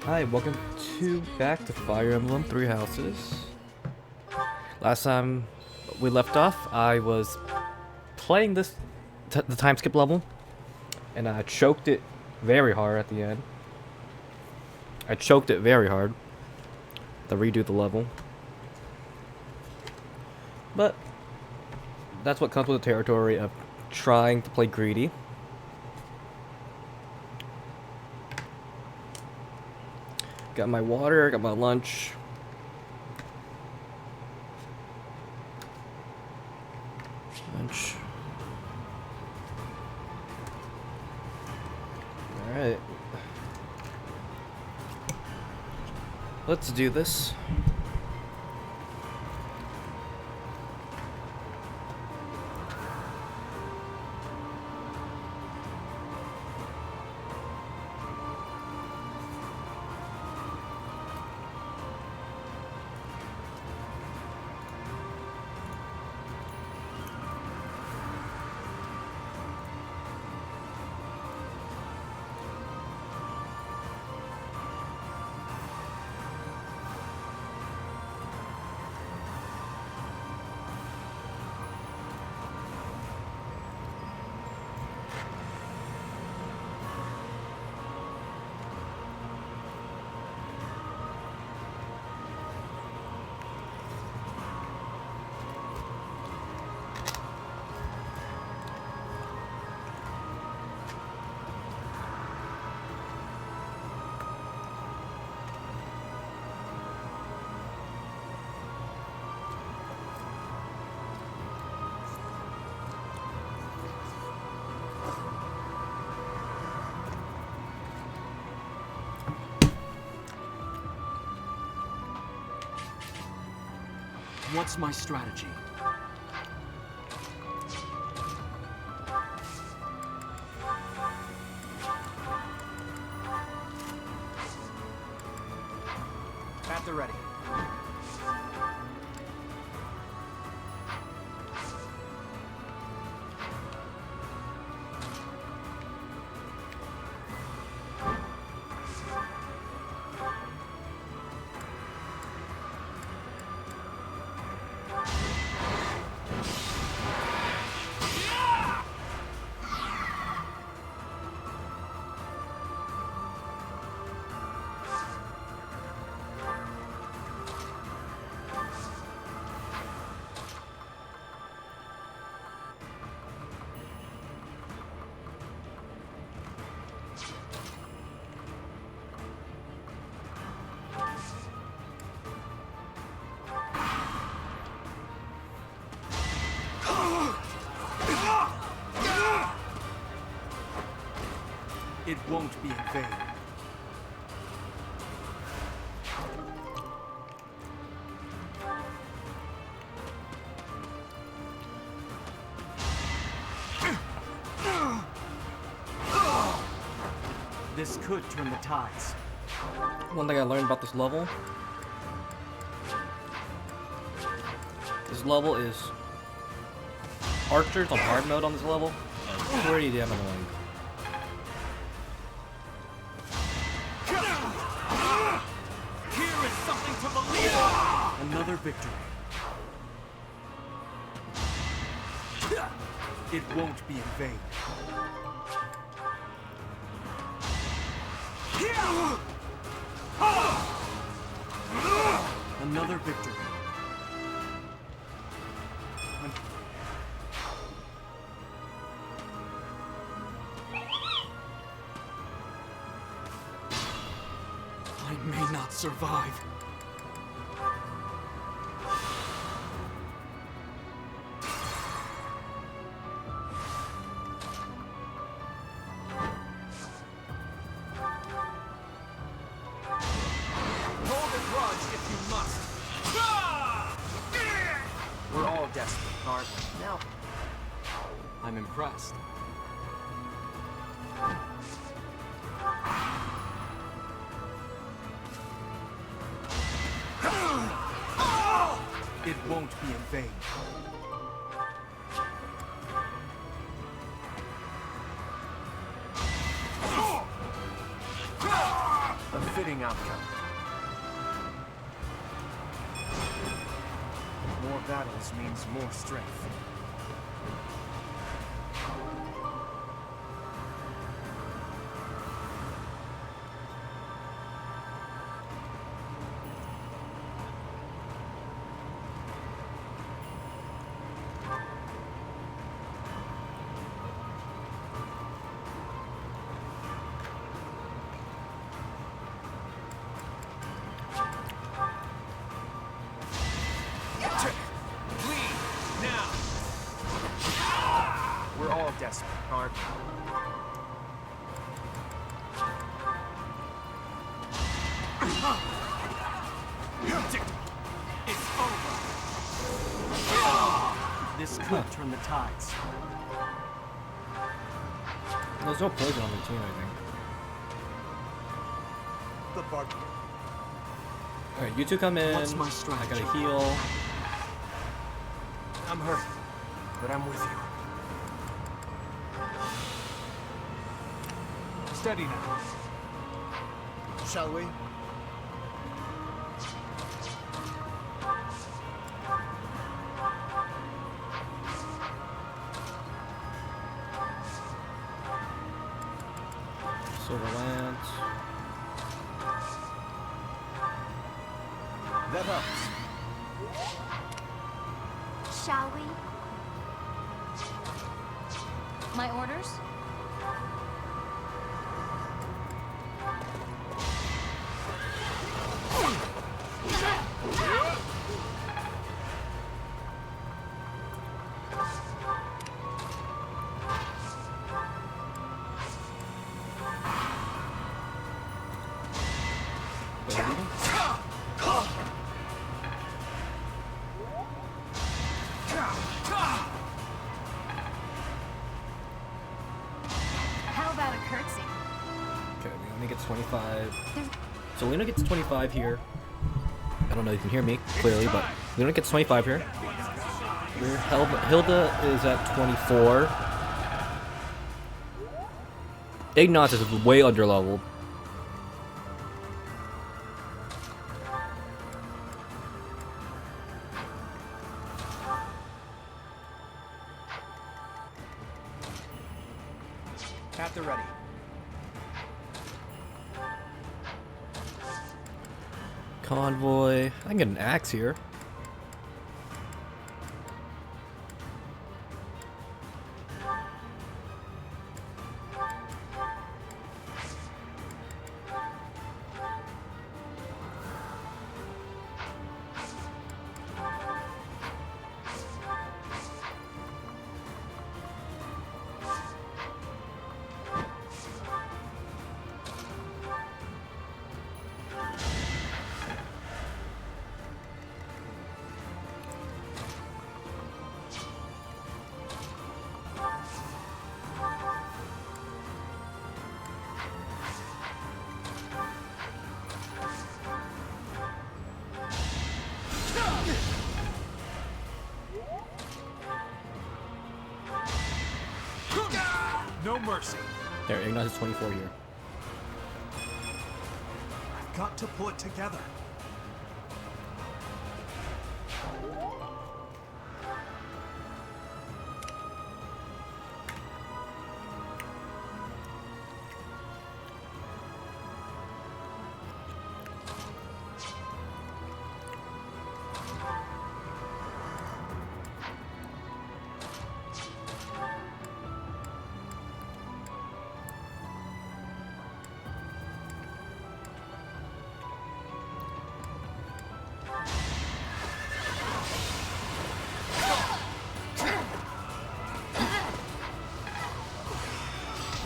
Hi, welcome back to Fire Emblem Three Houses. Last time we left off, I was playing the time skip level, and I choked it very hard at the end. I choked it very hard to redo the level. But that's what comes with the territory of trying to play greedy. Got my water, got my lunch. Alright. Let's do this. What's my strategy? At the ready. It won't be in vain. This could turn the tides. One thing I learned about this level is archers on hard mode on this level are pretty damn annoying. Here is something to believe in. Another victory. It won't be in vain. Another victory. I may not survive. Hold a grudge if you must. We're all desperate, aren't we? Now, I'm impressed. It won't be in vain. A fitting outcome. More battles means more strength. We're all desperate, aren't we? It's over. This could turn the tides. There's no poison on the team, I think. The bark. Alright, you two come in. What's my I strategy? gotta heal. I'm hurt, but I'm with you. Steady now. Shall we? Silver Lance. That helps. Shall we? My orders? How about a curtsy? Okay, Leona gets 25. So Leona gets 25 here. I don't know if you can hear me clearly, but Leona gets 25 here. Hilda is at 24. Ignaz is way underleveled. At the ready. Convoy. I can get an axe here. No mercy. There, Ignaz is 24 here. I've got to pull it together.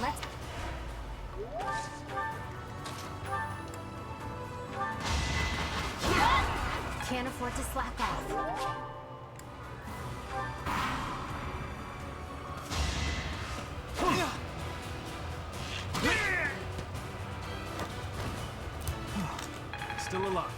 Let's. Can't afford to slack off. Still alive.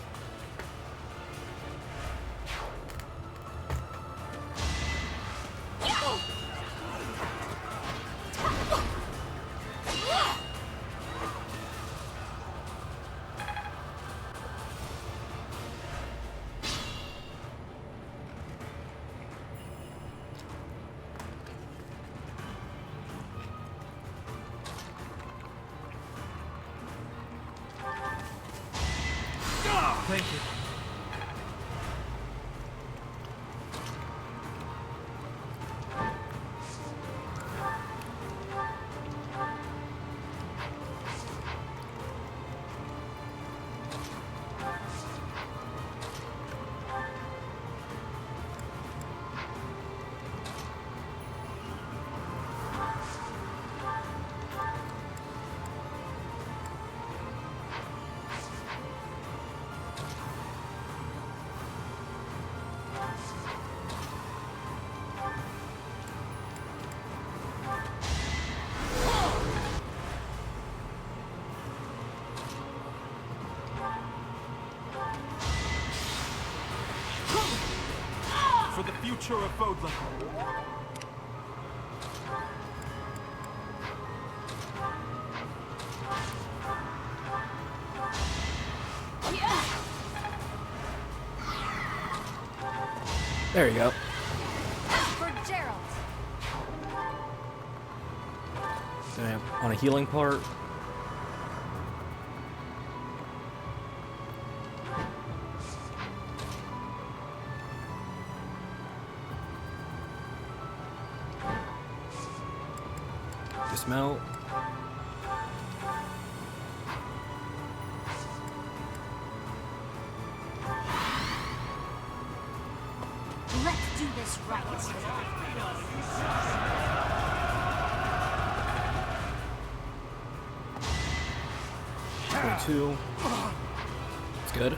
Thank you. For the future of VOD. There you go. For Gerald. On a healing part. Dismount. Let's do this right. 22. It's good.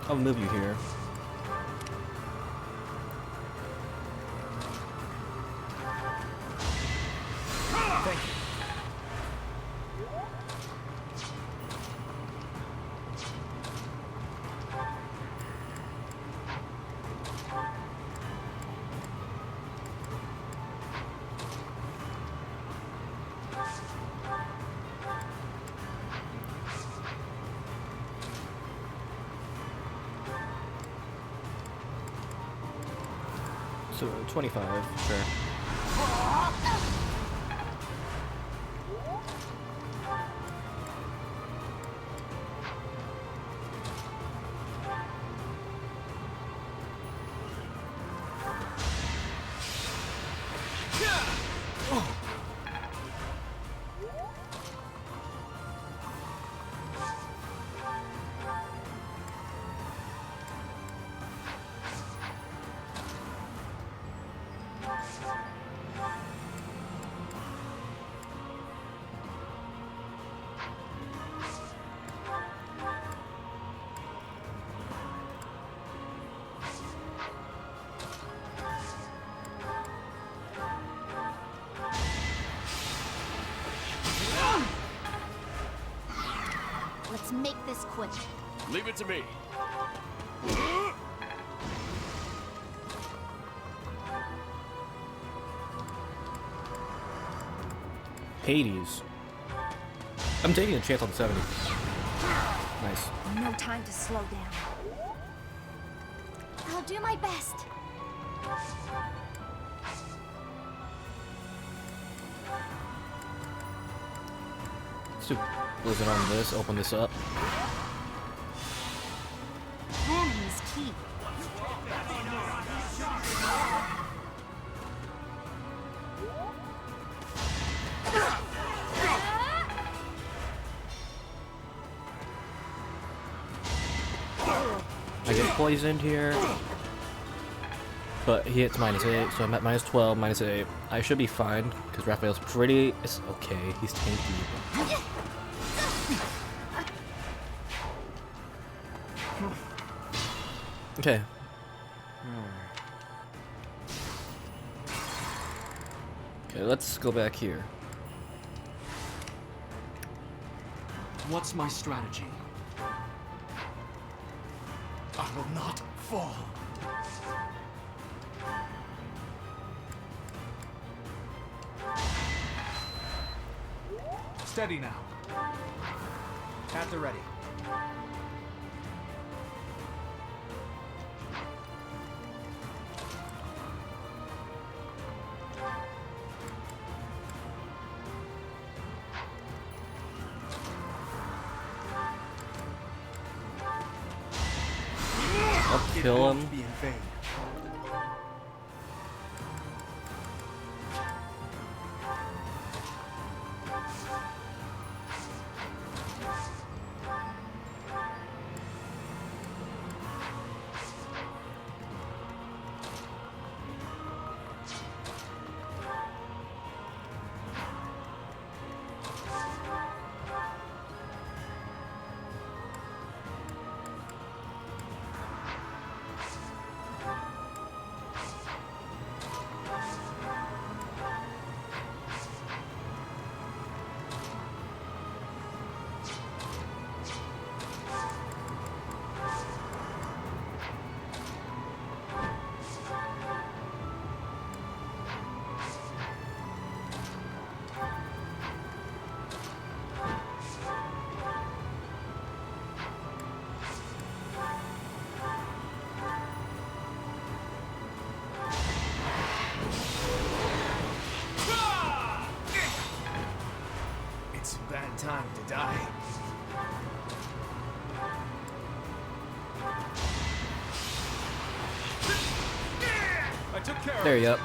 I'll move you here. Thank you. So 25, sure. Let's make this quick. Leave it to me. Hades. I'm taking a chance on 70. Nice. No time to slow down. I'll do my best. Let's do Blizzard on this, open this up. Planning is key. I get poisoned here. But he hits -8, so I'm at -12, -8. I should be fine, because Raphael's pretty... It's okay, he's tanky. Okay. Okay, let's go back here. What's my strategy? I will not fall. Steady now. At the ready. I'll It kill won't him. be in vain. It's a bad time to die. I took care There of you it.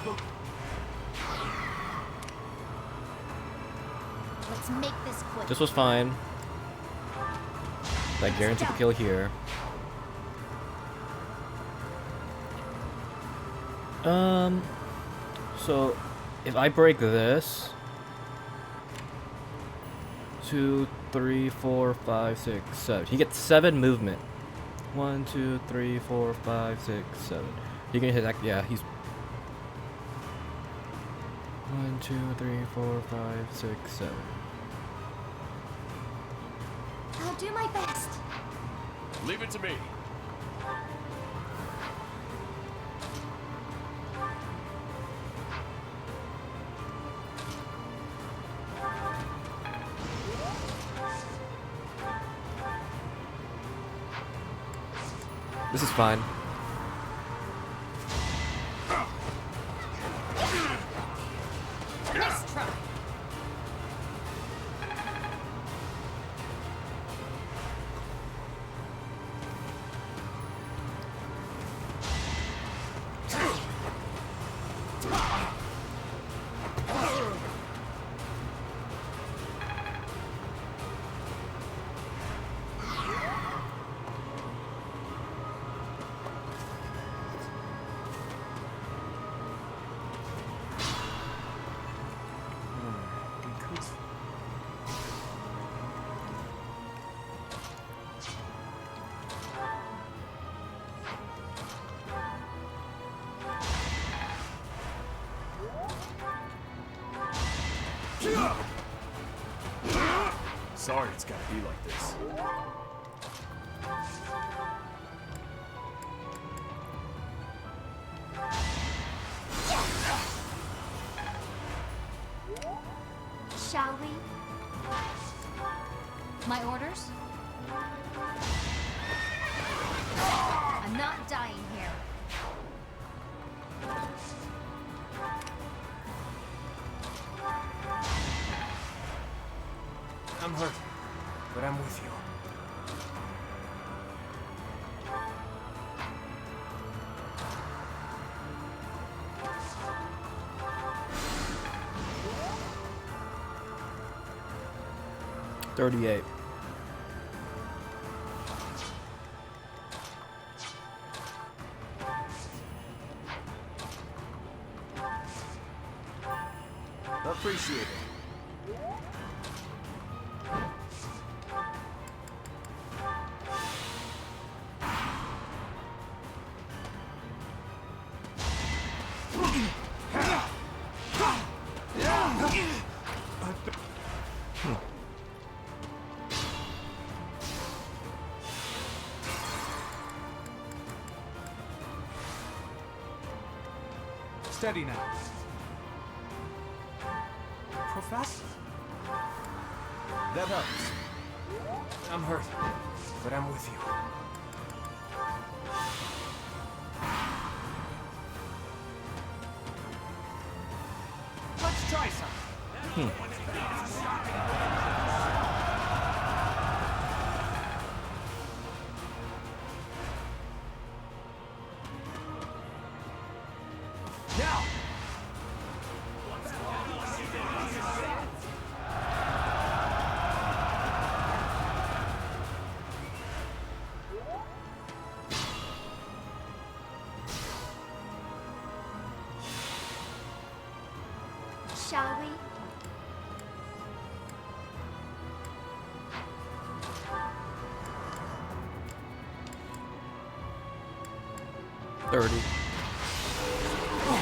go. Let's make this quick. This was fine. That guaranteed the kill here. So if I break this, 2, 3, 4, 5, 6, 7. He gets 7 movement. 1, 2, 3, 4, 5, 6, 7. He can hit that. Yeah, he's 1, 2, 3, 4, 5, 6, 7. I'll do my best. Leave it to me. This is fine. Nice try. Sorry it's gotta be like this. Shall we? My orders? I'm not dying here. I'm hurt, but I'm with you. $38. Appreciate it. Steady now. Professor? That helps. I'm hurt, but I'm with you. Let's try some. shall we?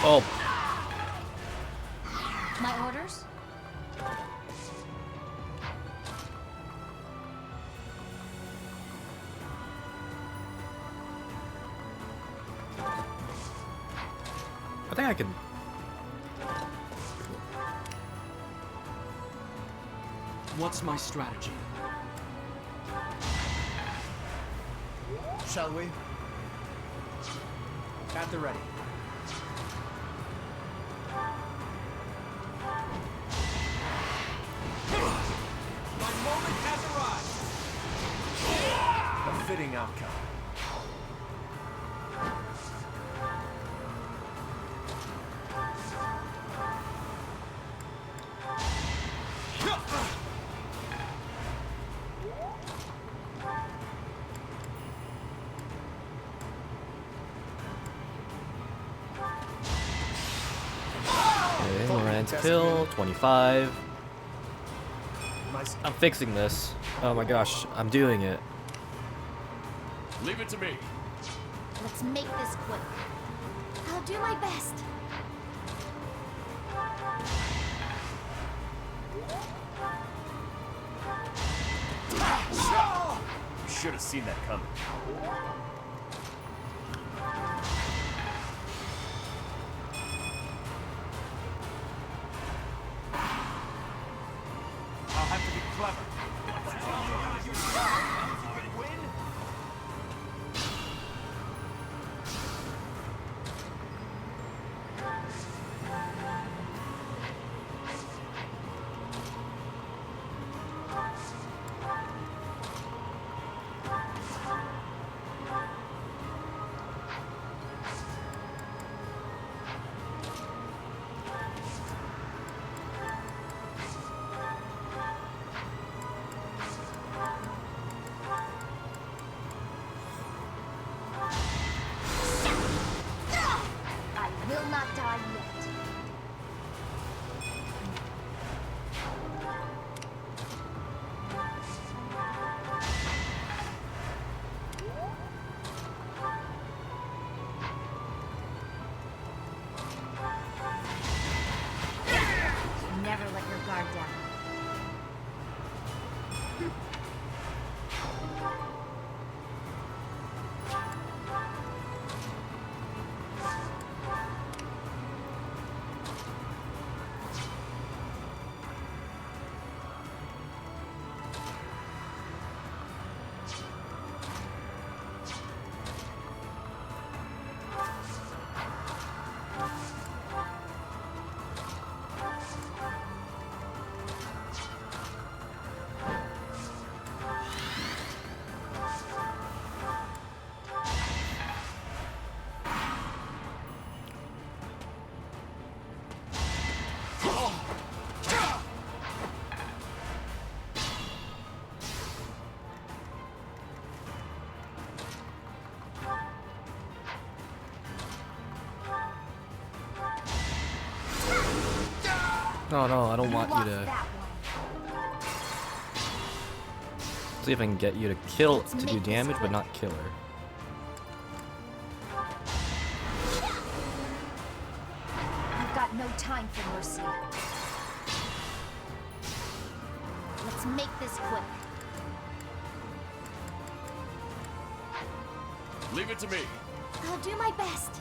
Oh, My orders? I think I can. What's my strategy? Shall we? At the ready. My moment has arrived. A fitting outcome. Okay, Lorenz kill, 25. My I'm fixing this. Oh my gosh, I'm doing it. Leave it to me. Let's make this quick. I'll do my best. You should have seen that coming. I'll have to be clever. I will not die yet. Never let your guard down. No, no, I don't You want you lost to. that one. See if I can get you to kill, Let's to do make this damage, but quick. not kill her. You've got no time for mercy. Let's make this quick. Leave it to me. I'll do my best.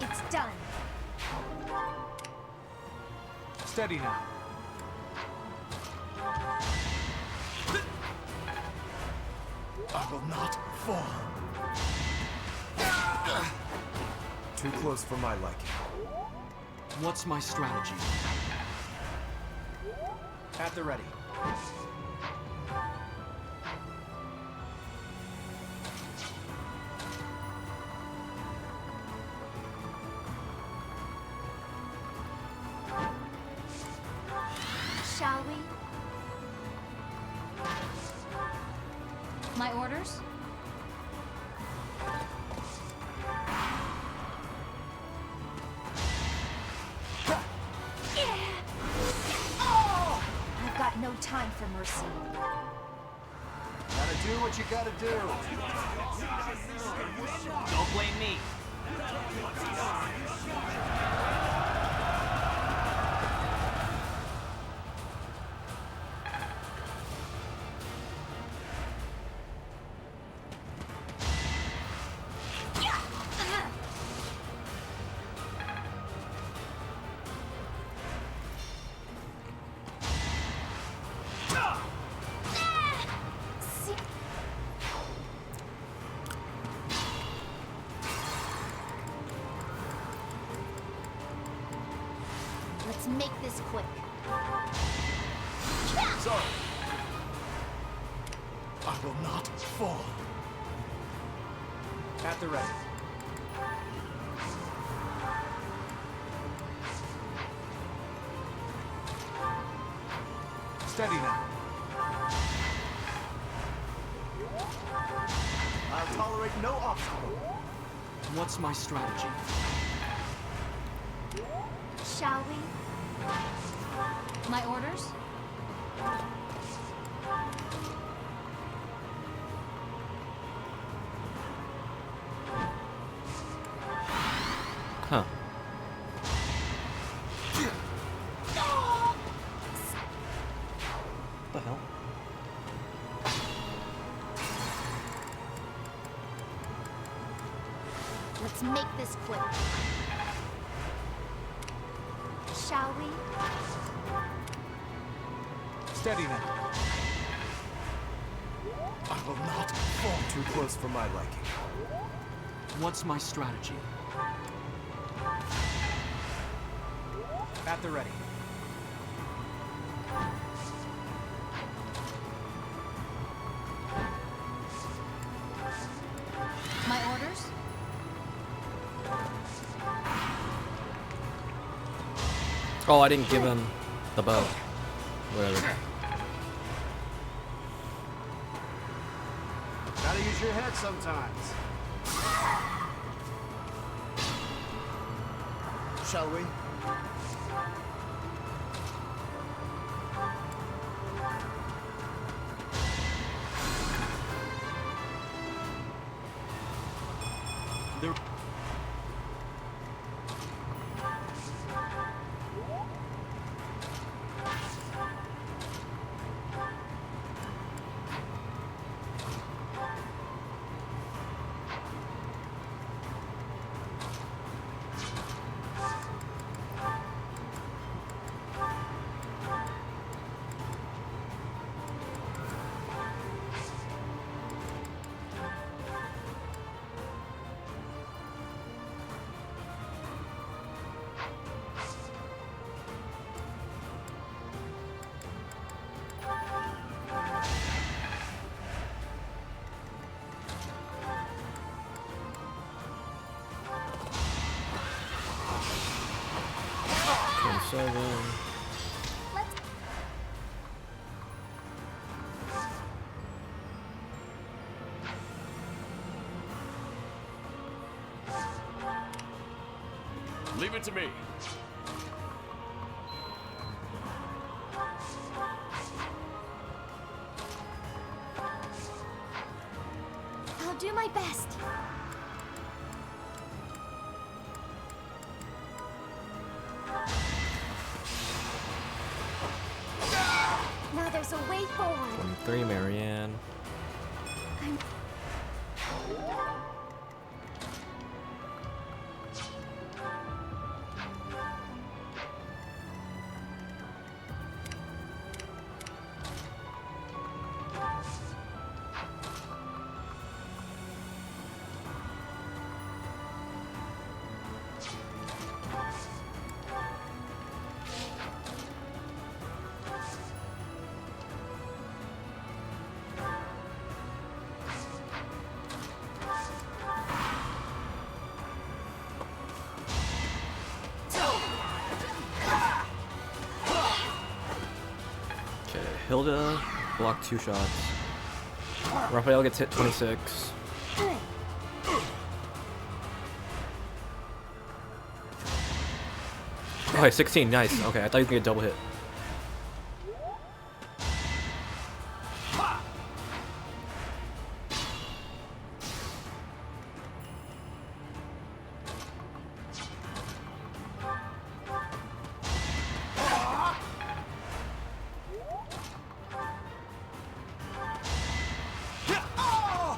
It's done. Steady now. I will not fall. Too close for my liking. What's my strategy? At the ready. Shall we? My orders? I've got no time for mercy. Gotta do what you gotta do. Don't blame me. See- Let's make this quick. Sorry. I will not fall. At the ready. Steady now. I'll tolerate no obstacle. What's my strategy? Shall we? My orders? Huh. What the hell? Let's make this quick. Shall we? Steady now. I will not fall. Too close for my liking. What's my strategy? At the ready. My orders? Oh, I didn't give him the bow. Whatever. Gotta use your head sometimes. Shall we? There. Seven. Let's. Leave it to me. I'll do my best. Now there's a way forward. 23, Marianne. I'm... Hilda blocked 2 shots. Raphael gets hit 26. Okay, 16, nice. Okay, I thought you could get a double hit.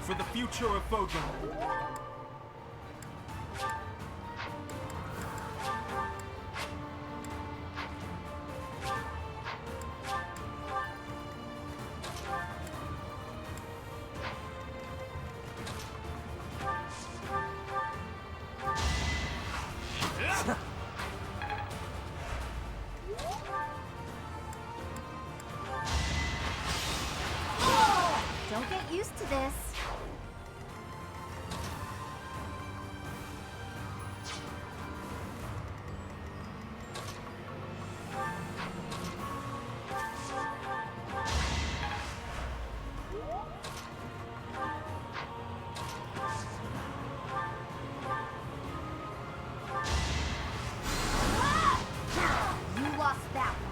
For the future of VOD. Don't get used to this. You lost that one.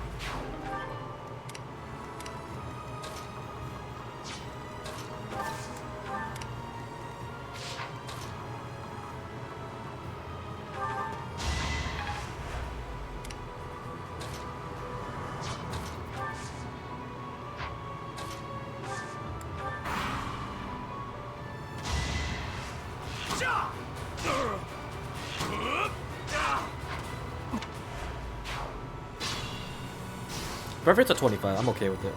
But if it's a 25, I'm okay with it.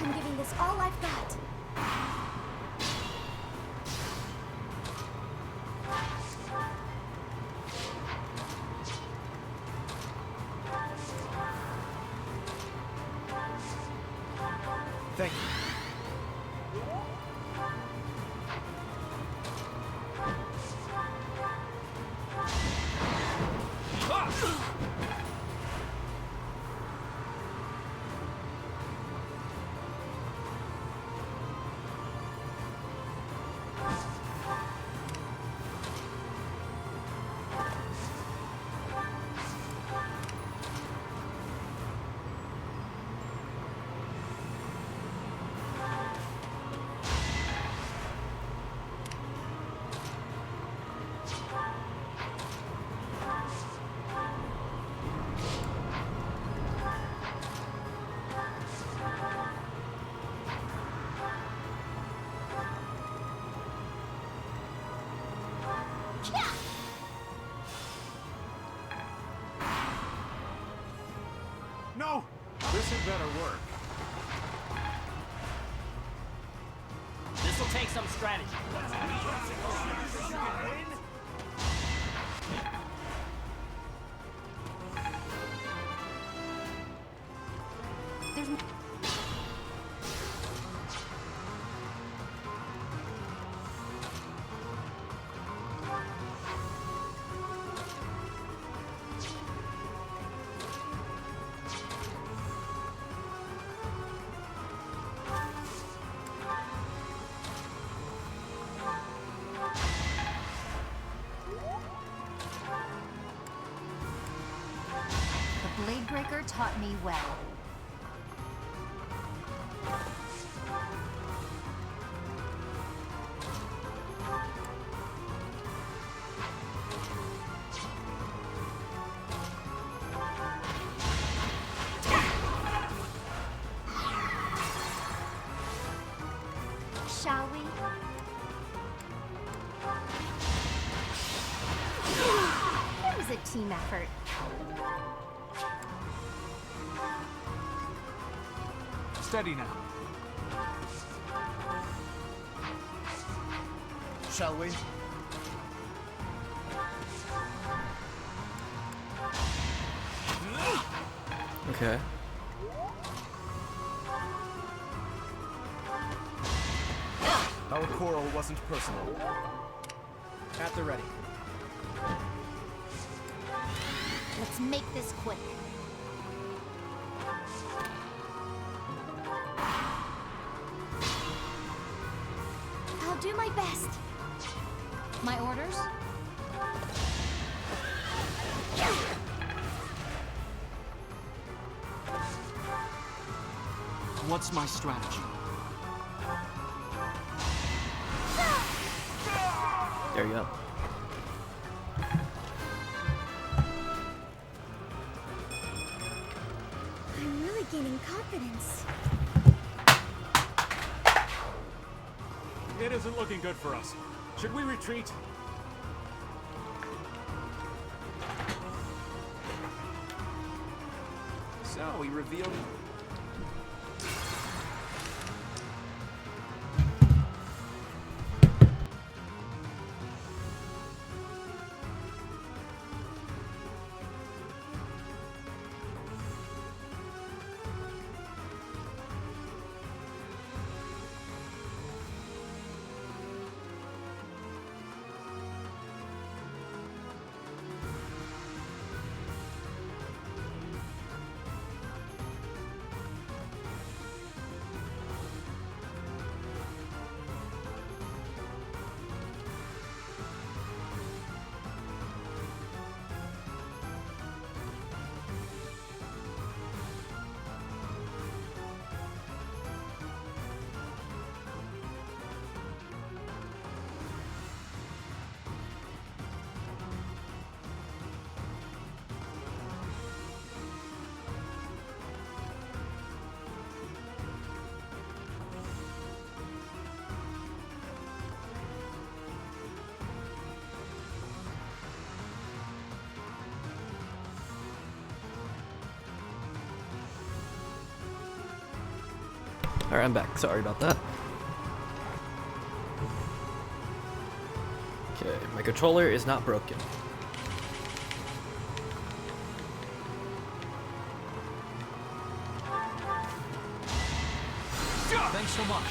I'm giving this all I've got. Thank you. No! This had better work. This'll take some strategy. There's the Blade Breaker taught me well. shall we? It was a team effort. Steady now. Shall we? Okay. Our quarrel wasn't personal. At the ready. Let's make this quick. I'll do my best. My orders? What's my strategy? There you go. I'm really gaining confidence. It isn't looking good for us. Should we retreat? So, we revealed... Alright, I'm back. Sorry about that. Okay, my controller is not broken. Thanks so much.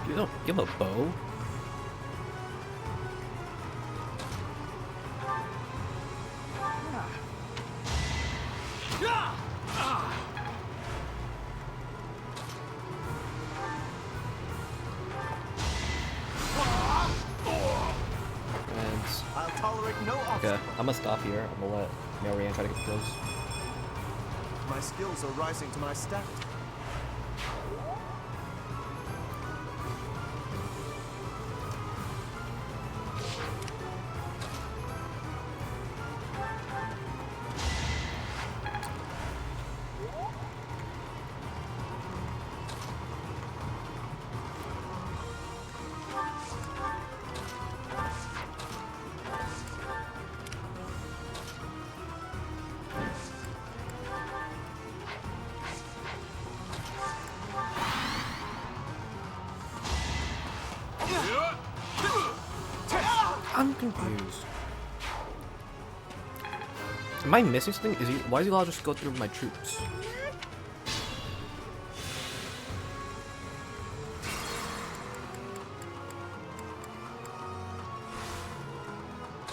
You don't give him a bow? And I'll tolerate no okay, obstacle. I'm gonna stop here. I'm gonna let Marianne try to get close. My skills are rising to my stat. I'm confused. Am I missing something? Is he? Why is he allowed to just go through my troops?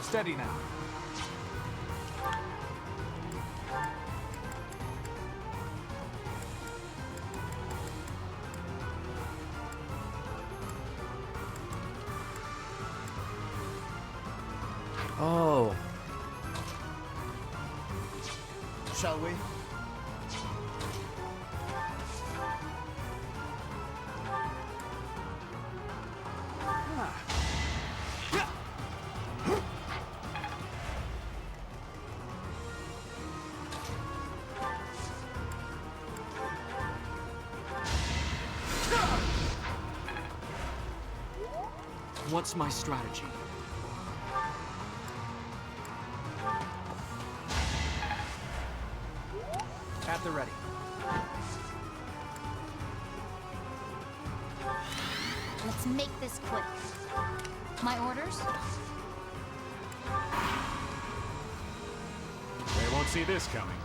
Steady now. Oh. Shall we? What's my strategy? At the ready. Let's make this quick. My orders? They won't see this coming.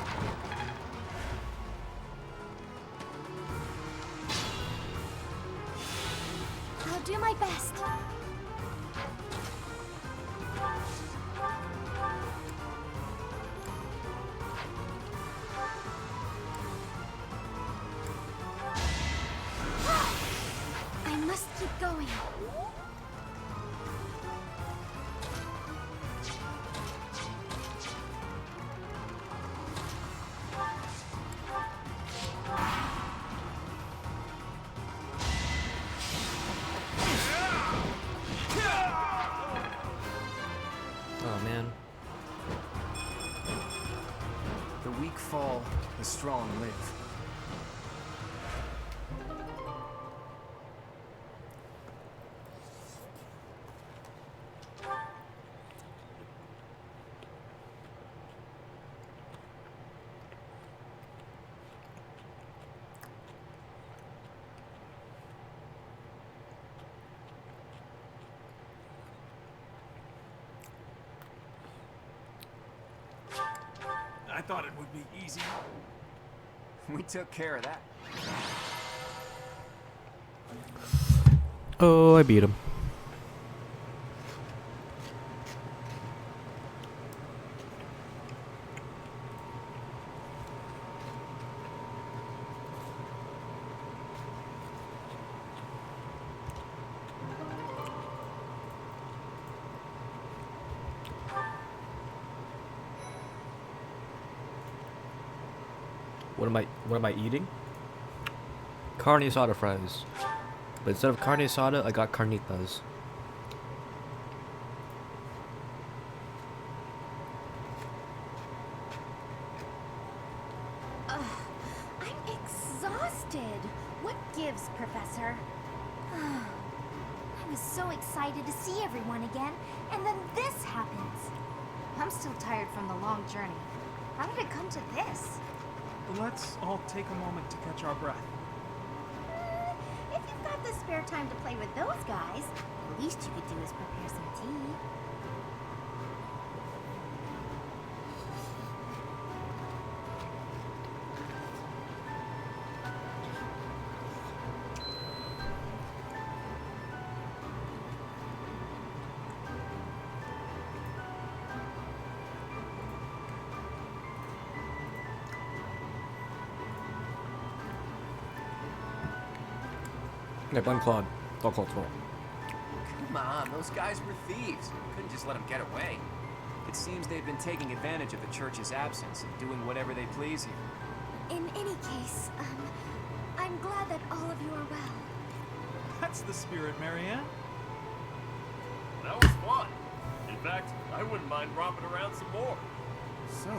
I'll do my best. I must keep going. Oh man. The weak fall, the strong live. I thought it would be easy. We took care of that. Oh, I beat him. What am I eating? Carne asada fries. But instead of carne asada, I got carnitas. I'm exhausted. What gives, Professor? I was so excited to see everyone again, and then this happens. I'm still tired from the long journey. How did it come to this? Let's all take a moment to catch our breath. If you've got the spare time to play with those guys, the least you could do is prepare some tea. Yeah, blame Claude. It's all Claude's fault. Come on, those guys were thieves. Couldn't just let them get away. It seems they've been taking advantage of the church's absence and doing whatever they please here. In any case, I'm glad that all of you are well. That's the spirit, Marianne. That was fun. In fact, I wouldn't mind romping around some more. So,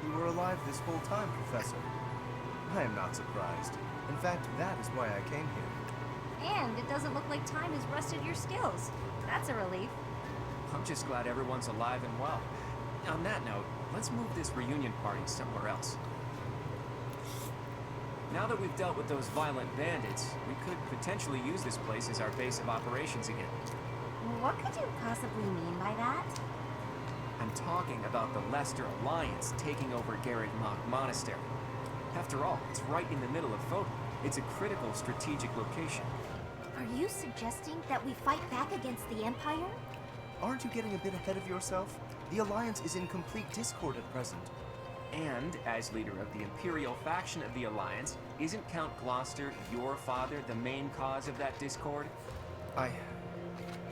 you were alive this whole time, Professor. I am not surprised. In fact, that is why I came here. And it doesn't look like time has rusted your skills. That's a relief. I'm just glad everyone's alive and well. On that note, let's move this reunion party somewhere else. Now that we've dealt with those violent bandits, we could potentially use this place as our base of operations again. What could you possibly mean by that? I'm talking about the Leicester Alliance taking over Garreg Mach Monastery. After all, it's right in the middle of FOD. It's a critical strategic location. Are you suggesting that we fight back against the Empire? Aren't you getting a bit ahead of yourself? The Alliance is in complete discord at present. And, as leader of the Imperial faction of the Alliance, isn't Count Gloucester, your father, the main cause of that discord?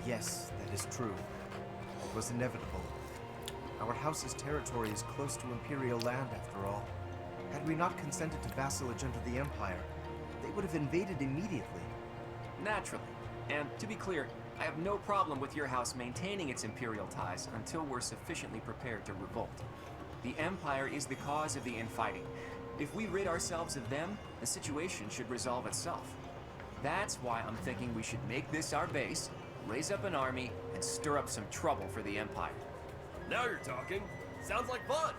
Yes, that is true. It was inevitable. Our house's territory is close to Imperial land, after all. Had we not consented to vassalage under the Empire, they would have invaded immediately. Naturally. And, to be clear, I have no problem with your house maintaining its Imperial ties until we're sufficiently prepared to revolt. The Empire is the cause of the infighting. If we rid ourselves of them, the situation should resolve itself. That's why I'm thinking we should make this our base, raise up an army, and stir up some trouble for the Empire. Now you're talking. Sounds like fun.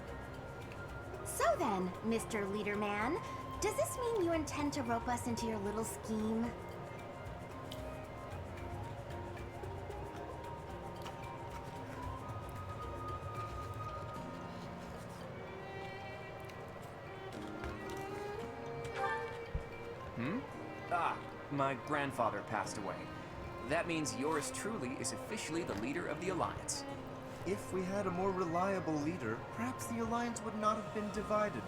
So then, Mr. Leaderman, does this mean you intend to rope us into your little scheme? My grandfather passed away. That means yours truly is officially the leader of the Alliance. If we had a more reliable leader, perhaps the Alliance would not have been divided.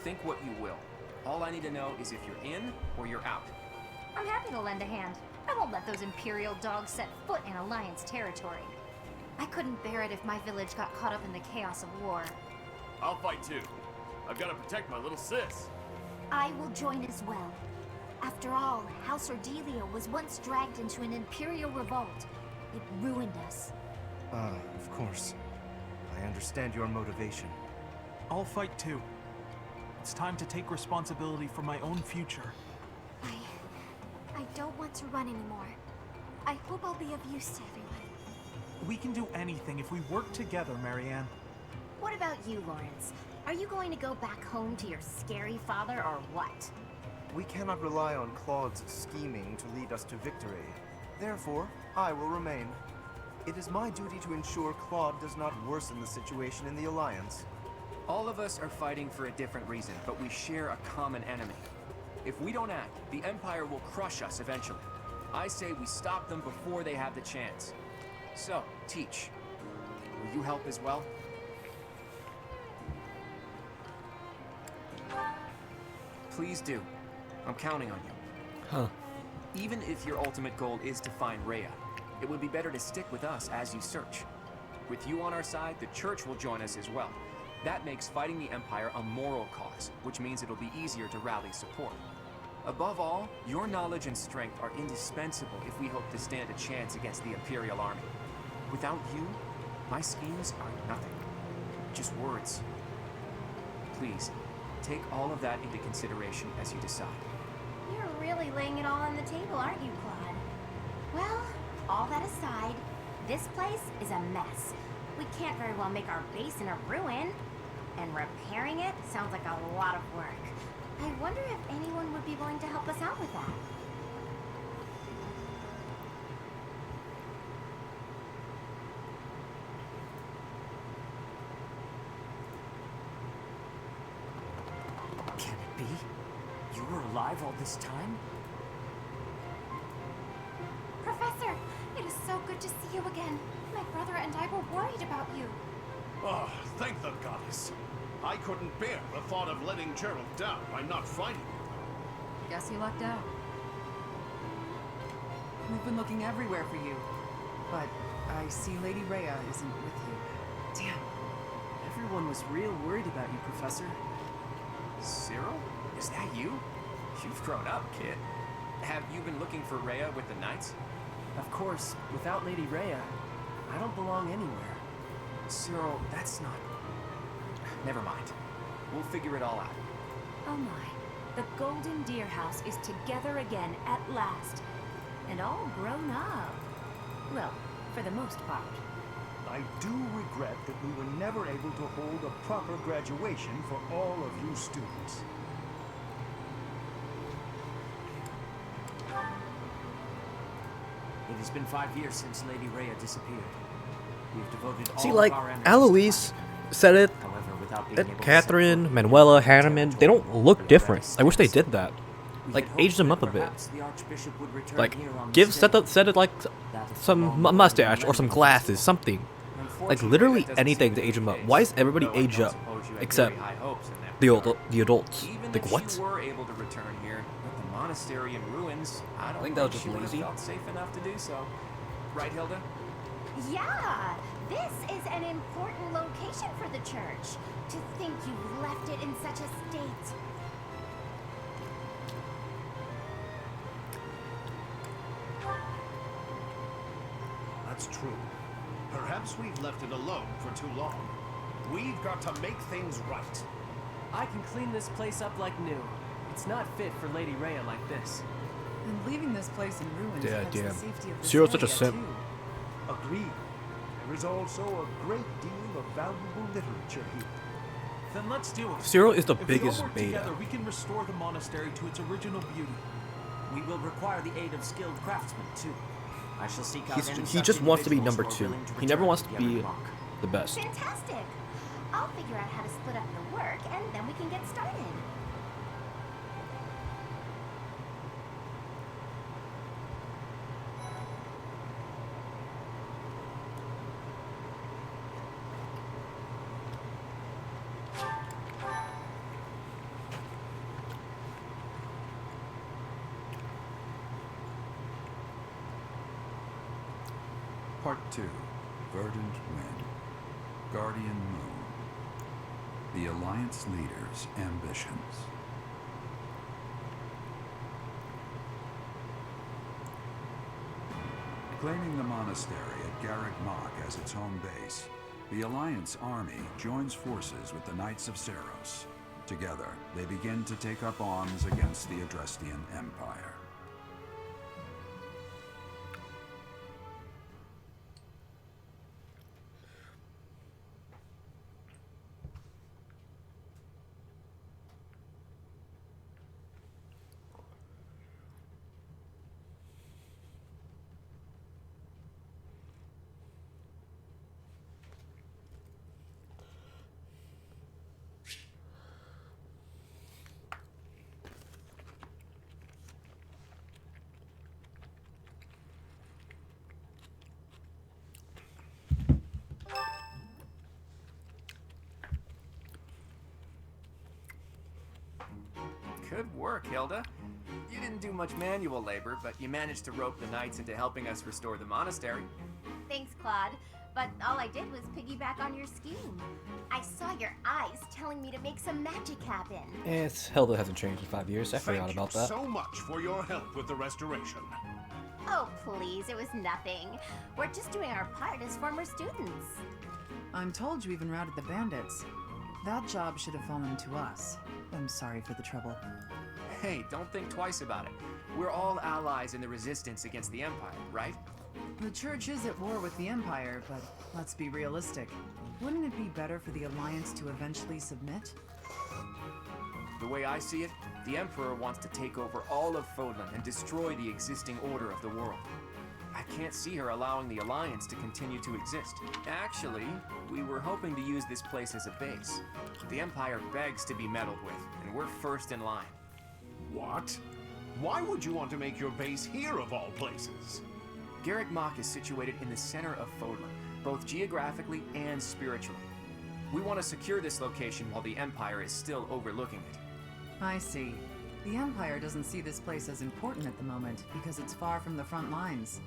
Think what you will. All I need to know is if you're in or you're out. I'm happy to lend a hand. I won't let those Imperial dogs set foot in Alliance territory. I couldn't bear it if my village got caught up in the chaos of war. I'll fight too. I've got to protect my little sis. I will join as well. After all, House Ordelia was once dragged into an Imperial revolt. It ruined us. Of course. I understand your motivation. I'll fight too. It's time to take responsibility for my own future. I don't want to run anymore. I hope I'll be of use to everyone. We can do anything if we work together, Marianne. What about you, Lawrence? Are you going to go back home to your scary father or what? We cannot rely on Claude's scheming to lead us to victory. Therefore, I will remain. It is my duty to ensure Claude does not worsen the situation in the Alliance. All of us are fighting for a different reason, but we share a common enemy. If we don't act, the Empire will crush us eventually. I say we stop them before they have the chance. So, Teach, will you help as well? Please do. I'm counting on you. Huh. Even if your ultimate goal is to find Rhea, it would be better to stick with us as you search. With you on our side, the Church will join us as well. That makes fighting the Empire a moral cause, which means it'll be easier to rally support. Above all, your knowledge and strength are indispensable if we hope to stand a chance against the Imperial army. Without you, my schemes are nothing. Just words. Please, take all of that into consideration as you decide. You're really laying it all on the table, aren't you, Claude? Well, all that aside, this place is a mess. We can't very well make our base in a ruin. And repairing it sounds like a lot of work. I wonder if anyone would be willing to help us out with that. Can it be? You were alive all this time? Professor, it is so good to see you again. My brother and I were worried about you. Oh, thank the goddess. I couldn't bear the thought of letting Gerald down by not finding him. Guess you lucked out. We've been looking everywhere for you. But I see Lady Rhea isn't with you. Damn. Everyone was real worried about you, Professor. Cyril? Is that you? You've grown up, kid. Have you been looking for Rhea with the Knights? Of course, without Lady Rhea, I don't belong anywhere. Cyril, that's not... Never mind. We'll figure it all out. Oh my. The Golden Deer House is together again at last. And all grown up. Well, for the most part. I do regret that we were never able to hold a proper graduation for all of you students. It has been 5 years since Lady Rhea disappeared. We've devoted See, all like, of our energies to Eloise fighting. said it, However, without being and able to Catherine, set foot Manuela, within the Hanneman, they don't territory, look we are at different. a I wish they standstill. did that. We Like, had age hoped them that up a bit. perhaps the Archbishop would return Like, here on give this set day. it like That of some long mustache or some millennium glasses, festival. something. Like Unfortunately, literally that doesn't anything seem to be age the them up. case, Why is everybody though I age don't up suppose you had except very high hopes in that the regard. adults? Even Like if what? you were able to return here, with the monastery in ruins, I don't think that was think just you would have lazy. felt safe enough to do so. Right, Hilda? Yeah, this is an important location for the church. To think you've left it in such a state. That's true. Perhaps we've left it alone for too long. We've got to make things right. I can clean this place up like new. It's not fit for Lady Rhea like this. And leaving this place in ruins Yeah, affects damn. the safety of this Cyril's such a area, simp. too. Agreed. There is also a great deal of valuable literature here. Then let's do it. Cyril is the If we biggest all work beta. together, we can restore the monastery to its original beauty. We will require the aid of skilled craftsmen, too. I shall seek out any He such just wants to be individuals number who are 2. willing to He never return wants to the be Everett Mock. the best. Fantastic. I'll figure out how to split up the work, and then we can get started. Part 2. Verdant Wind. Guardian Moon. The Alliance Leader's Ambitions. Claiming the monastery at Garrick Mach as its home base, the Alliance army joins forces with the Knights of Seros. Together, they begin to take up arms against the Adrestian Empire. Good work, Hilda. You didn't do much manual labor, but you managed to rope the knights into helping us restore the monastery. Thanks, Claude. But all I did was piggyback on your scheme. I saw your eyes telling me to make some magic happen. It's Hilda hasn't changed in 5 years. I forgot Thank about you that. so much for your help with the restoration. Oh, please, it was nothing. We're just doing our part as former students. I'm told you even routed the bandits. That job should have fallen to us. I'm sorry for the trouble. Hey, don't think twice about it. We're all allies in the resistance against the Empire, right? The church is at war with the Empire, but let's be realistic. Wouldn't it be better for the Alliance to eventually submit? The way I see it, the Emperor wants to take over all of Fodlan and destroy the existing order of the world. I can't see her allowing the Alliance to continue to exist. Actually, we were hoping to use this place as a base. The Empire begs to be meddled with, and we're first in line. What? Why would you want to make your base here of all places? Garrick Mach is situated in the center of Fodlan, both geographically and spiritually. We want to secure this location while the Empire is still overlooking it. I see. The Empire doesn't see this place as important at the moment because it's far from the front lines.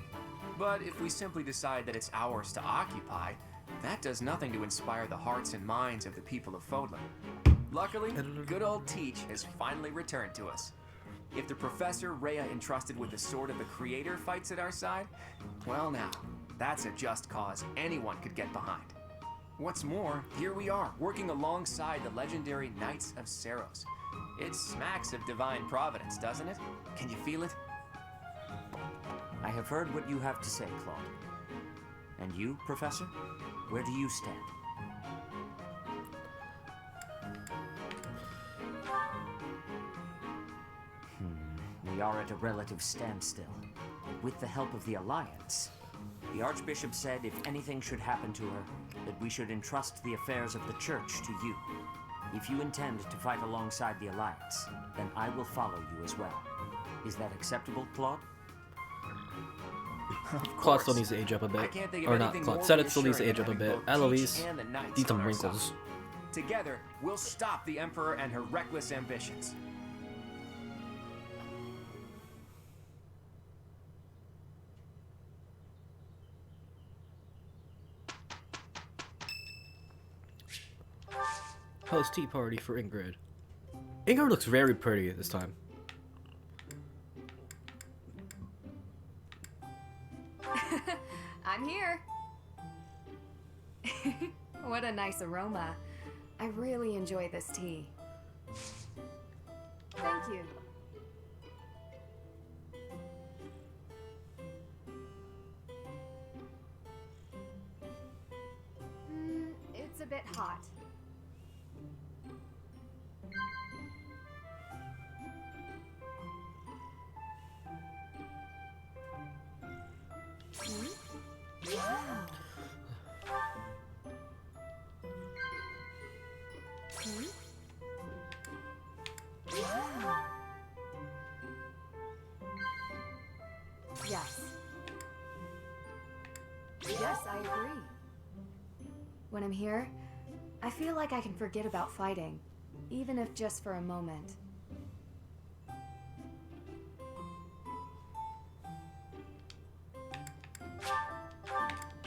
But if we simply decide that it's ours to occupy, that does nothing to inspire the hearts and minds of the people of Fodlan. Luckily, good old Teach has finally returned to us. If the Professor Rhea entrusted with the Sword of the Creator fights at our side, well now, that's a just cause anyone could get behind. What's more, here we are, working alongside the legendary Knights of Seros. It smacks of divine providence, doesn't it? Can you feel it? I have heard what you have to say, Claude. And you, Professor? Where do you stand? We are at a relative standstill. With the help of the Alliance, The Archbishop said if anything should happen to her, that we should entrust the affairs of the Church to you. If you intend to fight alongside the Alliance, then I will follow you as well. Is that acceptable, Claude? Claude still needs to age up a bit. I can't think of Or not anything Claude. more Sedit still needs to reassuring age up a than bit. having both Eloise Peach and the Knights needs some on our side. wrinkles. Together, we'll stop the Emperor and her reckless ambitions. Host tea party for Ingrid. Ingrid looks very pretty this time. I'm here. What a nice aroma. I really enjoy this tea. Thank you. It's a bit hot. Wow. Wow. Yes. Yes, I agree. When I'm here, I feel like I can forget about fighting, even if just for a moment.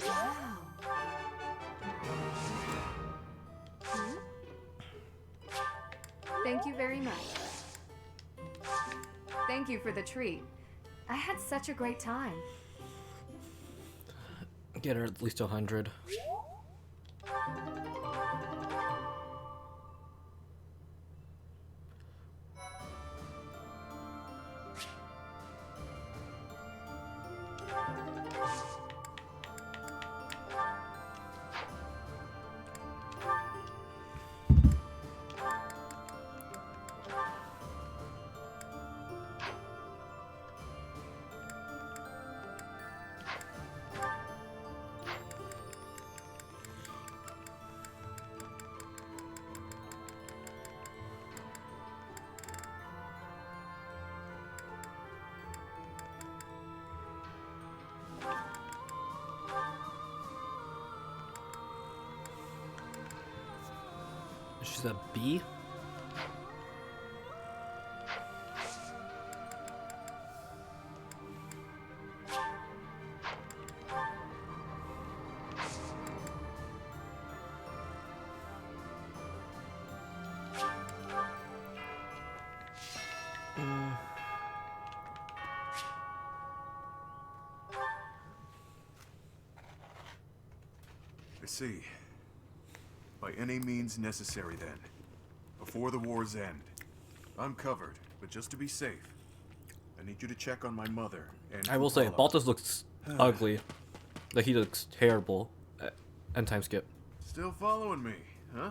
Wow. Thank you very much. Thank you for the treat. I had such a great time. Get her at least 100. She's a bee? I see. By any means necessary, then. Before the war's end. I'm covered, but just to be safe, I need you to check on my mother and I will say, Kupala. Baltus looks ugly. Like, he looks terrible. End time skip. Still following me, huh?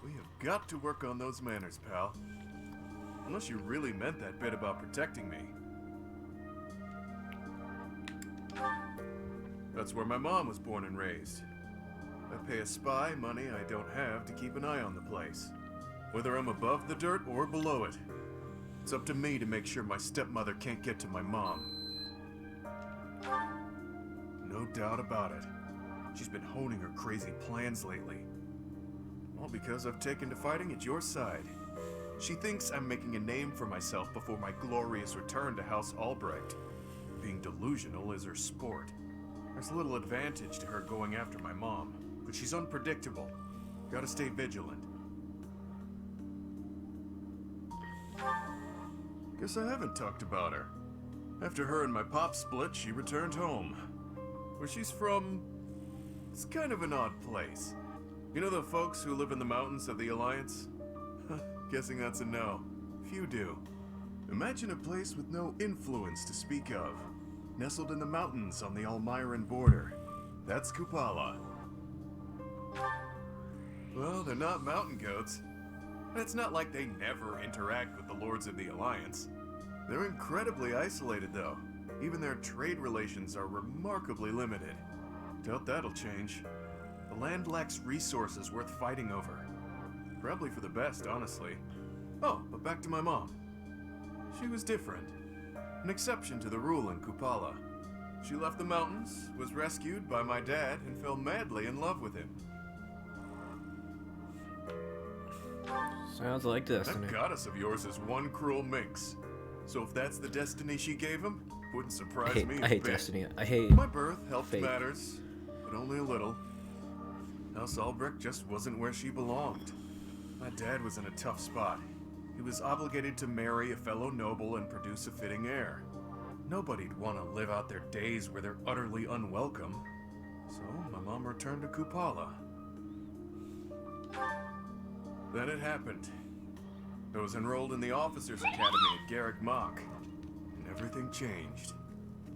We have got to work on those manners, pal. Unless you really meant that bit about protecting me. That's where my mom was born and raised. I pay a spy money I don't have to keep an eye on the place. Whether I'm above the dirt or below it. It's up to me to make sure my stepmother can't get to my mom. No doubt about it. She's been honing her crazy plans lately. All because I've taken to fighting at your side. She thinks I'm making a name for myself before my glorious return to House Albrecht. Being delusional is her sport. There's little advantage to her going after my mom, but she's unpredictable. Gotta stay vigilant. Guess I haven't talked about her. After her and my pop split, she returned home. Where she's from, it's kind of an odd place. You know the folks who live in the mountains of the Alliance? Guessing that's a no. Few do. Imagine a place with no influence to speak of. Nestled in the mountains on the Almiran border. That's Kupala. Well, they're not mountain goats. And it's not like they never interact with the Lords of the Alliance. They're incredibly isolated, though. Even their trade relations are remarkably limited. Doubt that'll change. The land lacks resources worth fighting over. Probably for the best, honestly. Oh, but back to my mom. She was different. An exception to the rule in Kupala. She left the mountains, was rescued by my dad, and fell madly in love with him. Sounds like destiny. That goddess of yours is one cruel minx. So if that's the destiny she gave him, wouldn't surprise me a I hate bit. destiny. I hate My birth helped fate. matters, but only a little. House Albrecht just wasn't where she belonged. My dad was in a tough spot. He was obligated to marry a fellow noble and produce a fitting heir. Nobody'd want to live out their days where they're utterly unwelcome. So my mom returned to Kupala. Then it happened. I was enrolled in the Officers Academy at Garrick Mach, and everything changed.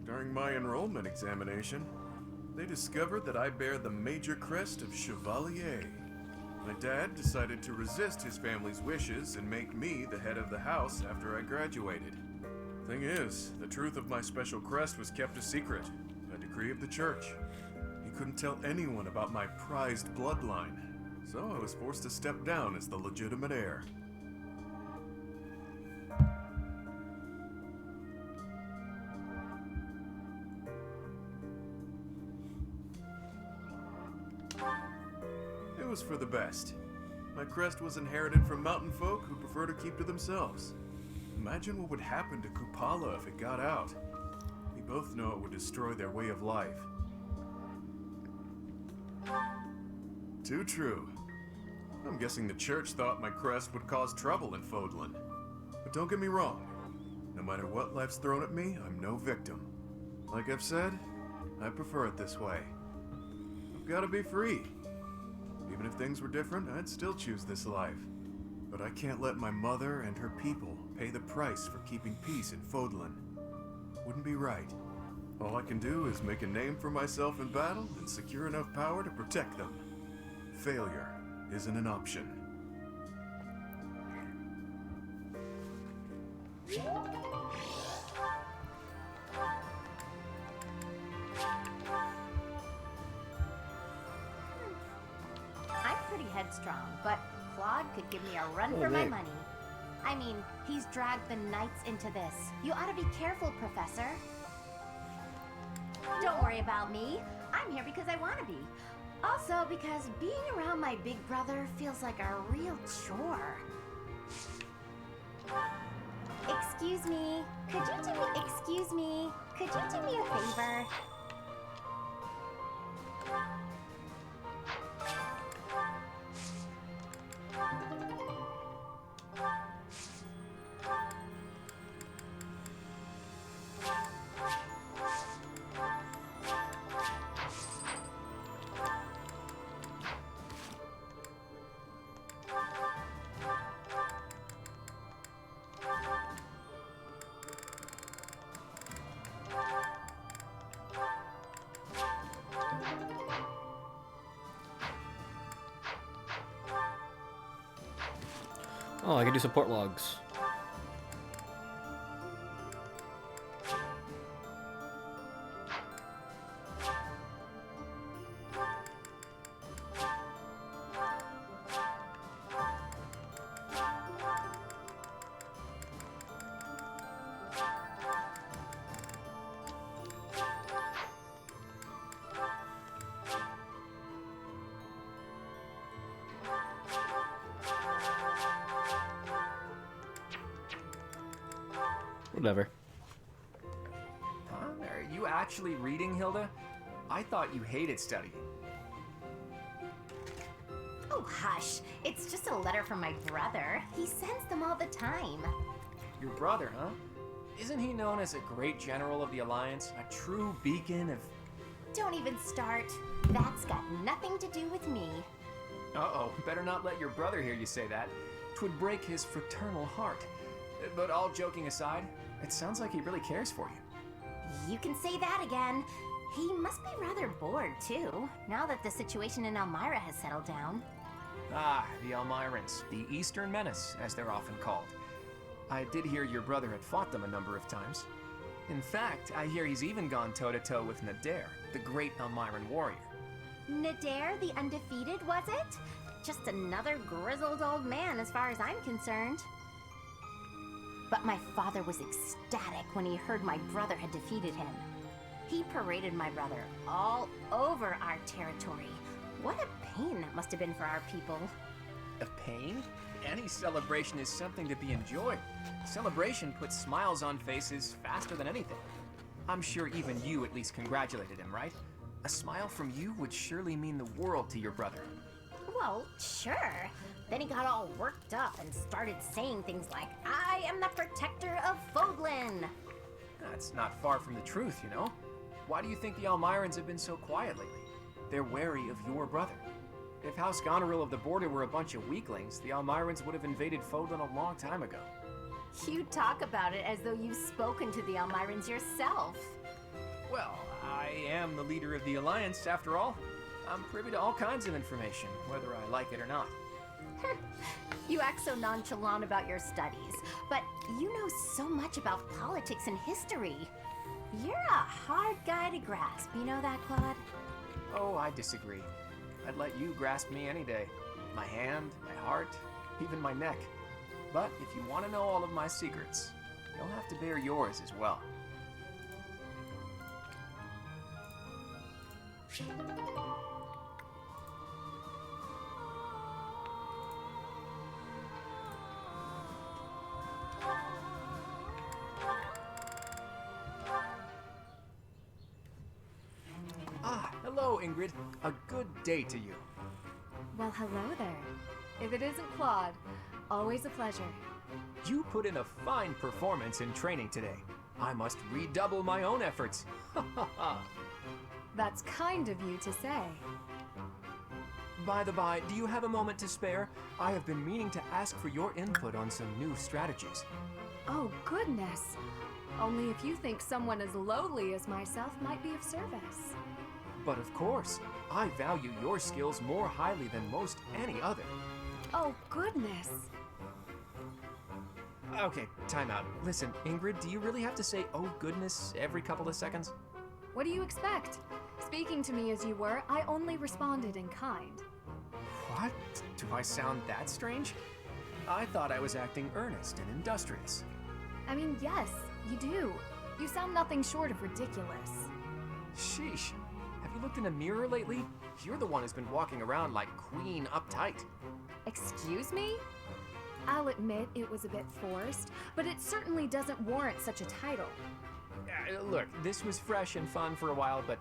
During my enrollment examination, they discovered that I bear the major crest of Chevalier. My dad decided to resist his family's wishes and make me the head of the house after I graduated. Thing is, the truth of my special crest was kept a secret, by decree of the church. He couldn't tell anyone about my prized bloodline, so I was forced to step down as the legitimate heir. It was for the best. My crest was inherited from mountain folk who prefer to keep to themselves. Imagine what would happen to Kupala if it got out. We both know it would destroy their way of life. Too true. I'm guessing the church thought my crest would cause trouble in Fodlan. But don't get me wrong. No matter what life's thrown at me, I'm no victim. Like I've said, I prefer it this way. I've got to be free. Even if things were different, I'd still choose this life. But I can't let my mother and her people pay the price for keeping peace in Fodlan. Wouldn't be right. All I can do is make a name for myself in battle and secure enough power to protect them. Failure isn't an option. I'm pretty headstrong, but Claude could give me a run Oh, for my man. money. I mean, he's dragged the knights into this. You ought to be careful, Professor. Don't worry about me. I'm here because I want to be. Also, because being around my big brother feels like a real chore. Excuse me. Could you do me... Excuse me. Could you do me a favor? Oh, I can do support logs. Whatever. Huh? Are you actually reading, Hilda? I thought you hated studying. Oh, hush. It's just a letter from my brother. He sends them all the time. Your brother, huh? Isn't he known as a great general of the Alliance? A true beacon of... Don't even start. That's got nothing to do with me. Uh-oh, better not let your brother hear you say that. 'Twould break his fraternal heart. But all joking aside, it sounds like he really cares for you. You can say that again. He must be rather bored, too, now that the situation in Elmira has settled down. Ah, the Elmirans, the Eastern Menace, as they're often called. I did hear your brother had fought them a number of times. In fact, I hear he's even gone toe-to-toe with Nadir, the great Elmyran warrior. Nadir the Undefeated, was it? Just another grizzled old man as far as I'm concerned. But my father was ecstatic when he heard my brother had defeated him. He paraded my brother all over our territory. What a pain that must have been for our people. A pain? Any celebration is something to be enjoyed. Celebration puts smiles on faces faster than anything. I'm sure even you at least congratulated him, right? A smile from you would surely mean the world to your brother. Well, sure. Then he got all worked up and started saying things like, I am the protector of Foglin. That's not far from the truth, you know? Why do you think the Elmyrans have been so quiet lately? They're wary of your brother. If House Goneril of the Border were a bunch of weaklings, the Elmyrans would have invaded Foglin a long time ago. You talk about it as though you've spoken to the Elmyrans yourself. Well, I am the leader of the Alliance, after all. I'm privy to all kinds of information, whether I like it or not. You act so nonchalant about your studies, but you know so much about politics and history. You're a hard guy to grasp, you know that, Claude? Oh, I disagree. I'd let you grasp me any day. My hand, my heart, even my neck. But if you want to know all of my secrets, you'll have to bear yours as well. Ah, hello, Ingrid. A good day to you. Well, hello there. If it isn't Claude, always a pleasure. You put in a fine performance in training today. I must redouble my own efforts. Ha ha ha. That's kind of you to say. By the by, do you have a moment to spare? I have been meaning to ask for your input on some new strategies. Oh, goodness. Only if you think someone as lowly as myself might be of service. But of course, I value your skills more highly than most any other. Oh, goodness. Okay, time out. Listen, Ingrid, do you really have to say, oh goodness, every couple of seconds? What do you expect? Speaking to me as you were, I only responded in kind. What? Do I sound that strange? I thought I was acting earnest and industrious. I mean, yes, you do. You sound nothing short of ridiculous. Sheesh. Have you looked in a mirror lately? You're the one who's been walking around like Queen Uptight. Excuse me? I'll admit it was a bit forced, but it certainly doesn't warrant such a title. Look, this was fresh and fun for a while, but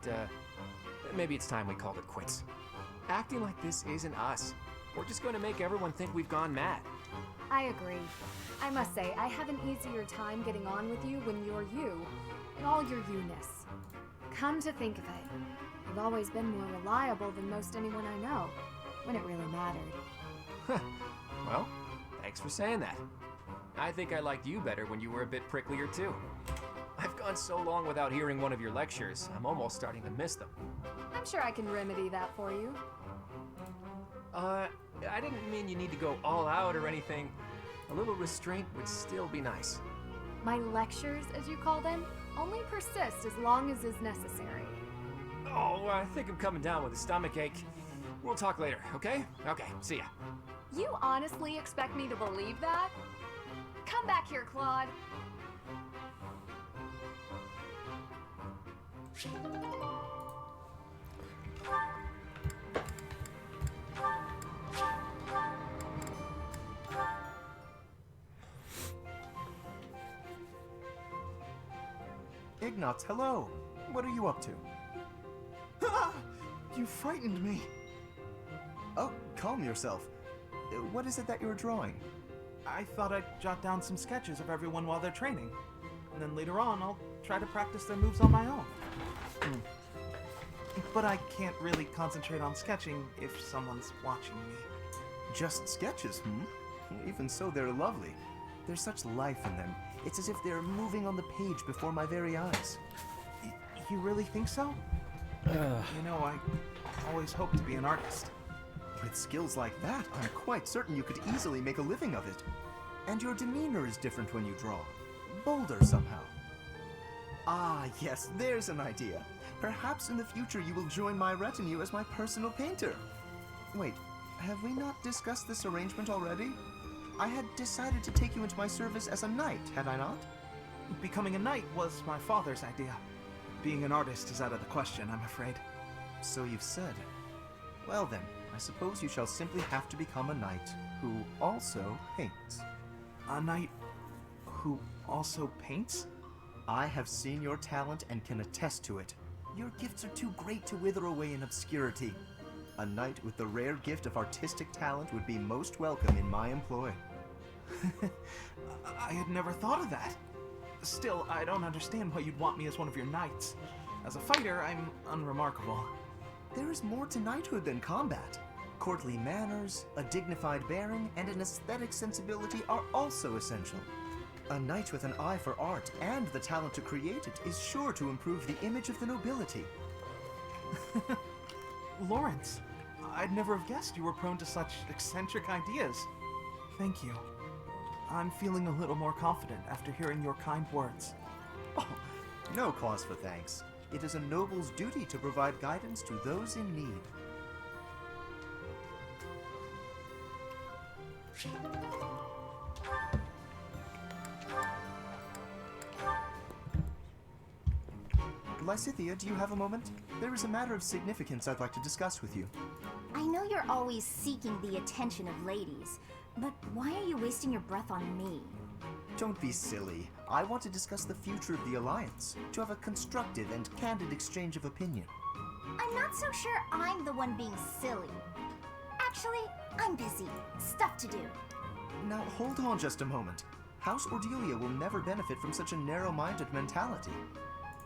maybe it's time we called it quits. Acting like this isn't us. We're just going to make everyone think we've gone mad. I agree. I must say, I have an easier time getting on with you when you're you, in all your you-ness. Come to think of it, you've always been more reliable than most anyone I know, when it really mattered. Well, thanks for saying that. I think I liked you better when you were a bit pricklier too. I've gone so long without hearing one of your lectures, I'm almost starting to miss them. I'm sure I can remedy that for you. I didn't mean you need to go all out or anything. A little restraint would still be nice. My lectures, as you call them, only persist as long as is necessary. Oh, I think I'm coming down with a stomachache. We'll talk later, okay? Okay, see ya. You honestly expect me to believe that? Come back here, Claude. Ignatz, hello. What are you up to? Ah! You frightened me. Oh, calm yourself. What is it that you're drawing? I thought I'd jot down some sketches of everyone while they're training. And then later on, I'll try to practice their moves on my own. But I can't really concentrate on sketching if someone's watching me. Just sketches, hmm? Even so, they're lovely. There's such life in them. It's as if they're moving on the page before my very eyes. You really think so? You know, I always hoped to be an artist. With skills like that, I'm quite certain you could easily make a living of it. And your demeanor is different when you draw. Bolder somehow. Ah, yes, there's an idea. Perhaps in the future you will join my retinue as my personal painter. Wait, have we not discussed this arrangement already? I had decided to take you into my service as a knight, had I not? Becoming a knight was my father's idea. Being an artist is out of the question, I'm afraid. So you've said. Well then, I suppose you shall simply have to become a knight who also paints. A knight who also paints? I have seen your talent and can attest to it. Your gifts are too great to wither away in obscurity. A knight with the rare gift of artistic talent would be most welcome in my employ. I had never thought of that. Still, I don't understand why you'd want me as one of your knights. As a fighter, I'm unremarkable. There is more to knighthood than combat. Courtly manners, a dignified bearing, and an aesthetic sensibility are also essential. A knight with an eye for art and the talent to create it is sure to improve the image of the nobility. Lawrence, I'd never have guessed you were prone to such eccentric ideas. Thank you. I'm feeling a little more confident after hearing your kind words. Oh, no cause for thanks. It is a noble's duty to provide guidance to those in need. Lysithea, do you have a moment? There is a matter of significance I'd like to discuss with you. I know you're always seeking the attention of ladies, but why are you wasting your breath on me? Don't be silly. I want to discuss the future of the Alliance, to have a constructive and candid exchange of opinion. I'm not so sure I'm the one being silly. Actually, I'm busy. Stuff to do. Now, hold on just a moment. House Ordelia will never benefit from such a narrow-minded mentality.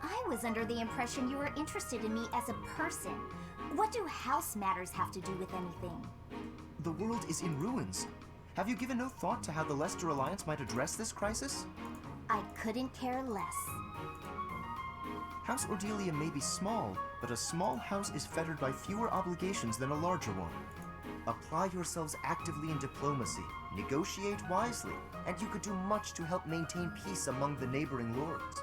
I was under the impression you were interested in me as a person. What do house matters have to do with anything? The world is in ruins. Have you given no thought to how the Leicester Alliance might address this crisis? I couldn't care less. House Ordelia may be small, but a small house is fettered by fewer obligations than a larger one. Apply yourselves actively in diplomacy, negotiate wisely, and you could do much to help maintain peace among the neighboring lords.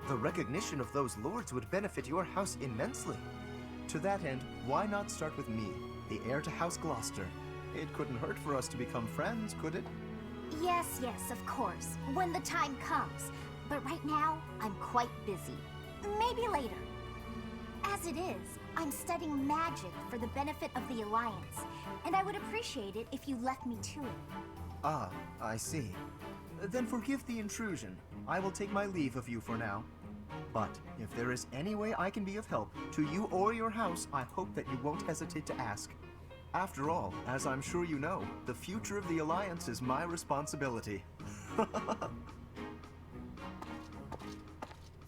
The recognition of those lords would benefit your house immensely. To that end, why not start with me, the heir to House Gloucester? It couldn't hurt for us to become friends, could it? Yes, of course, when the time comes. But right now, I'm quite busy. Maybe later. As it is, I'm studying magic for the benefit of the Alliance, and I would appreciate it if you left me to it. Ah, I see. Then forgive the intrusion. I will take my leave of you for now. But if there is any way I can be of help to you or your house, I hope that you won't hesitate to ask. After all, as I'm sure you know, the future of the Alliance is my responsibility.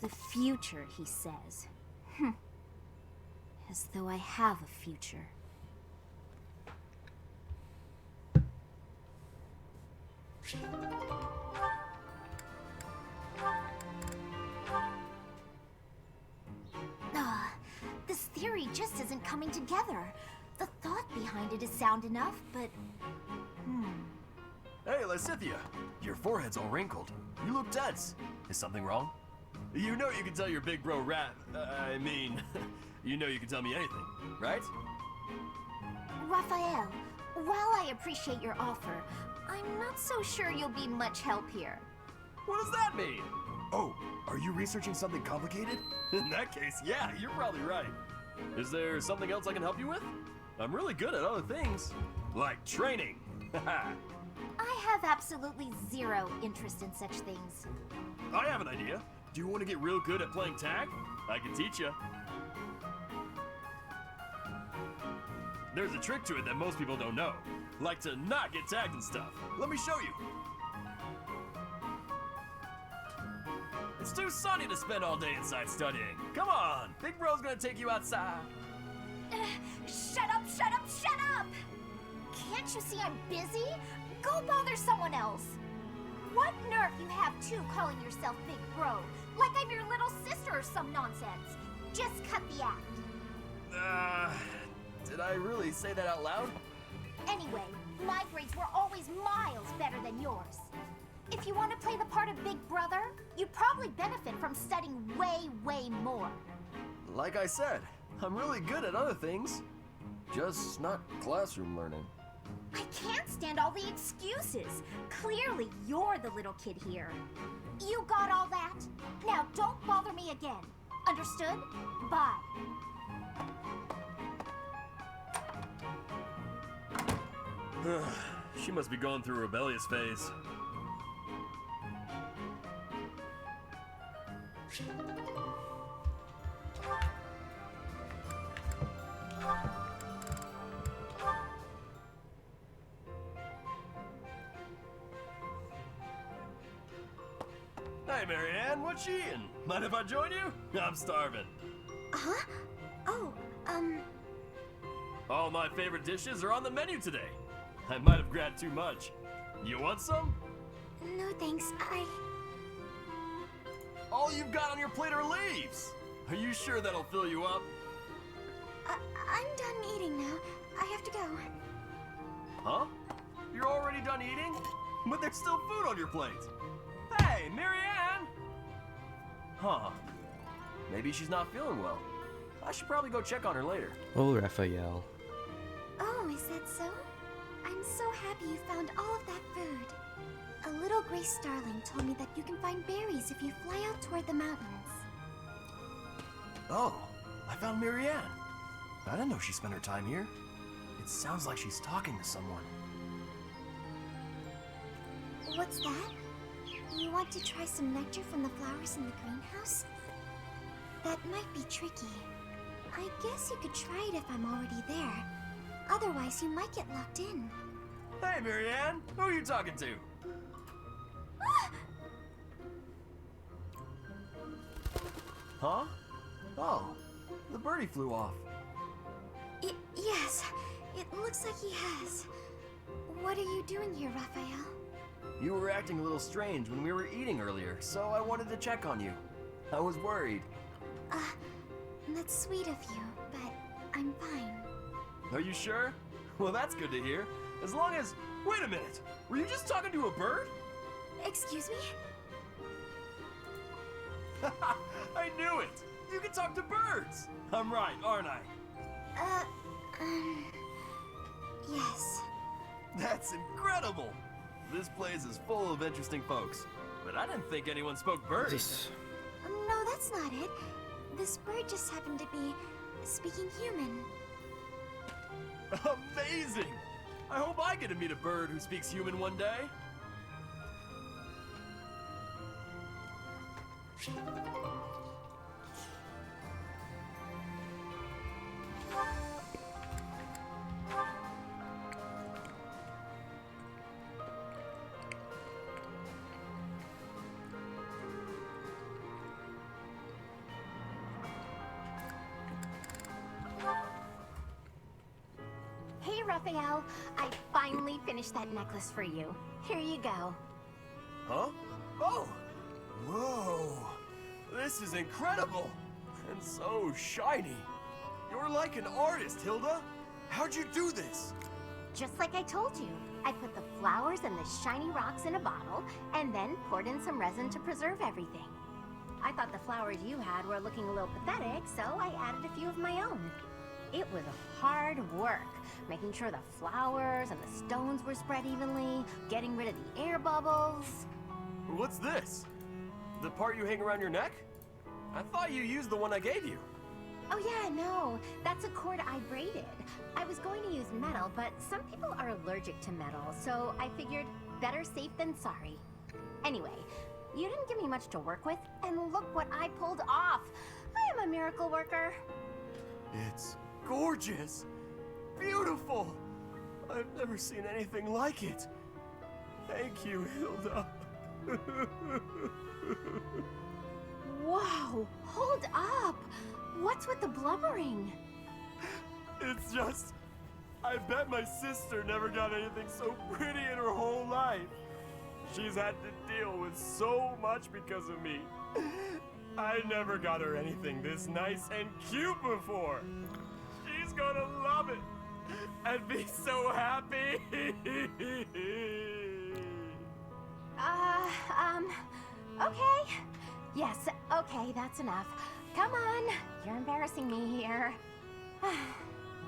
The future, he says. As though I have a future. This theory just isn't coming together. The thought behind it is sound enough, but... Hey, Lysithea! Your forehead's all wrinkled. You look tense. Is something wrong? You know you can tell your big bro you know you can tell me anything, right? Raphael, while I appreciate your offer, I'm not so sure you'll be much help here. What does that mean? Oh, are you researching something complicated? In that case, yeah, you're probably right. Is there something else I can help you with? I'm really good at other things, like training. I have absolutely zero interest in such things. I have an idea. Do you want to get real good at playing tag? I can teach you. There's a trick to it that most people don't know, like to not get tagged and stuff. Let me show you. It's too sunny to spend all day inside studying. Come on, Big Bro's gonna take you outside. Shut up, shut up, shut up! Can't you see I'm busy? Go bother someone else. What nerve you have too calling yourself Big Bro, like I'm your little sister or some nonsense. Just cut the act. Did I really say that out loud? Anyway, my grades were always miles better than yours. If you want to play the part of Big Brother, you'd probably benefit from studying way, way more. Like I said, I'm really good at other things. Just not classroom learning. I can't stand all the excuses. Clearly, you're the little kid here. You got all that? Now don't bother me again. Understood? Bye. She must be going through a rebellious phase. Hey, Marianne, what's she eating? Mind if I join you? I'm starving. Huh? Oh, All my favorite dishes are on the menu today. I might have grabbed too much. You want some? no thanks. All you've got on your plate are leaves. Are you sure that'll fill you up? I'm done eating now. I have to go. Huh? You're already done eating? But there's still food on your plate. Hey, Marianne! Huh. Maybe she's not feeling well. I should probably go check on her later. Oh, Raphael. Oh, is that so? I'm so happy you found all of that food. A little gray starling told me that you can find berries if you fly out toward the mountains. Oh, I found Marianne. I didn't know she spent her time here. It sounds like she's talking to someone. What's that? You want to try some nectar from the flowers in the greenhouse? That might be tricky. I guess you could try it if I'm already there. Otherwise, you might get locked in. Hey, Marianne! Who are you talking to? Huh? Oh, the birdie flew off. Yes, it looks like he has. What are you doing here, Raphael? You were acting a little strange when we were eating earlier, so I wanted to check on you. I was worried. That's sweet of you, but I'm fine. Are you sure? Well, that's good to hear. As long as... Wait a minute! Were you just talking to a bird? Excuse me? I knew it! You can talk to birds! I'm right, aren't I? Yes. That's incredible! This place is full of interesting folks. But I didn't think anyone spoke birds. No, that's not it. This bird just happened to be speaking human. Amazing! I hope I get to meet a bird who speaks human one day. Hey, Raphael. I finally finished that necklace for you. Here you go. Huh? Oh! Whoa! This is incredible! And so shiny! You're like an artist, Hilda! How'd you do this? Just like I told you. I put the flowers and the shiny rocks in a bottle, and then poured in some resin to preserve everything. I thought the flowers you had were looking a little pathetic, so I added a few of my own. It was hard work, making sure the flowers and the stones were spread evenly, getting rid of the air bubbles. What's this? The part you hang around your neck? I thought you used the one I gave you. Oh yeah, no, that's a cord I braided. I was going to use metal, but some people are allergic to metal, so I figured better safe than sorry. Anyway, you didn't give me much to work with, and look what I pulled off. I am a miracle worker. It's gorgeous! Beautiful! I've never seen anything like it. Thank you, Hilda. Wow, hold up! What's with the blubbering? It's just... I bet my sister never got anything so pretty in her whole life. She's had to deal with so much because of me. I never got her anything this nice and cute before. She's gonna love it and be so happy. Okay. Yes, okay, that's enough. Come on, you're embarrassing me here.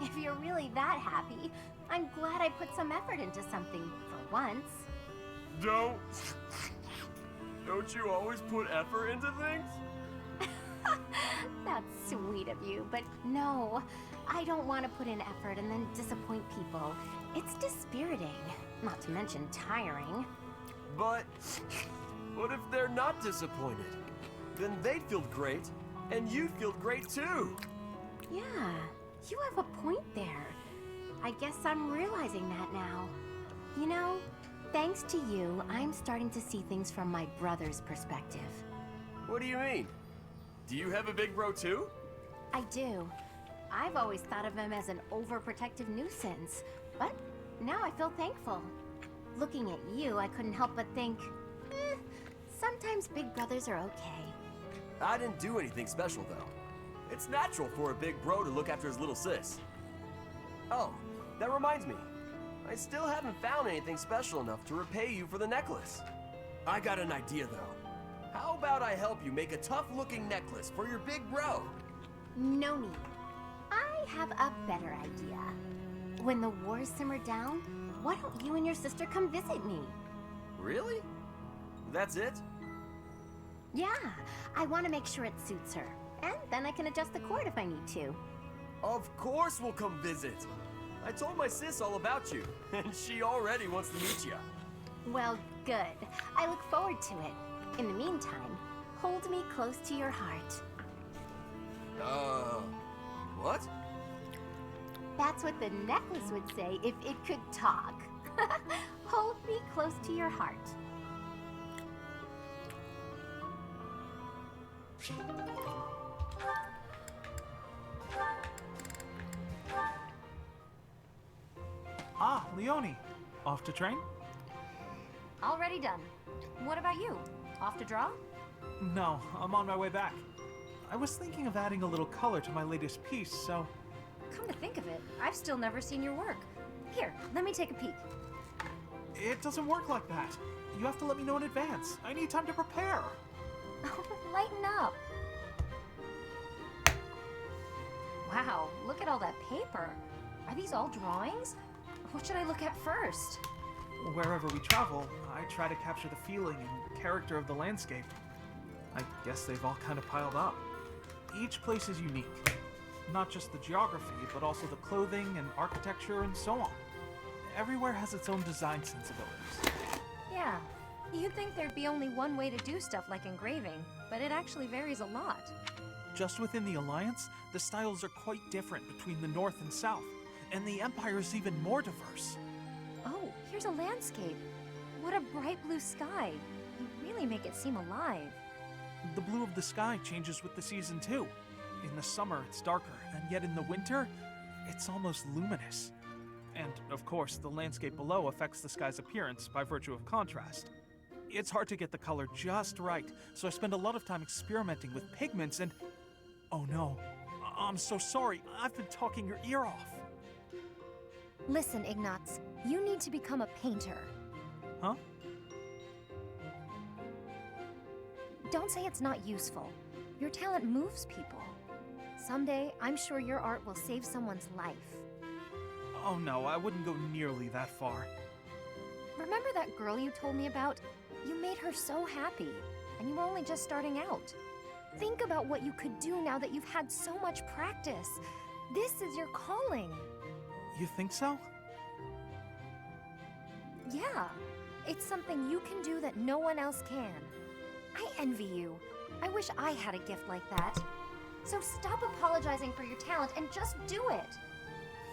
If you're really that happy, I'm glad I put some effort into something for once. Don't you always put effort into things? That's sweet of you, but no. I don't want to put in effort and then disappoint people. It's dispiriting, not to mention tiring. But what if they're not disappointed? Then they'd feel great, and you'd feel great too. Yeah, you have a point there. I guess I'm realizing that now. You know, thanks to you, I'm starting to see things from my brother's perspective. What do you mean? Do you have a big bro too? I do. I've always thought of him as an overprotective nuisance, but now I feel thankful. Looking at you, I couldn't help but think, sometimes big brothers are okay. I didn't do anything special though. It's natural for a big bro to look after his little sis. Oh, that reminds me. I still haven't found anything special enough to repay you for the necklace. I got an idea though. How about I help you make a tough-looking necklace for your big bro? No need. I have a better idea. When the wars simmer down, why don't you and your sister come visit me? Really? That's it? Yeah, I want to make sure it suits her. And then I can adjust the cord if I need to. Of course we'll come visit. I told my sis all about you, and she already wants to meet you. Well, good. I look forward to it. In the meantime, hold me close to your heart. What? That's what the necklace would say if it could talk. Hold me close to your heart. Ah, Leonie. Off to train? Already done. What about you? Off to draw? No, I'm on my way back. I was thinking of adding a little color to my latest piece, so... Come to think of it, I've still never seen your work. Here, let me take a peek. It doesn't work like that. You have to let me know in advance. I need time to prepare. Lighten up. Wow, look at all that paper. Are these all drawings? What should I look at first? Wherever we travel, I try to capture the feeling and character of the landscape. I guess they've all kind of piled up. Each place is unique. Not just the geography, but also the clothing and architecture and so on. Everywhere has its own design sensibilities. Yeah, you'd think there'd be only one way to do stuff like engraving, but it actually varies a lot. Just within the Alliance, the styles are quite different between the North and South, and the Empire is even more diverse. Oh, here's a landscape. What a bright blue sky. You really make it seem alive. The blue of the sky changes with the season too. In the summer, it's darker, and yet in the winter, it's almost luminous. And, of course, the landscape below affects the sky's appearance by virtue of contrast. It's hard to get the color just right, so I spend a lot of time experimenting with pigments and... Oh no, I'm so sorry, I've been talking your ear off. Listen, Ignatz, you need to become a painter. Huh? Don't say it's not useful. Your talent moves people. Someday, I'm sure your art will save someone's life. Oh no, I wouldn't go nearly that far. Remember that girl you told me about? You made her so happy, and you were only just starting out. Think about what you could do now that you've had so much practice. This is your calling. You think so? Yeah, it's something you can do that no one else can. I envy you. I wish I had a gift like that. So stop apologizing for your talent and just do it.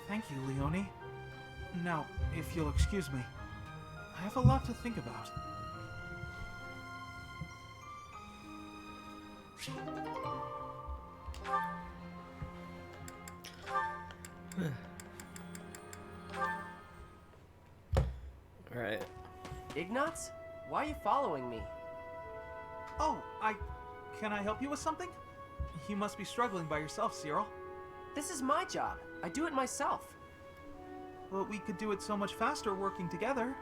Thank you, Leonie. Now, if you'll excuse me, I have a lot to think about. Alright. Ignatz? Why are you following me? Oh, Can I help you with something? You must be struggling by yourself, Cyril. This is my job. I do it myself. But we could do it so much faster working together.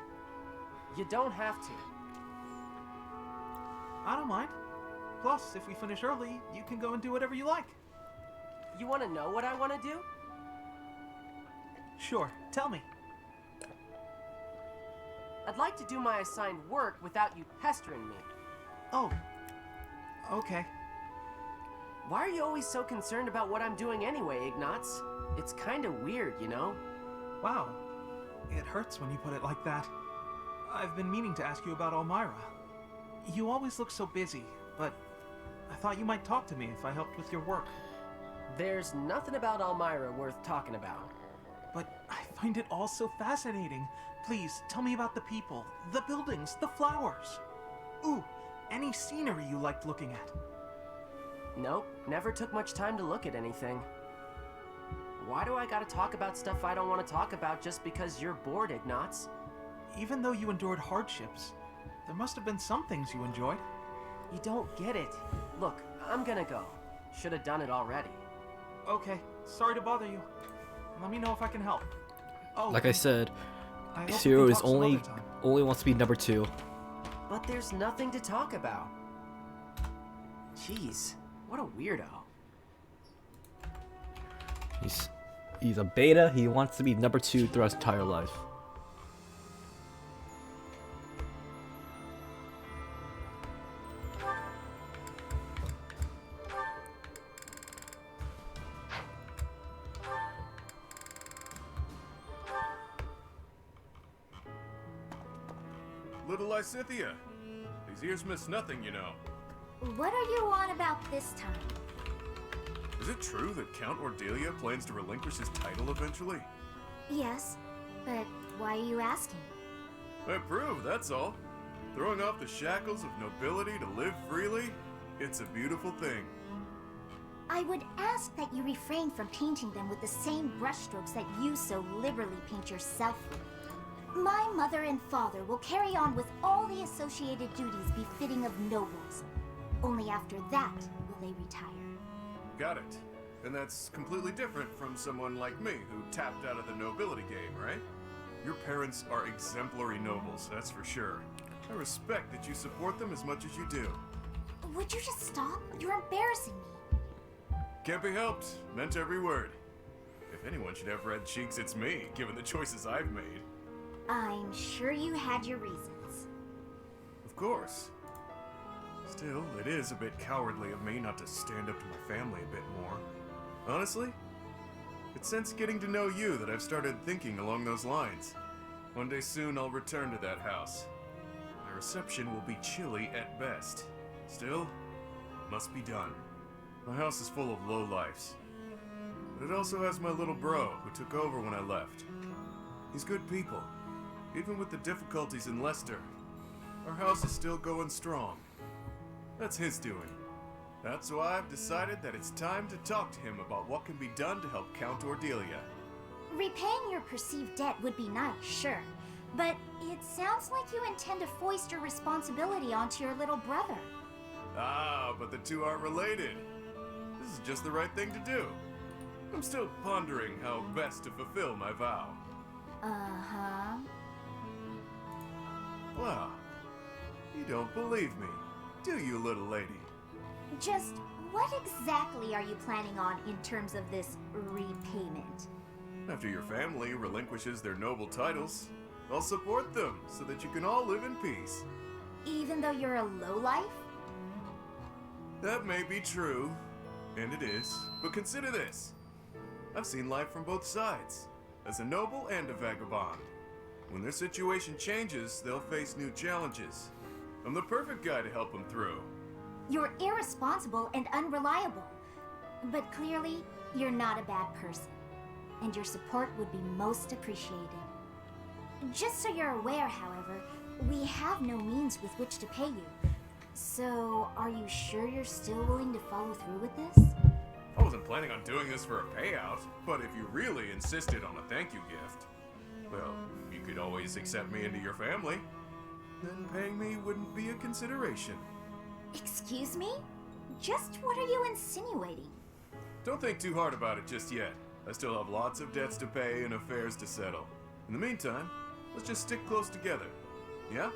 You don't have to. I don't mind. Plus, if we finish early, you can go and do whatever you like. You want to know what I want to do? Sure, tell me. I'd like to do my assigned work without you pestering me. Oh, okay. Why are you always so concerned about what I'm doing anyway, Ignatz? It's kind of weird, you know? Wow, it hurts when you put it like that. I've been meaning to ask you about Elmira. You always look so busy, but I thought you might talk to me if I helped with your work. There's nothing about Elmira worth talking about. But I find it all so fascinating. Please, tell me about the people, the buildings, the flowers. Ooh, any scenery you liked looking at. Nope, never took much time to look at anything. Why do I gotta talk about stuff I don't want to talk about just because you're bored, Ignatz? Even though you endured hardships, there must have been some things you enjoyed. You don't get it. Look, I'm gonna go. Should have done it already. Okay, sorry to bother you. Let me know if I can help. Oh, Like I said, I hope we Zero can is talk some only other time. wants to be number 2. But there's nothing to talk about. Jeez, what a weirdo. He's a beta. He wants to be number 2 throughout his entire life. Little Lysithia. These ears miss nothing, you know. What are you on about this time? Is it true that Count Ordelia plans to relinquish his title eventually? Yes, but why are you asking? I approve, that's all. Throwing off the shackles of nobility to live freely, it's a beautiful thing. I would ask that you refrain from painting them with the same brushstrokes that you so liberally paint yourself with. My mother and father will carry on with all the associated duties befitting of nobles. Only after that will they retire. Got it. And that's completely different from someone like me who tapped out of the nobility game, right? Your parents are exemplary nobles, that's for sure. I respect that you support them as much as you do. Would you just stop? You're embarrassing me. Can't be helped. Meant every word. If anyone should have red cheeks, it's me, given the choices I've made. I'm sure you had your reasons. Of course. Still, it is a bit cowardly of me not to stand up to my family a bit more. Honestly, it's since getting to know you that I've started thinking along those lines. One day soon I'll return to that house. My reception will be chilly at best. Still, it must be done. My house is full of lowlifes. But it also has my little bro who took over when I left. He's good people. Even with the difficulties in Leicester, our house is still going strong. That's his doing. That's why I've decided that it's time to talk to him about what can be done to help Count Ordelia. Repaying your perceived debt would be nice, sure. But it sounds like you intend to foist your responsibility onto your little brother. Ah, but the two aren't related. This is just the right thing to do. I'm still pondering how best to fulfill my vow. Uh-huh. Wow. You don't believe me, do you, little lady? Just what exactly are you planning on in terms of this repayment? After your family relinquishes their noble titles, I'll support them so that you can all live in peace. Even though you're a lowlife? That may be true, and it is, but consider this. I've seen life from both sides, as a noble and a vagabond. When their situation changes, they'll face new challenges. I'm the perfect guy to help them through. You're irresponsible and unreliable. But clearly, you're not a bad person. And your support would be most appreciated. Just so you're aware, however, we have no means with which to pay you. So, are you sure you're still willing to follow through with this? I wasn't planning on doing this for a payout, but if you really insisted on a thank you gift, well, you could always accept me into your family. Then paying me wouldn't be a consideration. Excuse me? Just what are you insinuating? Don't think too hard about it just yet. I still have lots of debts to pay and affairs to settle. In the meantime, let's just stick close together. Yeah?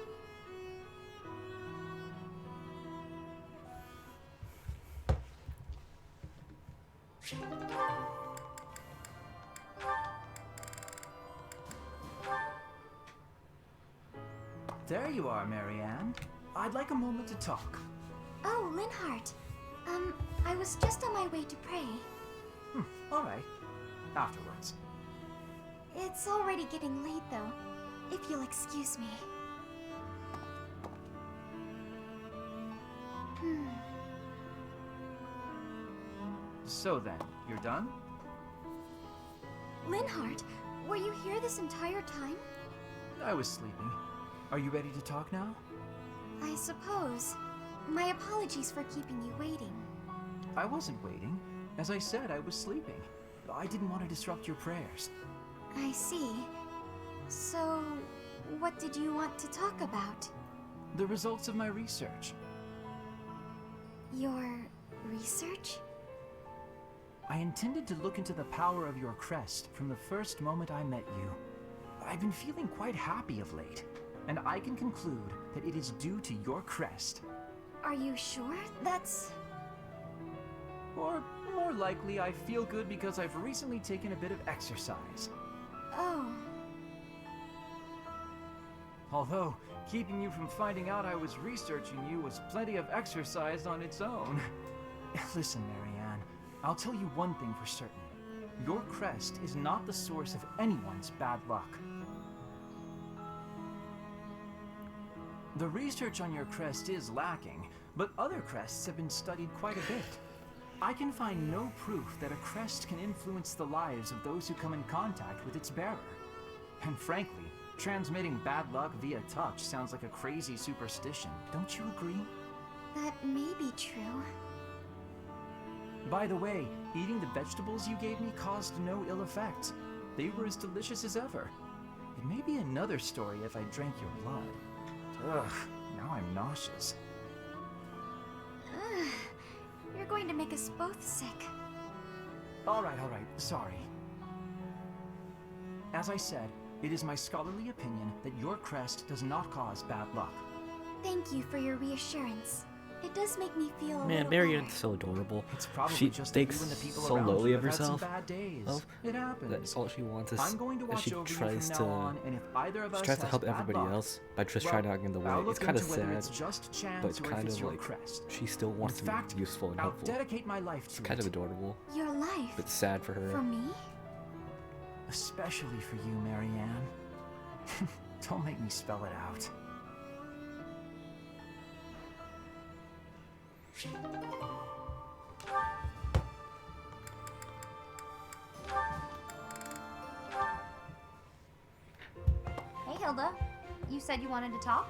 There you are, Marianne. I'd like a moment to talk. Oh, Linhart. I was just on my way to pray. All right. Afterwards. It's already getting late, though. If you'll excuse me. So then, you're done? Linhart, were you here this entire time? I was sleeping. Are you ready to talk now? I suppose. My apologies for keeping you waiting. I wasn't waiting. As I said, I was sleeping. I didn't want to disrupt your prayers. I see. So, what did you want to talk about? The results of my research. Your research? I intended to look into the power of your crest from the first moment I met you. I've been feeling quite happy of late, and I can conclude that it is due to your crest. Are you sure that's... Or more likely, I feel good because I've recently taken a bit of exercise. Oh. Although, keeping you from finding out I was researching you was plenty of exercise on its own. Listen, Marianne, I'll tell you one thing for certain. Your crest is not the source of anyone's bad luck. The research on your crest is lacking, but other crests have been studied quite a bit. I can find no proof that a crest can influence the lives of those who come in contact with its bearer. And frankly, transmitting bad luck via touch sounds like a crazy superstition, don't you agree? That may be true. By the way, eating the vegetables you gave me caused no ill effects. They were as delicious as ever. It may be another story if I drank your blood. Ugh, now I'm nauseous. Ugh, you're going to make us both sick. All right, sorry. As I said, it is my scholarly opinion that your crest does not cause bad luck. Thank you for your reassurance. It does make me feel a Man, little Marianne's better. so adorable. It's probably She just thinks that you and the people so around lowly you of have had some herself. bad days. Oh, It happens. That's all she wants is I'm going to that watch she over you tries from to now on, and if either of she us tries to has help bad everybody luck, else by just well, trying to get in the way. I'll It's look kind of into whether sad, it's just chance but or if kind it's of your like crest. she still wants In to fact, be useful and I'll helpful. dedicate my life to It's kind of adorable, Your life? but sad for her. For me? Especially for you, Marianne. Don't make me spell it out. Hey, Hilda. You said you wanted to talk?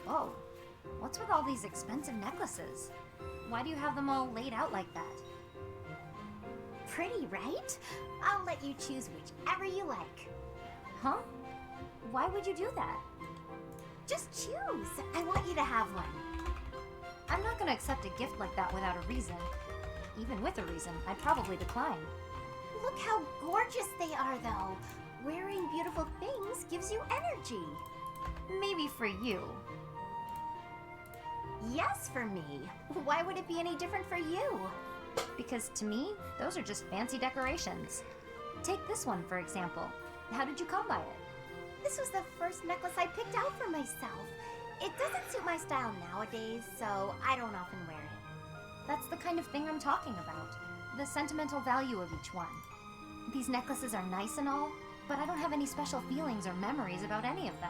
Whoa. What's with all these expensive necklaces? Why do you have them all laid out like that? Pretty, right? I'll let you choose whichever you like. Huh? Why would you do that? Just choose. I want you to have one. I'm not gonna accept a gift like that without a reason. Even with a reason, I'd probably decline. Look how gorgeous they are, though. Wearing beautiful things gives you energy. Maybe for you. Yes, for me. Why would it be any different for you? Because to me, those are just fancy decorations. Take this one, for example. How did you come by it? This was the first necklace I picked out for myself. It doesn't suit my style nowadays, so I don't often wear it. That's the kind of thing I'm talking about. The sentimental value of each one. These necklaces are nice and all, but I don't have any special feelings or memories about any of them.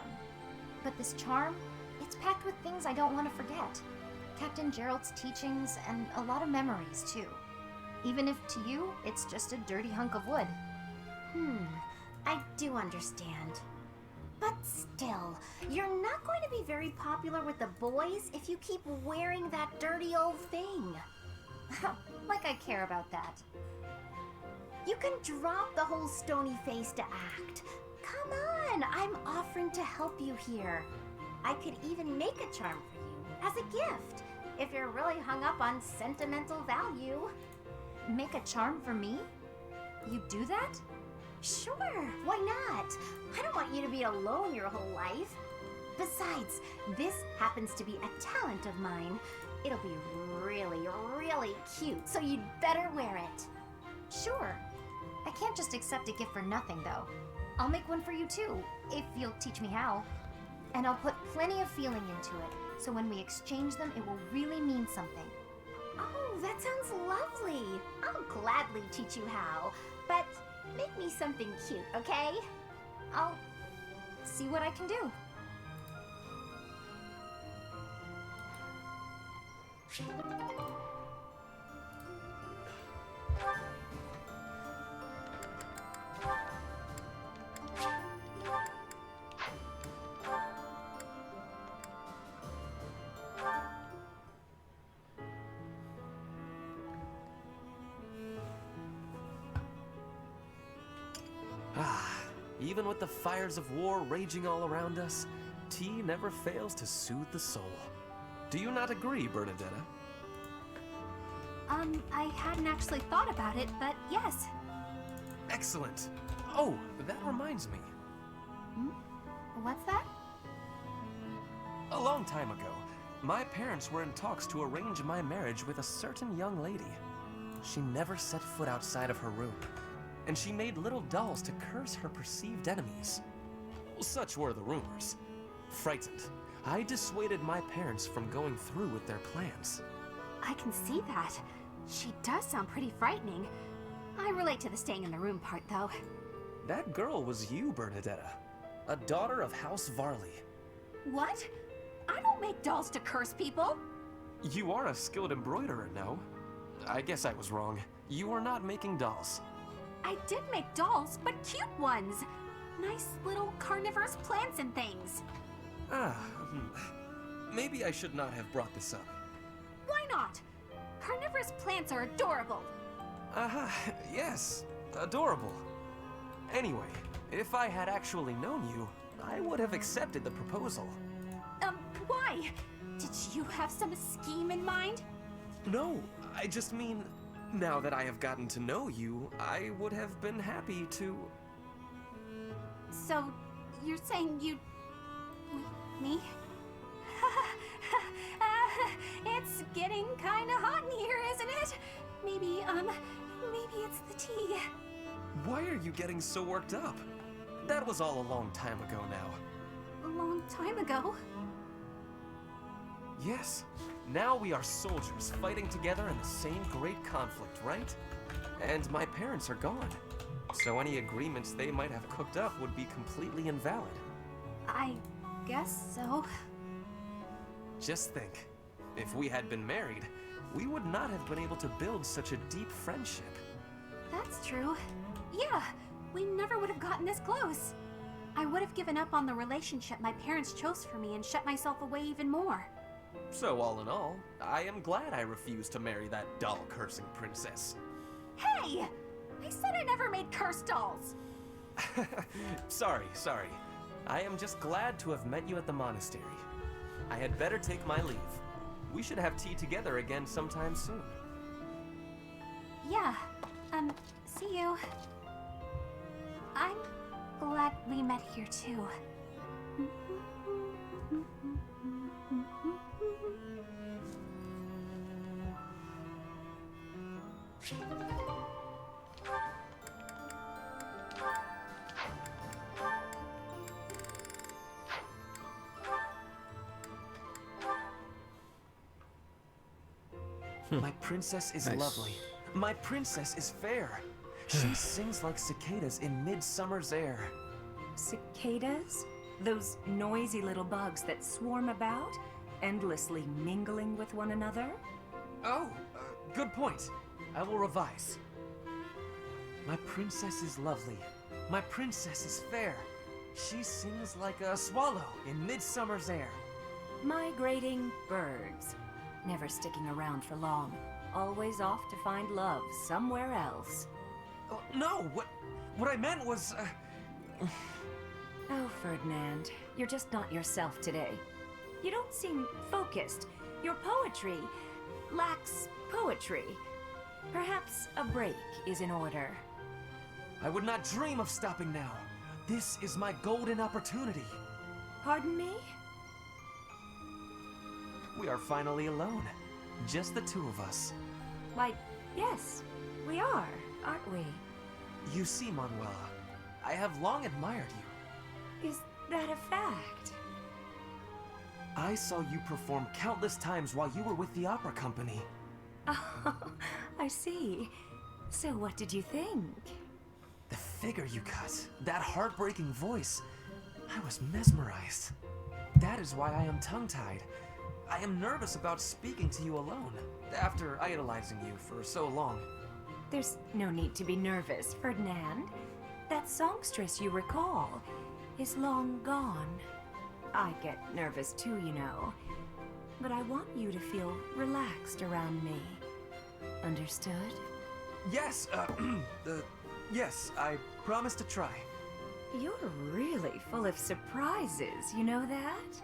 But this charm, it's packed with things I don't want to forget. Captain Gerald's teachings and a lot of memories, too. Even if to you, it's just a dirty hunk of wood. I do understand. But still, you're not going to be very popular with the boys if you keep wearing that dirty old thing. Like I care about that. You can drop the whole stony face to act. Come on, I'm offering to help you here. I could even make a charm for you as a gift, if you're really hung up on sentimental value. Make a charm for me? You do that? Sure, why not? I don't want you to be alone your whole life. Besides, this happens to be a talent of mine. It'll be really, really cute, so you'd better wear it. Sure. I can't just accept a gift for nothing, though. I'll make one for you too, if you'll teach me how. And I'll put plenty of feeling into it, so when we exchange them, it will really mean something. Oh, that sounds lovely. I'll gladly teach you how, but make me something cute, okay? I'll see what I can do. Even with the fires of war raging all around us, tea never fails to soothe the soul. Do you not agree, Bernadetta? I hadn't actually thought about it, but yes. Excellent. Oh, that reminds me. What's that? A long time ago, my parents were in talks to arrange my marriage with a certain young lady. She never set foot outside of her room, and she made little dolls to curse her perceived enemies. Such were the rumors. Frightened, I dissuaded my parents from going through with their plans. I can see that. She does sound pretty frightening. I relate to the staying in the room part, though. That girl was you, Bernadetta, a daughter of House Varley. What? I don't make dolls to curse people. You are a skilled embroiderer, no? I guess I was wrong. You are not making dolls. I did make dolls, but cute ones. Nice little carnivorous plants and things. Maybe I should not have brought this up. Why not? Carnivorous plants are adorable. Yes, adorable. Anyway, if I had actually known you, I would have accepted the proposal. Why? Did you have some scheme in mind? No, I just mean, now that I have gotten to know you, I would have been happy to... So, you're saying you'd... me? It's getting kinda hot in here, isn't it? Maybe it's the tea. Why are you getting so worked up? That was all a long time ago now. A long time ago? Yes. Now we are soldiers fighting together in the same great conflict, right? And my parents are gone. So any agreements they might have cooked up would be completely invalid. I guess so. Just think, if we had been married, we would not have been able to build such a deep friendship. That's true. Yeah, we never would have gotten this close. I would have given up on the relationship my parents chose for me and shut myself away even more. So all in all, I am glad I refused to marry that doll-cursing princess. Hey! I said I never made cursed dolls! Sorry. I am just glad to have met you at the monastery. I had better take my leave. We should have tea together again sometime soon. Yeah, see you. I'm glad we met here too. My princess is lovely. My princess is fair. She sings like cicadas in midsummer's air. Cicadas? Those noisy little bugs that swarm about, endlessly mingling with one another? Oh, good point. I will revise. My princess is lovely. My princess is fair. She sings like a swallow in midsummer's air. Migrating birds. Never sticking around for long. Always off to find love somewhere else. No, what I meant was... Oh, Ferdinand, you're just not yourself today. You don't seem focused. Your poetry lacks poetry. Perhaps a break is in order. I would not dream of stopping now. This is my golden opportunity. Pardon me? We are finally alone. Just the two of us. Why, yes, we are, aren't we? You see, Manuela, I have long admired you. Is that a fact? I saw you perform countless times while you were with the opera company. Oh, I see. So what did you think? The figure you cut, that heartbreaking voice, I was mesmerized. That is why I am tongue-tied. I am nervous about speaking to you alone, after idolizing you for so long. There's no need to be nervous, Ferdinand. That songstress you recall is long gone. I get nervous too, you know. But I want you to feel relaxed around me. Understood? Yes, yes, I promise to try. You're really full of surprises, you know that?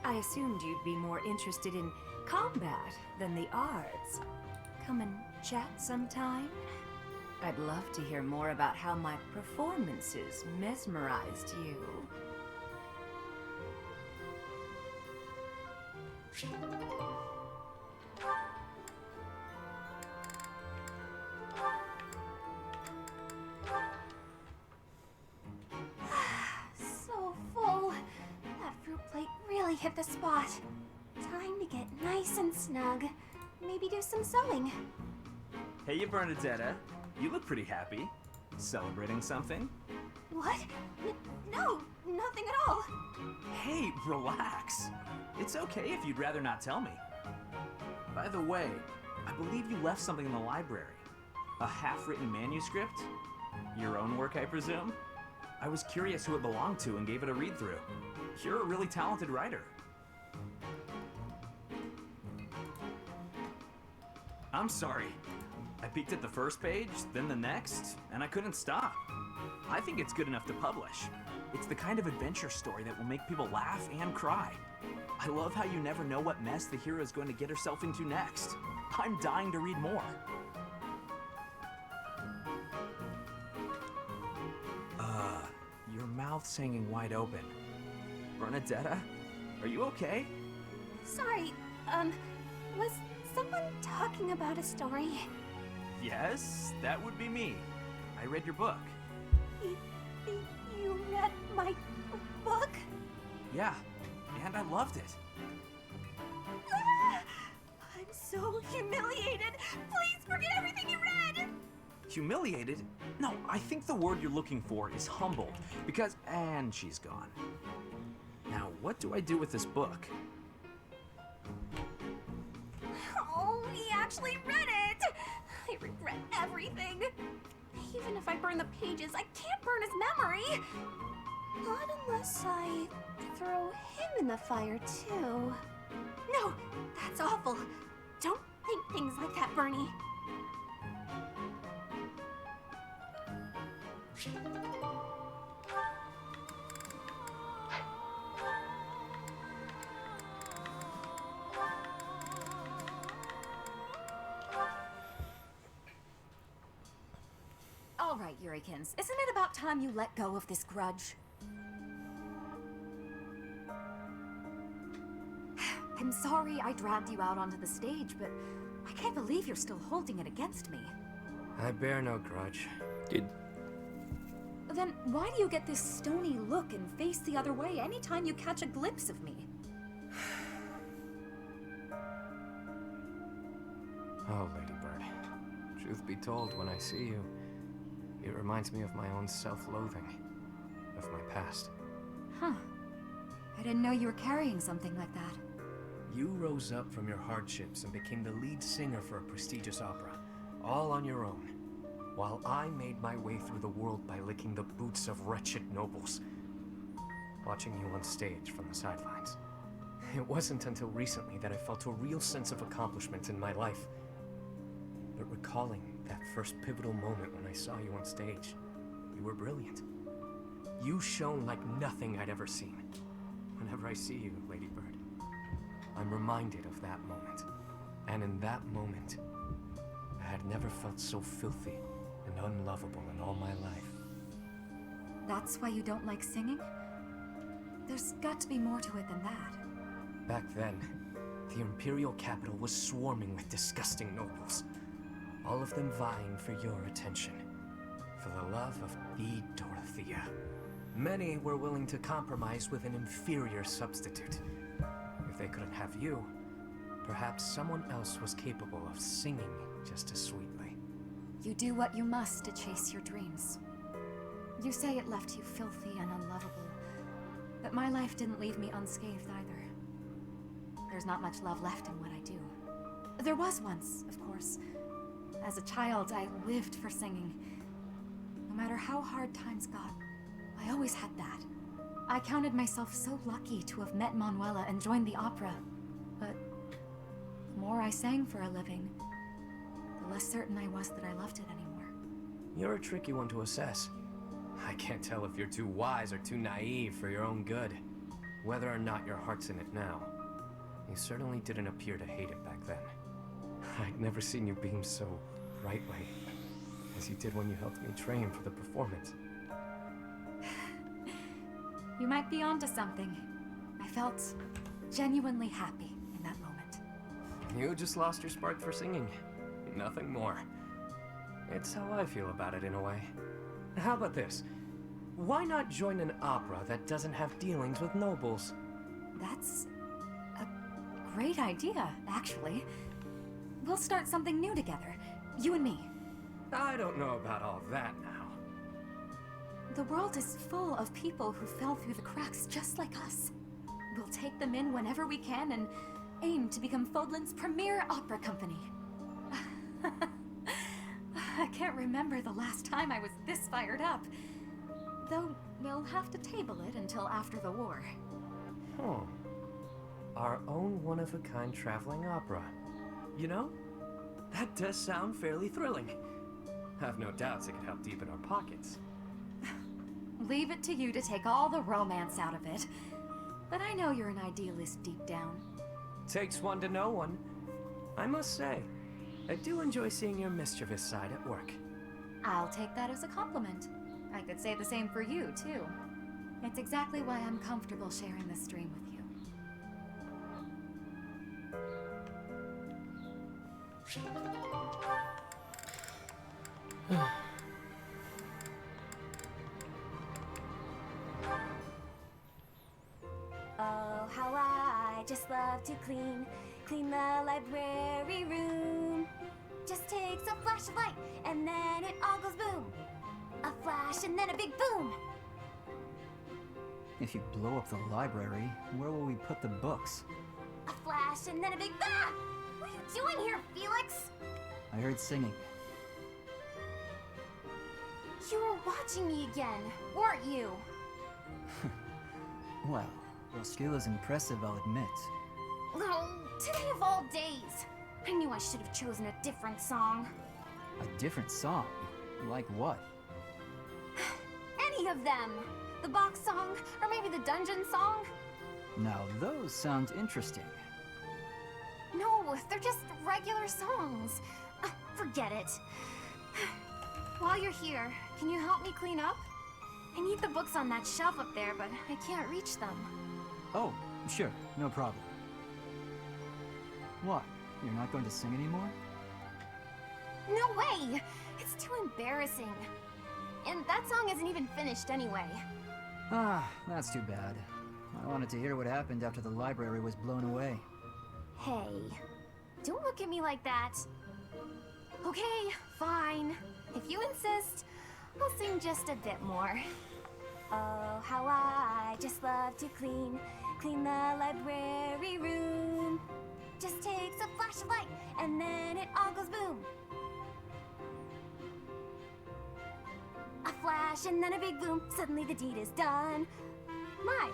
I assumed you'd be more interested in combat than the arts. Come and chat sometime? I'd love to hear more about how my performances mesmerized you. So full. That fruit plate really hit the spot. Time to get nice and snug. Maybe do some sewing. Hey, Bernadetta. You look pretty happy. Celebrating something? What? No, nothing at all. Hey, relax. It's okay if you'd rather not tell me. By the way, I believe you left something in the library. A half-written manuscript? Your own work, I presume? I was curious who it belonged to and gave it a read-through. You're a really talented writer. I'm sorry. I peeked at the first page, then the next, and I couldn't stop. I think it's good enough to publish. It's the kind of adventure story that will make people laugh and cry. I love how you never know what mess the hero is going to get herself into next. I'm dying to read more. Your mouth's hanging wide open. Bernadetta, are you okay? Sorry, was someone talking about a story? Yes, that would be me. I read your book. You read my book? Yeah, and I loved it. I'm so humiliated. Please forget everything you read. Humiliated? No, I think the word you're looking for is humbled, because... And she's gone. Now, what do I do with this book? Oh, he actually read it. I regret everything. Even if I burn the pages, I can't burn his memory. Not unless I throw him in the fire, too. No, that's awful. Don't think things like that, Bernie. All right, Yurikins, isn't it about time you let go of this grudge? I'm sorry I dragged you out onto the stage, but I can't believe you're still holding it against me. I bear no grudge. Dude. Then why do you get this stony look and face the other way anytime you catch a glimpse of me? Oh, Ladybird. Truth be told, when I see you, it reminds me of my own self-loathing, of my past. Huh. I didn't know you were carrying something like that. You rose up from your hardships and became the lead singer for a prestigious opera, all on your own, while I made my way through the world by licking the boots of wretched nobles, watching you on stage from the sidelines. It wasn't until recently that I felt a real sense of accomplishment in my life. But recalling that first pivotal moment when I saw you on stage, you were brilliant. You shone like nothing I'd ever seen. Whenever I see you, Ladybird, I'm reminded of that moment. And in that moment, I had never felt so filthy and unlovable in all my life. That's why you don't like singing? There's got to be more to it than that. Back then, The Imperial capital was swarming with disgusting nobles, all of them vying for your attention, for the love of the Dorothea. Many were willing to compromise with an inferior substitute. If they couldn't have you, perhaps someone else was capable of singing just as sweetly. You do what you must to chase your dreams. You say it left you filthy and unlovable, but my life didn't leave me unscathed either. There's not much love left in what I do. There was once, of course. As a child, I lived for singing. No matter how hard times got, I always had that. I counted myself so lucky to have met Manuela and joined the opera. But the more I sang for a living, the less certain I was that I loved it anymore. You're a tricky one to assess. I can't tell if you're too wise or too naive for your own good. Whether or not your heart's in it now, you certainly didn't appear to hate it back then. I'd never seen you beam so brightly as you did when you helped me train for the performance. You might be onto something. I felt genuinely happy in that moment. You just lost your spark for singing. Nothing more. It's how I feel about it in a way. How about this? Why not join an opera that doesn't have dealings with nobles? That's a great idea, actually. We'll start something new together, you and me. I don't know about all that now. The world is full of people who fell through the cracks just like us. We'll take them in whenever we can and aim to become Fodlan's premier opera company. I can't remember the last time I was this fired up. Though we'll have to table it until after the war. Our own one-of-a-kind traveling opera. You know, that does sound fairly thrilling. I've no doubts it could help deepen our pockets. Leave it to you to take all the romance out of it. But I know you're an idealist deep down. Takes one to know one. I must say, I do enjoy seeing your mischievous side at work. I'll take that as a compliment. I could say the same for you, too. It's exactly why I'm comfortable sharing this dream with you. Oh, how I just love to clean the library room. Just takes a flash of light, and then it all goes boom. A flash, and then a big boom. If you blow up the library, where will we put the books? A flash, and then a big bang! What are you doing here, Felix? I heard singing. You were watching me again, weren't you? Well, your skill is impressive, I'll admit. Oh, today of all days. I knew I should have chosen a different song. A different song? Like what? Any of them. The box song, or maybe the dungeon song. Now those sound interesting. No, they're just regular songs. Forget it. While you're here, can you help me clean up? I need the books on that shelf up there, but I can't reach them. Oh, sure, no problem. What? You're not going to sing anymore? No way! It's too embarrassing. And that song isn't even finished anyway. Ah, that's too bad. I wanted to hear what happened after the library was blown away. Hey, don't look at me like that. Okay, fine. If you insist, I'll sing just a bit more. Oh, how I just love to clean the library room. Just takes a flash of light, and then it all goes boom. A flash, and then a big boom. Suddenly the deed is done. My,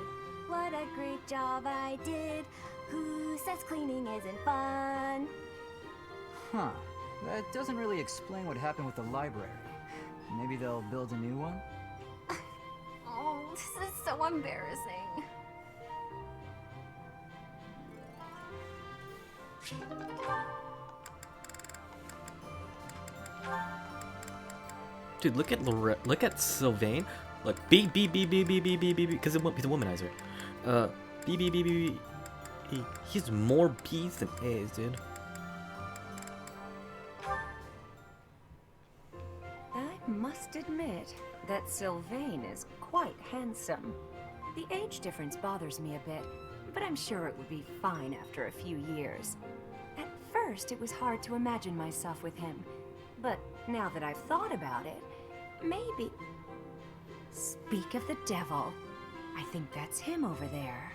what a great job I did. Who says cleaning isn't fun? Huh. That doesn't really explain what happened with the library. Maybe they'll build a new one? Oh, this is so embarrassing. Dude, look at Sylvain. Look, B, because he's a womanizer. B. He's more B's than A's, dude. I must admit that Sylvain is quite handsome. The age difference bothers me a bit, but I'm sure it would be fine after a few years. At first, it was hard to imagine myself with him, but now that I've thought about it, maybe... Speak of the devil, I think that's him over there.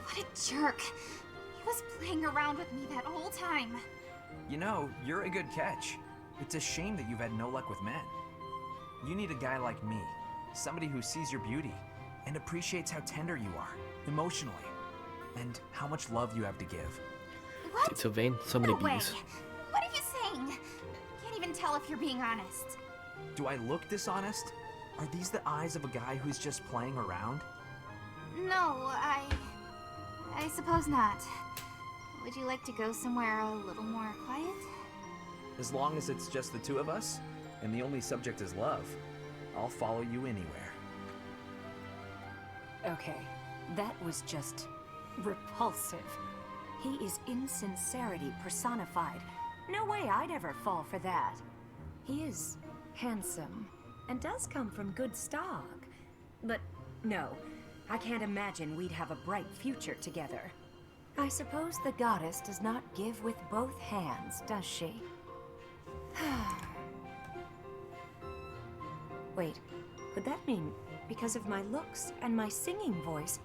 What a jerk. He was playing around with me that whole time. You know, you're a good catch. It's a shame that you've had no luck with men. You need a guy like me, somebody who sees your beauty and appreciates how tender you are, emotionally, and how much love you have to give. What? Dude, Sylvain, so many No way. B's. What are you saying? Can't even tell if you're being honest. Do I look dishonest? Are these the eyes of a guy who's just playing around? No, I suppose not. Would you like to go somewhere a little more quiet? As long as it's just the two of us, and the only subject is love, I'll follow you anywhere. Okay, that was just repulsive. He is insincerity personified. No way I'd ever fall for that. He is handsome and does come from good stock. But no, I can't imagine we'd have a bright future together. I suppose the goddess does not give with both hands, does she? Wait, would that mean, because of my looks and my singing voice,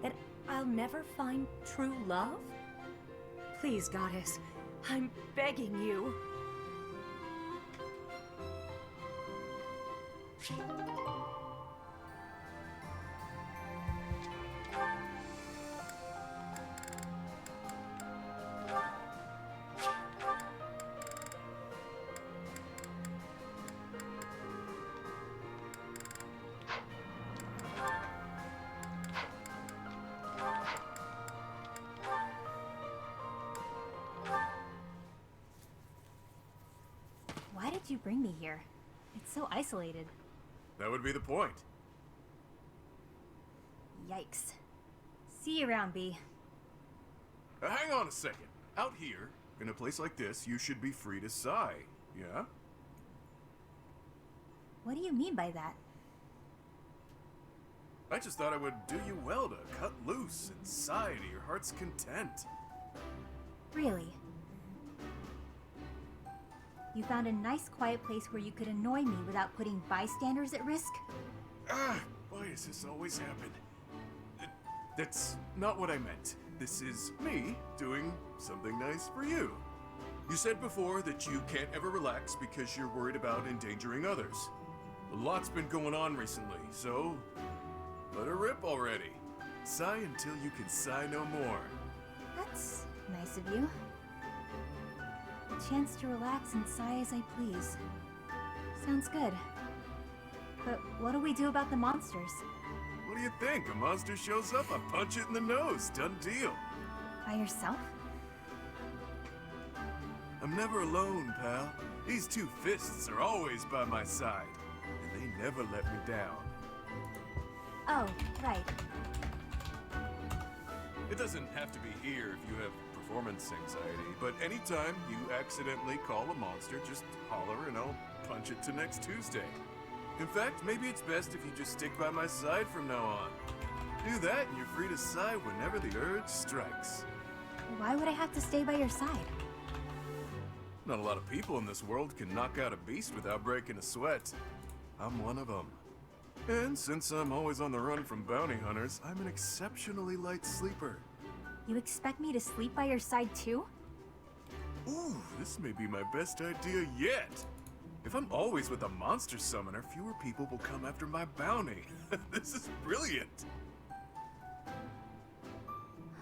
that I'll never find true love? Please, goddess, I'm begging you. Why did you bring me here? It's so isolated. That would be the point. Yikes. See you around, B. Hang on a second. Out here, in a place like this, you should be free to sigh, yeah? What do you mean by that? I just thought it would do you well to cut loose and sigh to your heart's content. Really? You found a nice quiet place where you could annoy me without putting bystanders at risk? Ah, why does this always happen? That's not what I meant. This is me doing something nice for you. You said before that you can't ever relax because you're worried about endangering others. A lot's been going on recently, so let her rip already. Sigh until you can sigh no more. That's nice of you. A chance to relax and sigh as I please. Sounds good. But what do we do about the monsters? What do you think? A monster shows up, I punch it in the nose. Done deal. By yourself? I'm never alone, pal. These two fists are always by my side, and they never let me down. Oh, right. It doesn't have to be here if you have performance anxiety, but anytime you accidentally call a monster, just holler and I'll punch it to next Tuesday. In fact, maybe it's best if you just stick by my side from now on. Do that and you're free to sigh whenever the urge strikes. Why would I have to stay by your side? Not a lot of people in this world can knock out a beast without breaking a sweat. I'm one of them. And since I'm always on the run from bounty hunters, I'm an exceptionally light sleeper. You expect me to sleep by your side too? Ooh, this may be my best idea yet. If I'm always with a monster summoner, fewer people will come after my bounty. This is brilliant.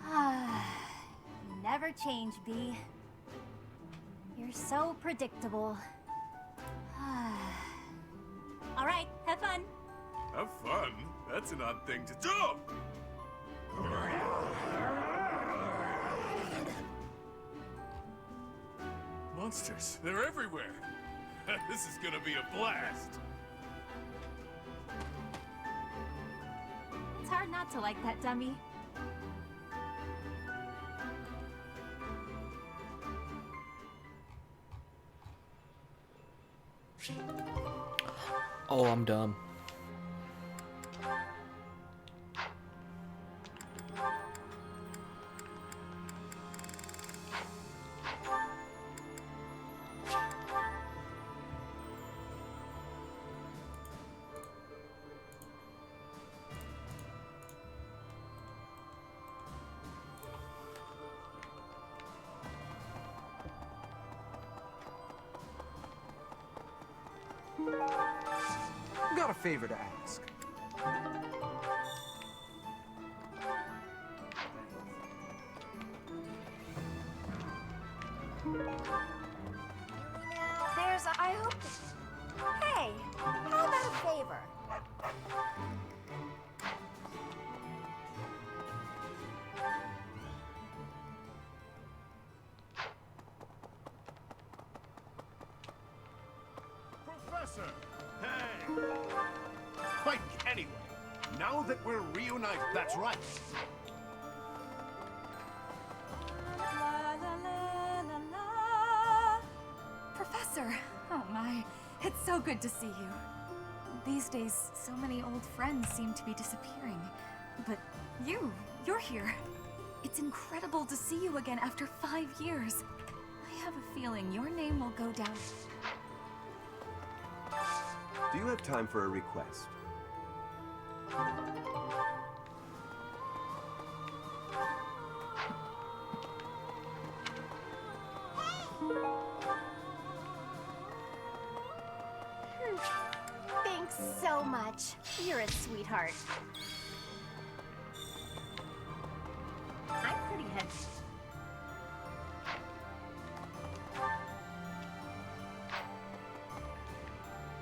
You never change, B. You're so predictable. All right, have fun. Have fun? That's an odd thing to do. Monsters, they're everywhere. This is gonna be a blast. It's hard not to like that dummy. Oh, I'm dumb. Got a favor to ask. I hope. Hey, how about a favor? Professor! Hey! Quite anyway, now that we're reunited, that's right. Professor! Oh my, it's so good to see you. These days, so many old friends seem to be disappearing. But you're here. It's incredible to see you again after 5 years. I have a feeling your name will go down. Do you have time for a request? Thanks so much. You're a sweetheart. I'm pretty heavy.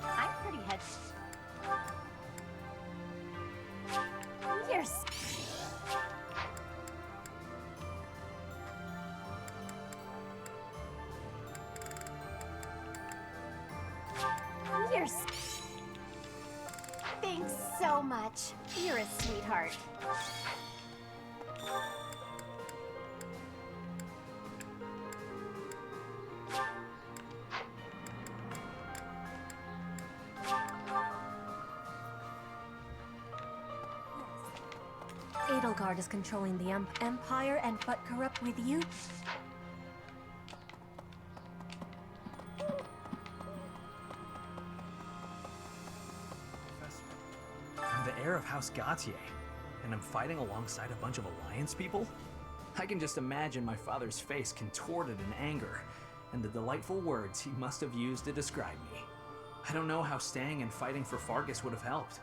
I'm pretty heavy. You're Thanks so much. You're a sweetheart. Edelgard is controlling the Empire and but corrupt with you? I'm the heir of House Gautier, and I'm fighting alongside a bunch of Alliance people? I can just imagine my father's face contorted in anger, and the delightful words he must have used to describe me. I don't know how staying and fighting for Fargus would have helped.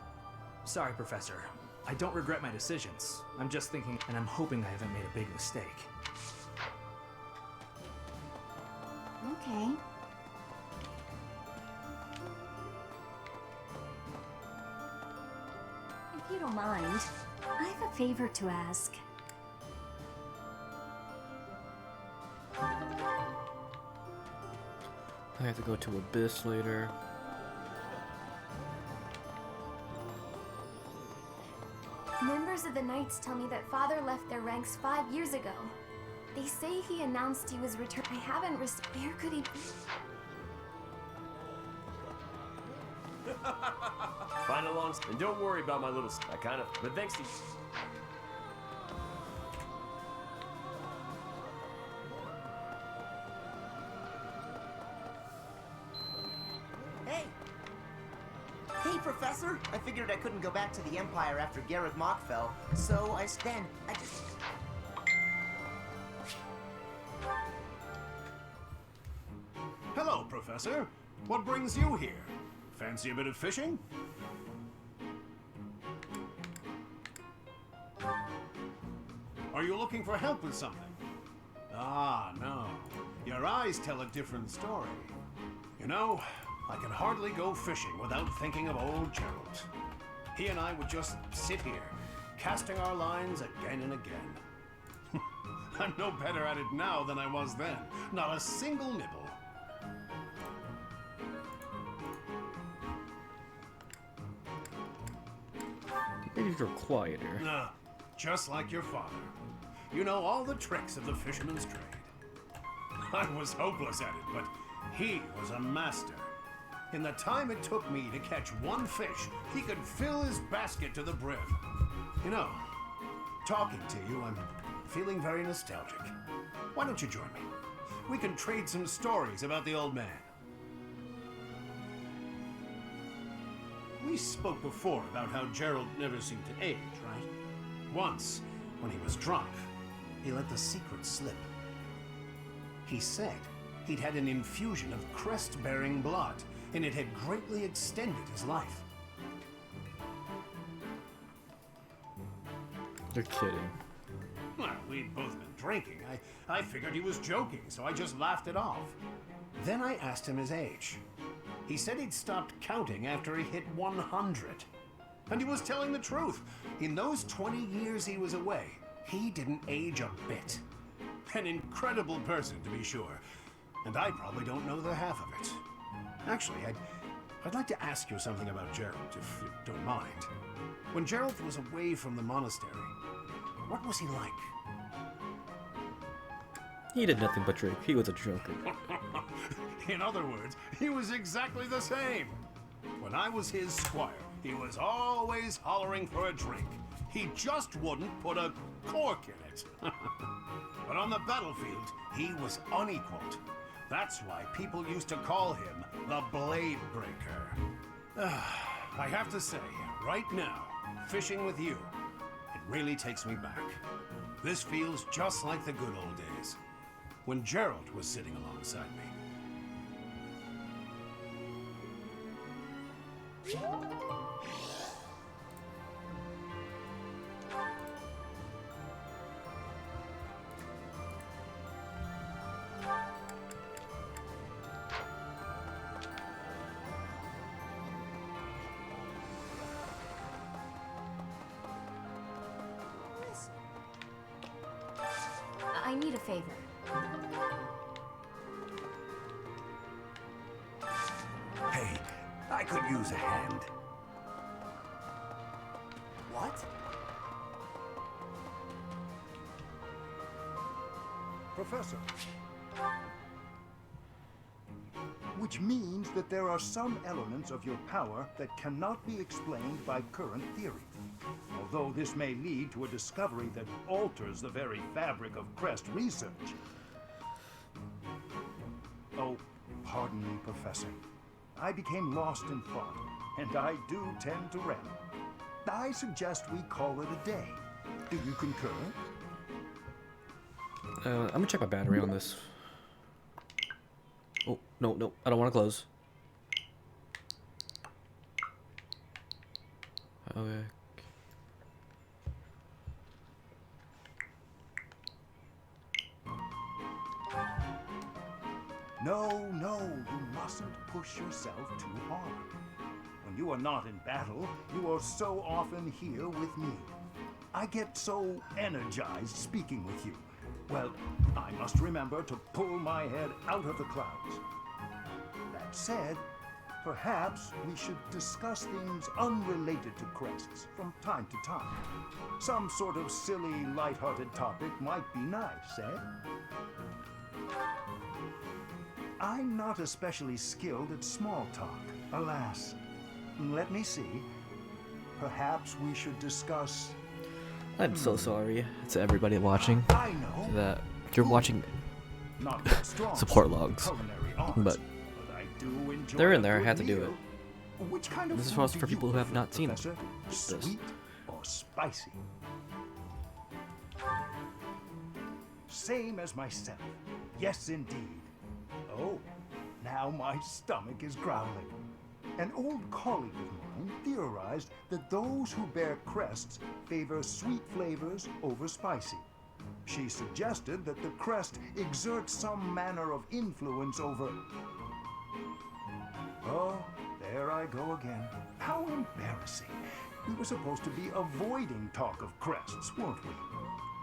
Sorry, Professor. I don't regret my decisions. I'm just thinking, and I'm hoping I haven't made a big mistake. Okay. If you don't mind, I have a favor to ask. I have to go to Abyss later. Members of the Knights tell me that Father left their ranks 5 years ago. They say he announced he was returned. I haven't where could he be? Find along, and don't worry about my little. I kind of, but thanks to. Hey! Hey, Professor! I figured I couldn't go back to the Empire after Garrett Mock fell, so I just... Hello, Professor. What brings you here? Fancy a bit of fishing? Are you looking for help with something? Ah, no. Your eyes tell a different story. You know, I can hardly go fishing without thinking of old Gerald. He and I would just sit here, casting our lines again and again. I'm no better at it now than I was then. Not a single nibble. Maybe you're quieter. Nah, just like your father. You know all the tricks of the fisherman's trade. I was hopeless at it, but he was a master. In the time it took me to catch one fish, he could fill his basket to the brim. You know, talking to you, I'm feeling very nostalgic. Why don't you join me? We can trade some stories about the old man. We spoke before about how Gerald never seemed to age, right? Once, when he was drunk, he let the secret slip. He said he'd had an infusion of crest-bearing blood, and it had greatly extended his life. You're kidding. Well, we'd both been drinking. I figured he was joking, so I just laughed it off. Then I asked him his age. He said he'd stopped counting after he hit 100. And he was telling the truth. In those 20 years he was away, he didn't age a bit. An incredible person, to be sure. And I probably don't know the half of it. Actually, I'd like to ask you something about Gerald, if you don't mind. When Gerald was away from the monastery, what was he like? He did nothing but drink. He was a drunkard. In other words, he was exactly the same. When I was his squire, he was always hollering for a drink. He just wouldn't put a cork in it. But on the battlefield, he was unequaled. That's why people used to call him the Blade Breaker. I have to say, right now, fishing with you, it really takes me back. This feels just like the good old days, when Gerald was sitting alongside me. I need a favor. Hey, I could use a hand. What? Professor. Which means that there are some elements of your power that cannot be explained by current theory. Although this may lead to a discovery that alters the very fabric of Crest research. Oh, pardon me, Professor. I became lost in thought, and I do tend to ramble. I suggest we call it a day. Do you concur? I'm gonna check my battery on this. Oh, no, I don't want to close. Okay. No, you mustn't push yourself too hard. When you are not in battle, you are so often here with me. I get so energized speaking with you. Well, I must remember to pull my head out of the clouds. That said, perhaps we should discuss things unrelated to crests from time to time. Some sort of silly, lighthearted topic might be nice, eh? I'm not especially skilled at small talk, alas. Let me see. Perhaps we should discuss... I'm so sorry to everybody watching I know. that you're watching Not that strong support logs, culinary arts, but I do enjoy they're in a there. I good had to do meal. it. Which kind of This is food for do people you who have prefer, not seen Professor? this. Sweet or spicy? Same as myself. Yes, indeed. Oh, now my stomach is growling. An old colleague of mine theorized that those who bear crests favor sweet flavors over spicy. She suggested that the crest exerts some manner of influence over... Oh, there I go again. How embarrassing. We were supposed to be avoiding talk of crests, weren't we?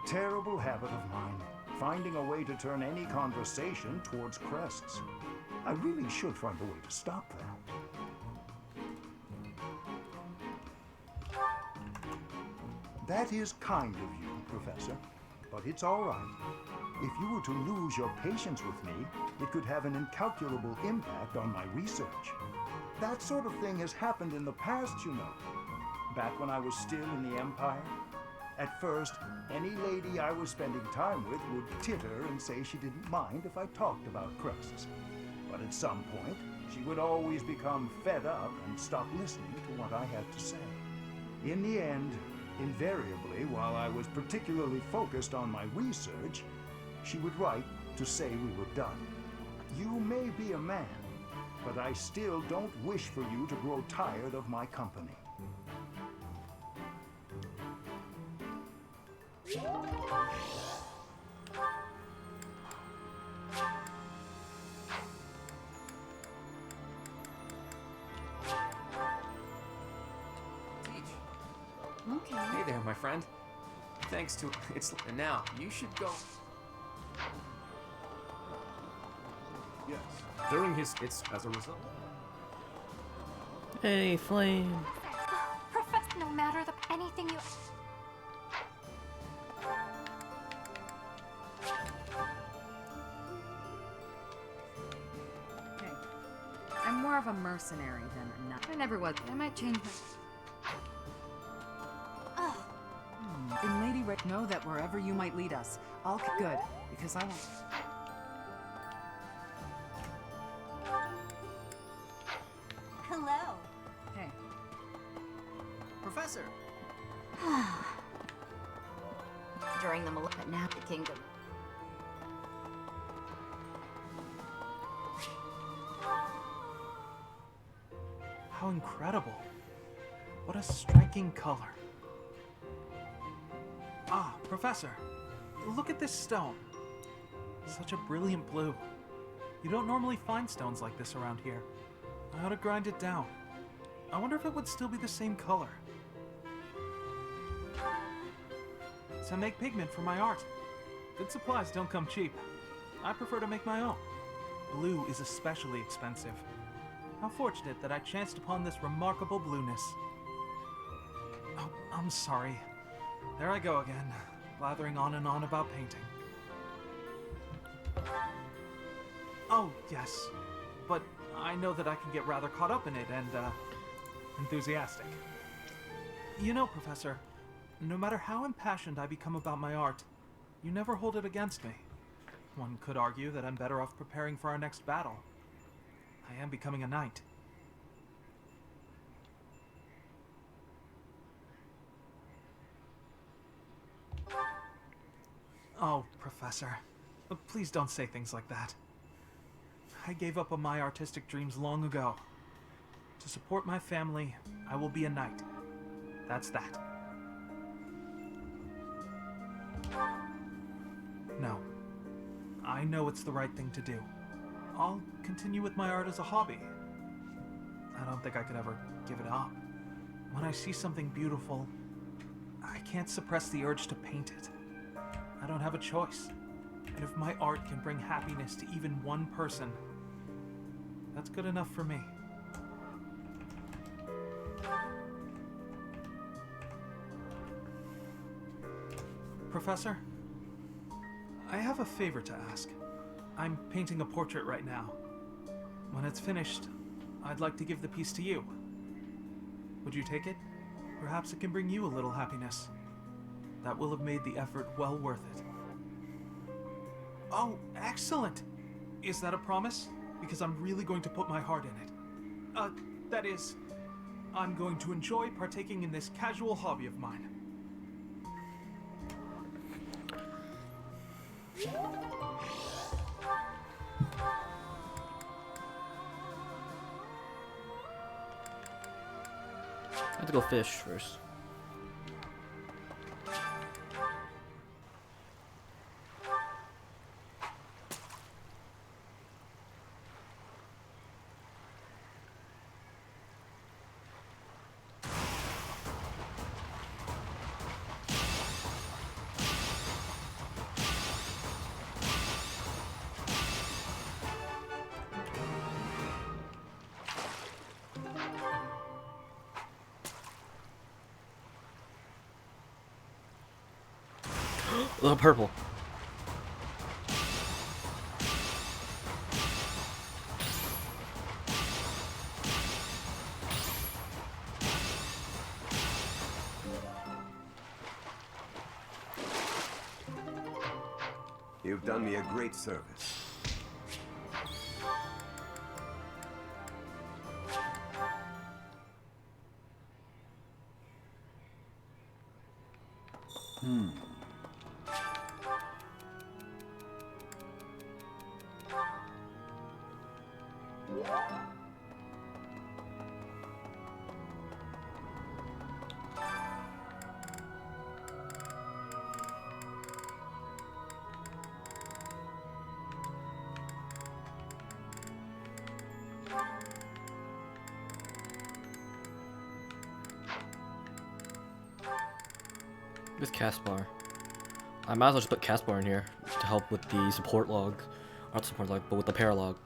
Terrible habit of mine, finding a way to turn any conversation towards crests. I really should find a way to stop that. That is kind of you, Professor. but it's all right. If you were to lose your patience with me, it could have an incalculable impact on my research. That sort of thing has happened in the past, you know. Back when I was still in the Empire. At first, any lady I was spending time with would titter and say she didn't mind if I talked about crests. But at some point, she would always become fed up and stop listening to what I had to say. In the end, invariably, while I was particularly focused on my research, she would write to say we were done. You may be a man, but I still don't wish for you to grow tired of my company. Okay. Hey there, my friend. Thanks to it's now you should go. Yes. During his it's as a result. Hey, Flame. Professor, no matter anything you... Hey, I'm more of a mercenary than a nut. I never was. I might change my... And Lady Ray, know that wherever you might lead us, I'll good, because I won't. Hello. Hey. Professor! During the but now the kingdom. How incredible. What a striking color. Ah, Professor, look at this stone. Such a brilliant blue. You don't normally find stones like this around here. I ought to grind it down. I wonder if it would still be the same color. To make pigment for my art. Good supplies don't come cheap. I prefer to make my own. Blue is especially expensive. How fortunate that I chanced upon this remarkable blueness. Oh, I'm sorry. There I go again, blathering on and on about painting. Oh, yes. But I know that I can get rather caught up in it and, enthusiastic. You know, Professor, no matter how impassioned I become about my art, you never hold it against me. One could argue that I'm better off preparing for our next battle. I am becoming a knight. Oh, Professor. Please don't say things like that. I gave up on my artistic dreams long ago. To support my family, I will be a knight. That's that. No. I know it's the right thing to do. I'll continue with my art as a hobby. I don't think I could ever give it up. When I see something beautiful, I can't suppress the urge to paint it. I don't have a choice. And if my art can bring happiness to even one person, that's good enough for me. Professor, I have a favor to ask. I'm painting a portrait right now. When it's finished, I'd like to give the piece to you. Would you take it? Perhaps it can bring you a little happiness. That will have made the effort well worth it. Oh, excellent! Is that a promise? Because I'm really going to put my heart in it. That is, I'm going to enjoy partaking in this casual hobby of mine. I have to go fish first. The purple. You've done me a great service. This Caspar. I might as well just put Caspar in here to help with the support log. Not support log, but with the paralog.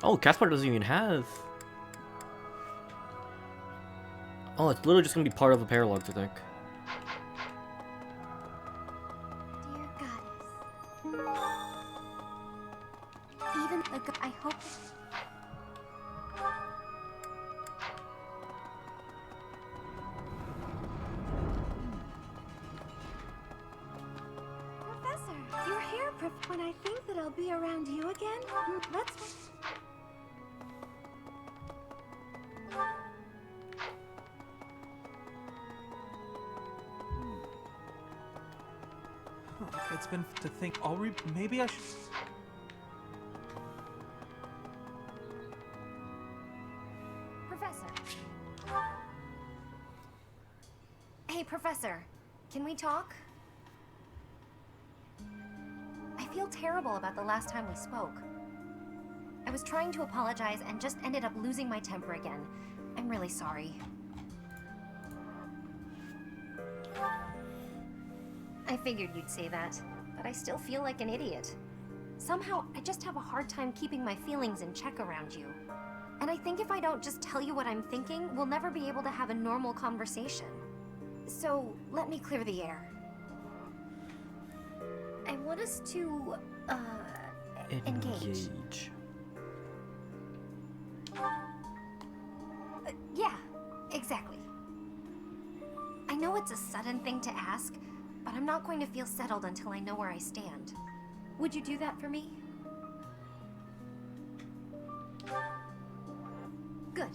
Oh, Caspar doesn't even have... Oh, it's literally just gonna be part of the paralogs, I think. Dear goddess. Even the I hope. Professor, you're here. When I think that I'll be around you again, let's. It's been to think. Maybe I should. Professor. Hey, Professor. Can we talk? I feel terrible about the last time we spoke. I was trying to apologize and just ended up losing my temper again. I'm really sorry. I figured you'd say that, but I still feel like an idiot. Somehow, I just have a hard time keeping my feelings in check around you. And I think if I don't just tell you what I'm thinking, we'll never be able to have a normal conversation. So, let me clear the air. I want us to, engage. Yeah, exactly. I know it's a sudden thing to ask, but I'm not going to feel settled until I know where I stand. Would you do that for me? Good.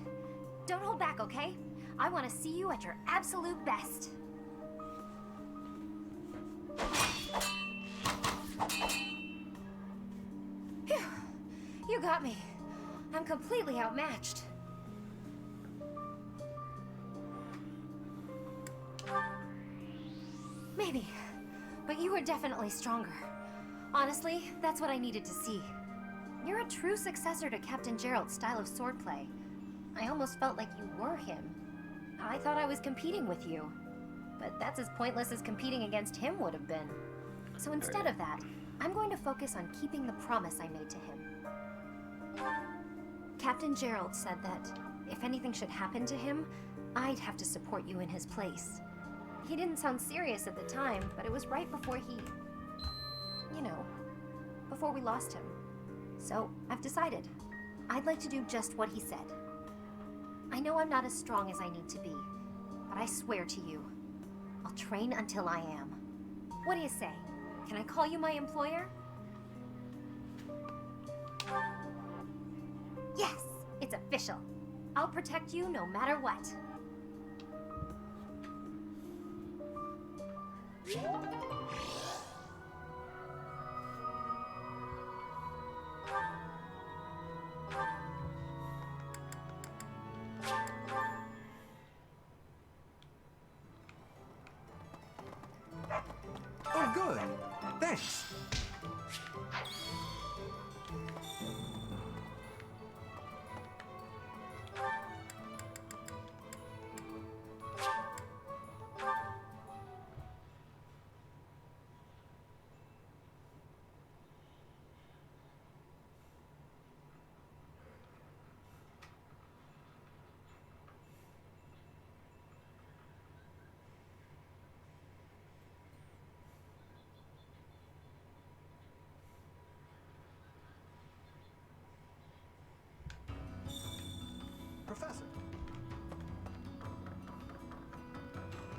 Don't hold back, okay? I want to see you at your absolute best. Phew. You got me. I'm completely outmatched. Maybe, but you were definitely stronger. Honestly, that's what I needed to see. You're a true successor to Captain Gerald's style of swordplay. I almost felt like you were him. I thought I was competing with you, but that's as pointless as competing against him would have been. So instead of that, I'm going to focus on keeping the promise I made to him. Captain Gerald said that if anything should happen to him, I'd have to support you in his place. He didn't sound serious at the time, but it was right before before we lost him. So, I've decided. I'd like to do just what he said. I know I'm not as strong as I need to be, but I swear to you, I'll train until I am. What do you say? Can I call you my employer? Yes, it's official. I'll protect you no matter what. Oh, good. Thanks.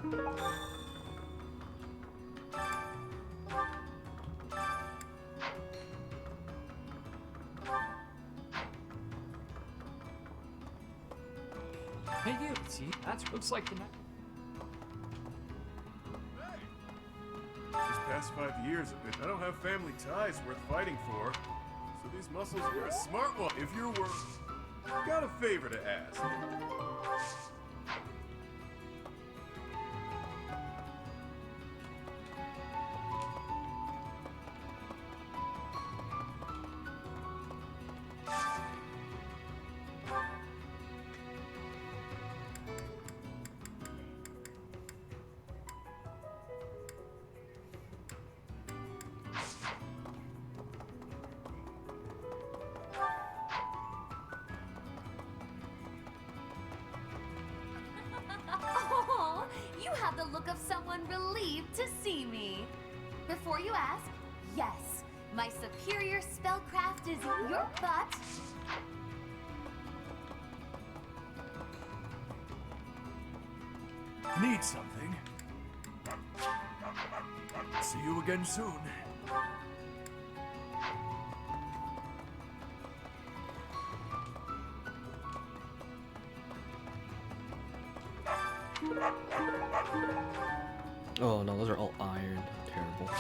Hey, you. See, that looks like the. These past 5 years, I don't have family ties worth fighting for. So these muscles are a smart one. If you're worth, got a favor to ask. Oh, you have the look of someone relieved to see me. Before you ask, yes, my superior spellcraft is your butt. Need something? See you again soon. Oh no, those are all iron. Terrible.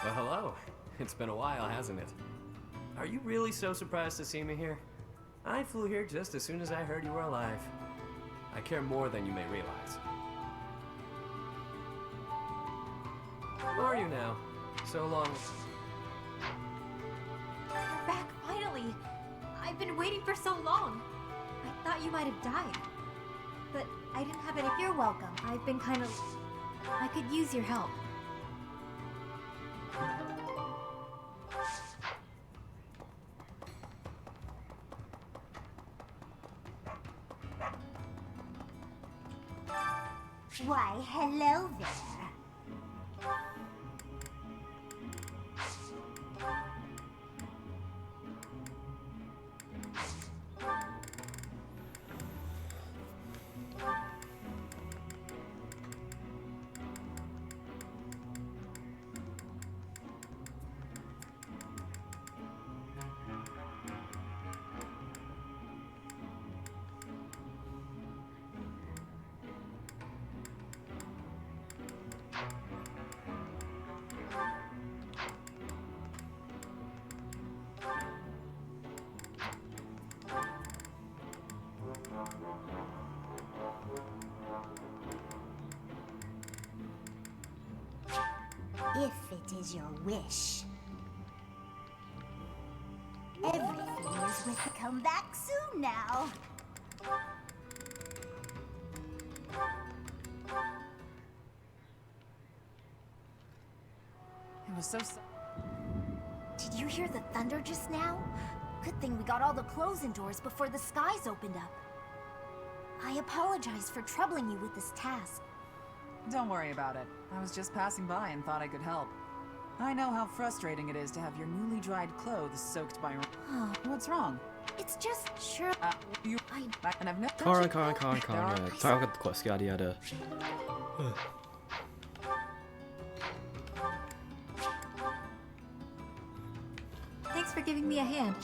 Well, hello. It's been a while, hasn't it? Are you really so surprised to see me here? I flew here just as soon as I heard you were alive. I care more than you may realize. Who are you now? So long. You're back finally. I've been waiting for so long. I thought you might have died. But I didn't have any. You're welcome. I've been kind of. I could use your help. Why, hello there. If it is your wish. Everything is with to come back soon now. It was so. Did you hear the thunder just now? Good thing we got all the clothes indoors before the skies opened up. I apologize for troubling you with this task. Don't worry about it. I was just passing by and thought I could help. I know how frustrating it is to have your newly dried clothes soaked by rain. What's wrong? It's just sure. And I've never. Karan, yeah. Sorry, I've got the yada. Thanks for giving me a hand.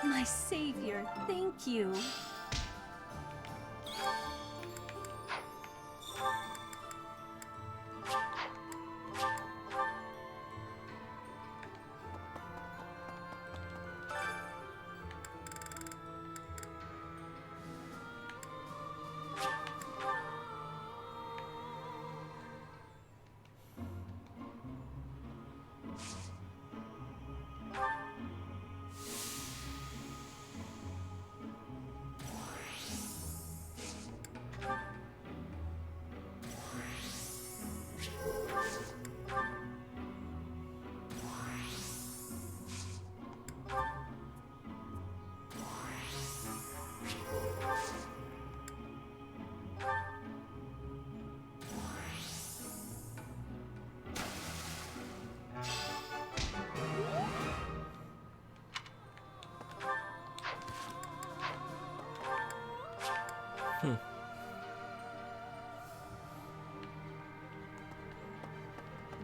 My savior, thank you.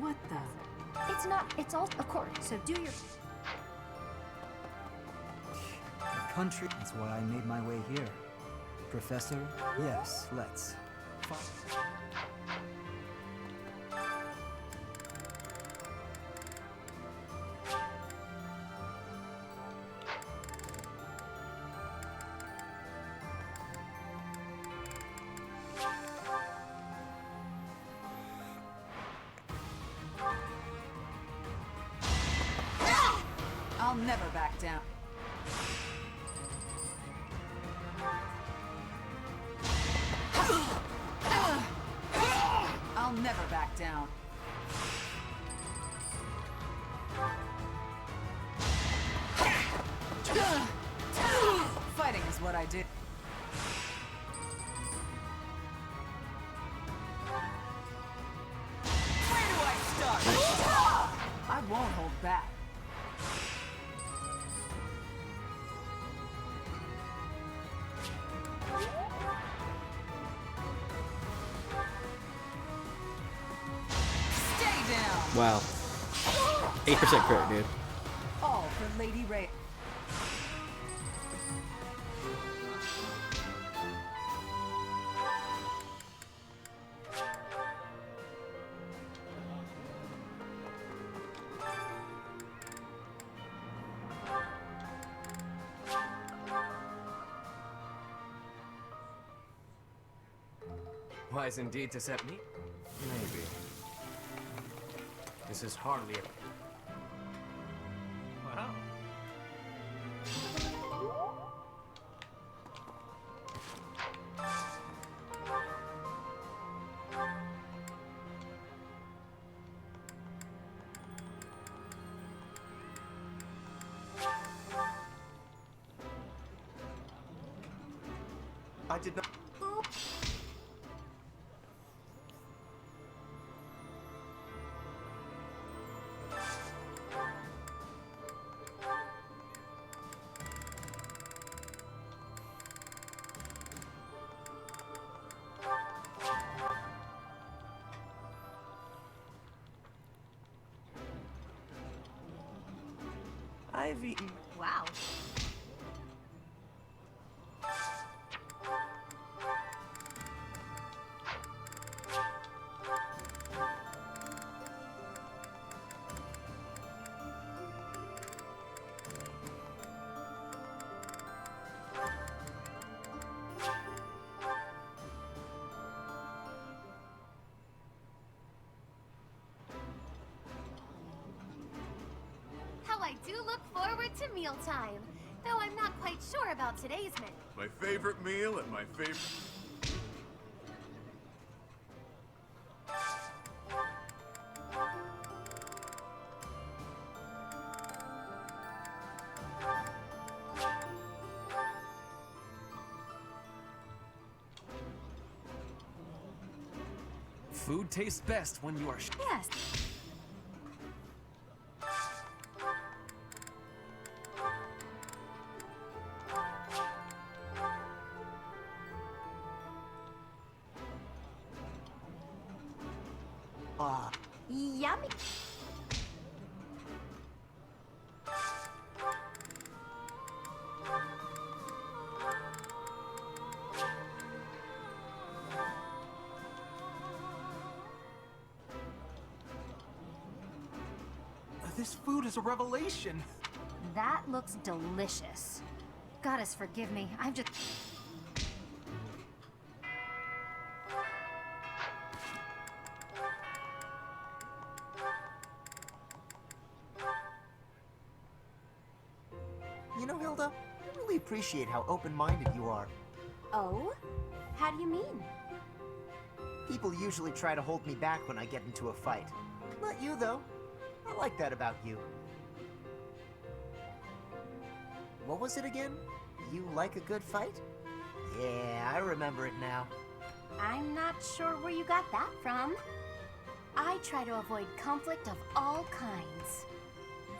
What the? It's not, it's all, of course, so do your... The country. That's why I made my way here. Professor, yes, let's. I'll never back down. I'll never back down. Fighting is what I do. Where do I start? I won't hold back. Stay down. Wow. 8% crit, dude. All for Lady Ray. Wise indeed to set me? Maybe. This is hardly a... Wow. I did not. I've eaten... Wow. How I do look forward to mealtime. Though I'm not quite sure about today's menu. My favorite meal at my favorite... Food tastes best when you are... Yes. Yummy. This food is a revelation. That looks delicious. Goddess forgive me, I've just... You know, Hilda, I really appreciate how open-minded you are. Oh? How do you mean? People usually try to hold me back when I get into a fight. Not you, though. I like that about you. What was it again? You like a good fight? Yeah, I remember it now. I'm not sure where you got that from. I try to avoid conflict of all kinds.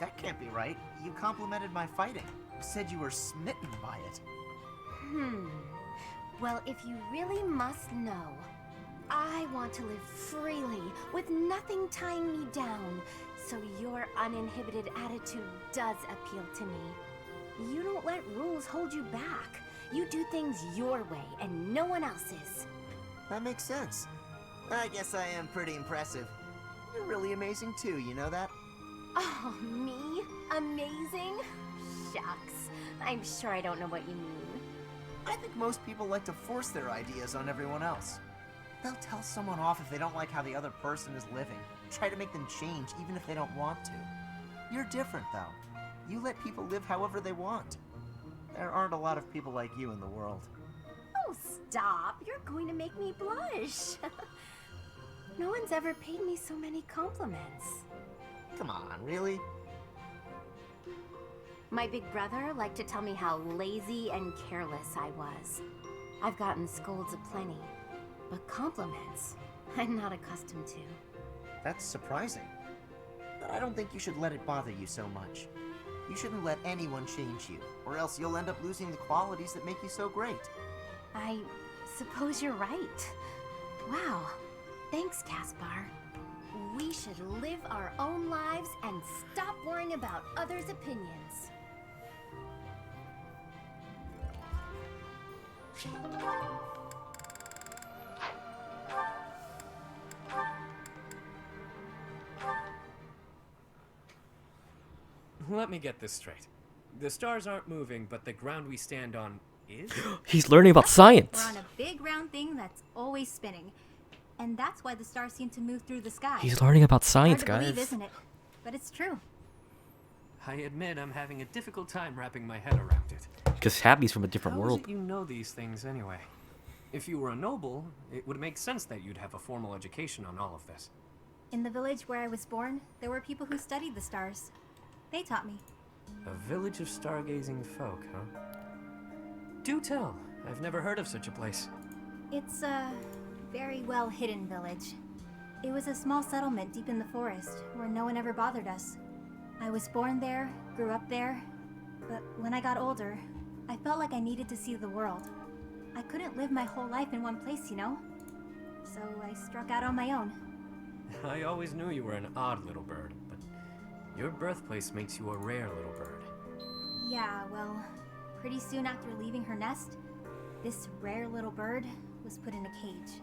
That can't be right. You complimented my fighting. Said you were smitten by it. Well, if you really must know, I want to live freely, with nothing tying me down, so your uninhibited attitude does appeal to me. You don't let rules hold you back. You do things your way and no one else's. That makes sense. I guess I am pretty impressive. You're really amazing too, you know that? Oh, me? Amazing? Shucks. I'm sure I don't know what you mean. I think most people like to force their ideas on everyone else. They'll tell someone off if they don't like how the other person is living. Try to make them change even if they don't want to. You're different though. You let people live however they want. There aren't a lot of people like you in the world. Oh, stop. You're going to make me blush. No one's ever paid me so many compliments. Come on, really? My big brother liked to tell me how lazy and careless I was. I've gotten scolds aplenty, but compliments, I'm not accustomed to. That's surprising. But I don't think you should let it bother you so much. You shouldn't let anyone change you, or else you'll end up losing the qualities that make you so great. I suppose you're right. Wow. Thanks, Caspar. We should live our own lives and stop worrying about others' opinions. Let me get this straight. The stars aren't moving, but the ground we stand on is? He's learning about science. We're on a big round thing that's always spinning. And that's why the stars seem to move through the sky. He's learning about science, Hard to guys. believe, isn't it? But it's true. I admit I'm having a difficult time wrapping my head around it. Because Happy's from a different How world. is it you know these things anyway? If you were a noble, it would make sense that you'd have a formal education on all of this. In the village where I was born, there were people who studied the stars. They taught me. A village of stargazing folk, huh? Do tell. I've never heard of such a place. It's a very well hidden village. It was a small settlement deep in the forest where no one ever bothered us. I was born there, grew up there, but when I got older, I felt like I needed to see the world. I couldn't live my whole life in one place, you know? So I struck out on my own. I always knew you were an odd little bird, but your birthplace makes you a rare little bird. Yeah, well, pretty soon after leaving her nest, this rare little bird was put in a cage.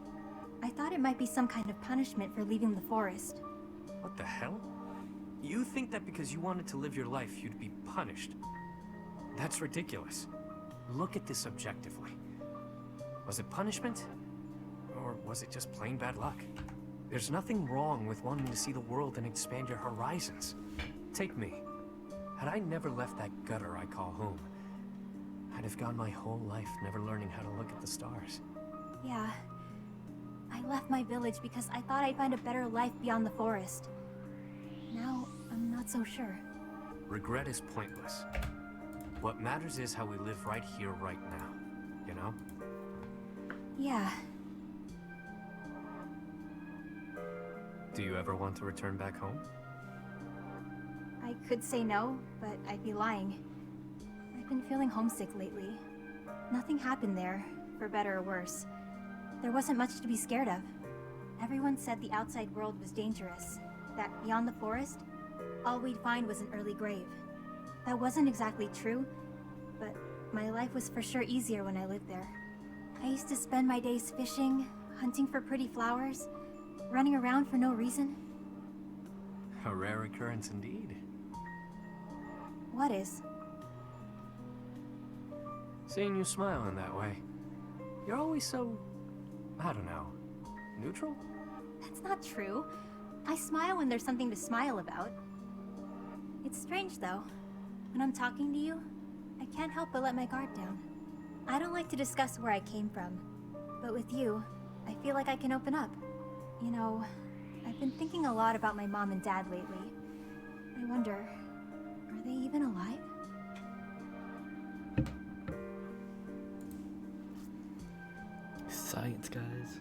I thought it might be some kind of punishment for leaving the forest. What the hell? You think that because you wanted to live your life, you'd be punished? That's ridiculous. Look at this objectively. Was it punishment? Or was it just plain bad luck? There's nothing wrong with wanting to see the world and expand your horizons. Take me. Had I never left that gutter I call home, I'd have gone my whole life never learning how to look at the stars. Yeah. I left my village because I thought I'd find a better life beyond the forest. Now, I'm not so sure. Regret is pointless. What matters is how we live right here, right now. You know? Yeah. Do you ever want to return back home? I could say no, but I'd be lying. I've been feeling homesick lately. Nothing happened there, for better or worse. There wasn't much to be scared of. Everyone said the outside world was dangerous, that beyond the forest, all we'd find was an early grave. That wasn't exactly true, but my life was for sure easier when I lived there. I used to spend my days fishing, hunting for pretty flowers, running around for no reason. A rare occurrence indeed. What is? Seeing you smile in that way. You're always so, I don't know, neutral? That's not true. I smile when there's something to smile about. It's strange though. When I'm talking to you, I can't help but let my guard down. I don't like to discuss where I came from, but with you, I feel like I can open up. You know, I've been thinking a lot about my mom and dad lately. I wonder, are they even alive? Science, guys.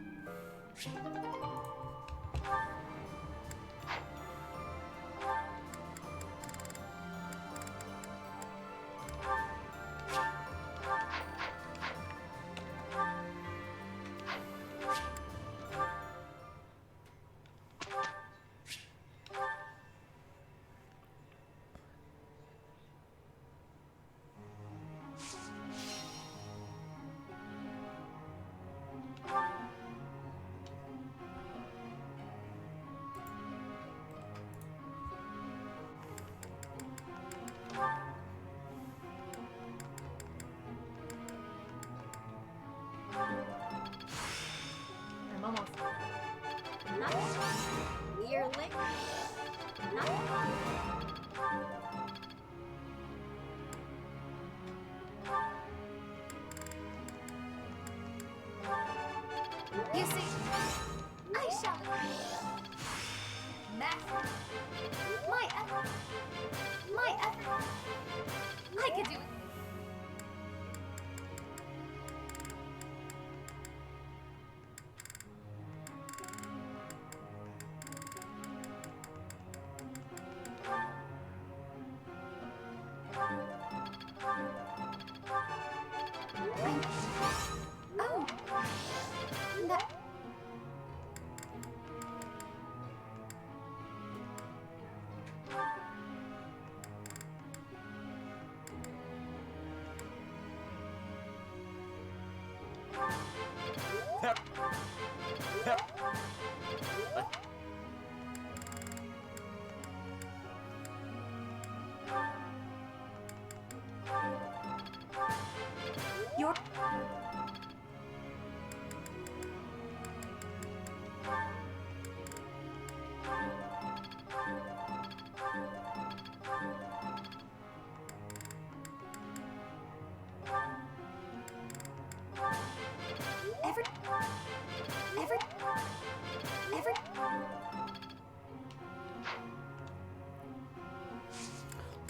Your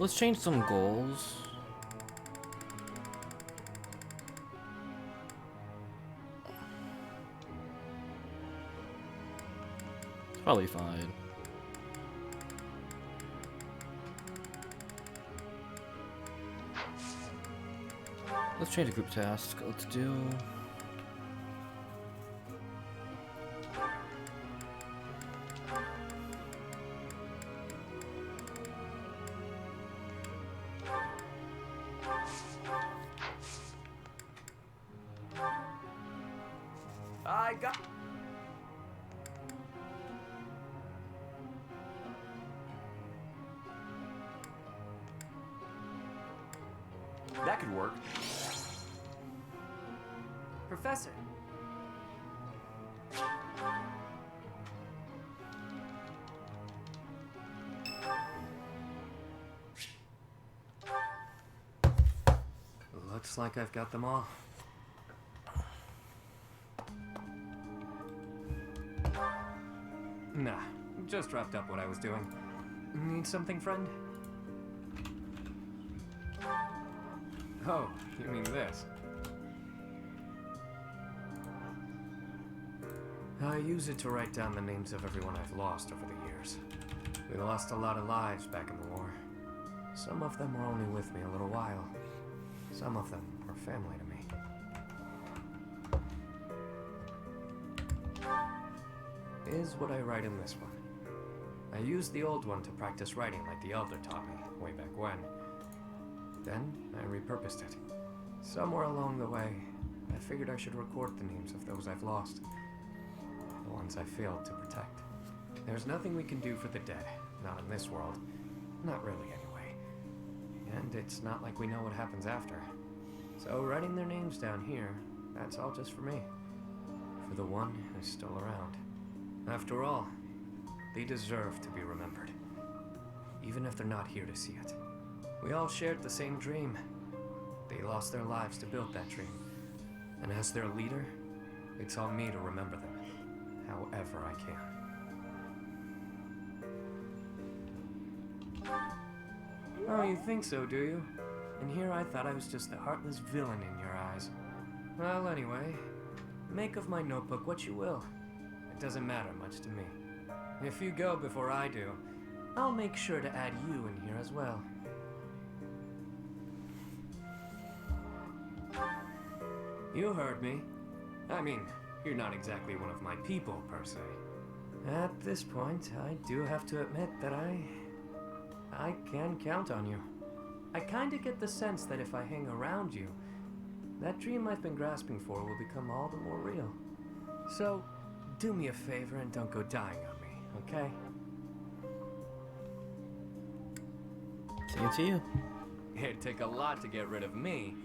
Let's change some goals. It's probably fine. Let's change the group task. Let's do... I got... That could work. Professor. Looks like I've got them all. Nah, just wrapped up what I was doing. Need something, friend? Oh, you mean this? I use it to write down the names of everyone I've lost over the years. We lost a lot of lives back in the war. Some of them were only with me a little while. Some of them were family to me. Is what I write in this one. I used the old one to practice writing like the Elder taught me way back when. Then I repurposed it. Somewhere along the way, I figured I should record the names of those I've lost. The ones I failed to protect. There's nothing we can do for the dead, not in this world. Not really, anyway. And it's not like we know what happens after. So writing their names down here, that's all just for me. For the one who's still around. After all, they deserve to be remembered. Even if they're not here to see it. We all shared the same dream. They lost their lives to build that dream. And as their leader, it's on me to remember them, however I can. Oh, you think so, do you? And here I thought I was just the heartless villain in your eyes. Well, anyway, make of my notebook what you will. It doesn't matter much to me. If you go before I do, I'll make sure to add you in here as well. You heard me. I mean, you're not exactly one of my people, per se. At this point, I do have to admit that I can count on you. I kinda get the sense that if I hang around you, that dream I've been grasping for will become all the more real. So, do me a favor and don't go dying on me, okay? Same to you. It'd take a lot to get rid of me.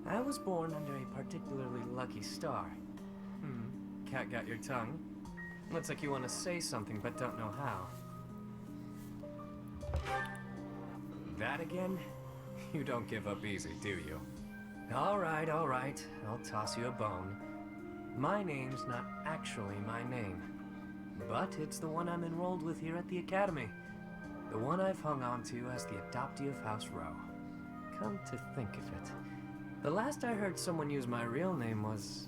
I was born under a particularly lucky star. Cat got your tongue. Looks like you want to say something but don't know how. That again? You don't give up easy, do you? Alright, alright. I'll toss you a bone. My name's not actually my name. But it's the one I'm enrolled with here at the Academy. The one I've hung on to as the adoptee of House Row. Come to think of it, the last I heard someone use my real name was...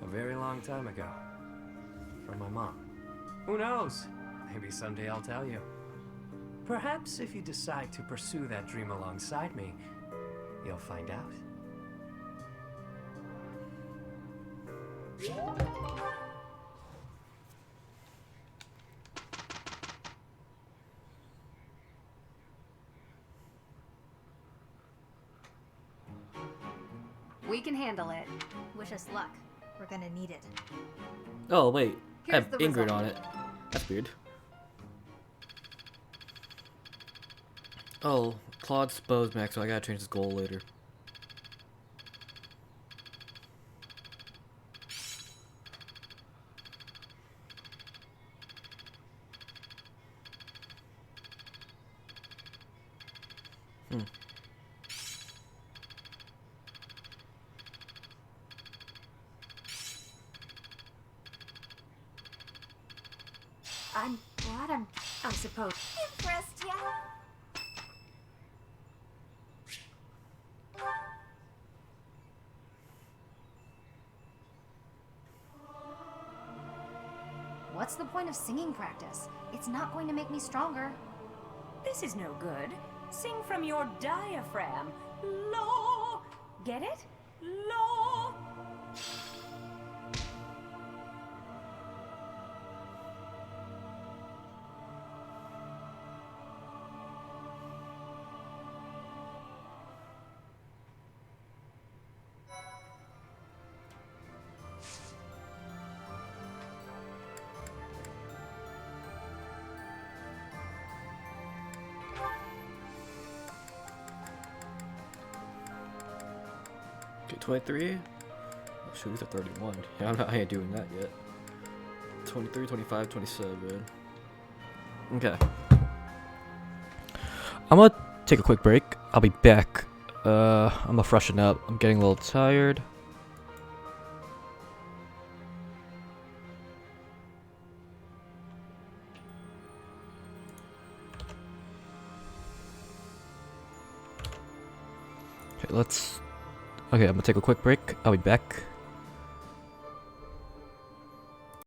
a very long time ago. From my mom. Who knows? Maybe someday I'll tell you. Perhaps if you decide to pursue that dream alongside me, you'll find out. We can handle it. Wish us luck. We're gonna need it. Oh wait, I Here's have the Ingrid result. on it. That's weird. Oh, Claude's Bo's max, so I gotta change his goal later. I'm glad I suppose. Impressed ya? What's the point of singing practice? It's not going to make me stronger. This is no good. Sing from your diaphragm. Low. Get it? Low. Okay, 23. Oh shoot, he's at 31. Yeah, I ain't doing that yet. 23, 25, 27. Okay. I'm gonna take a quick break. I'll be back. I'm gonna freshen up. I'm getting a little tired. Okay, I'm gonna take a quick break. I'll be back.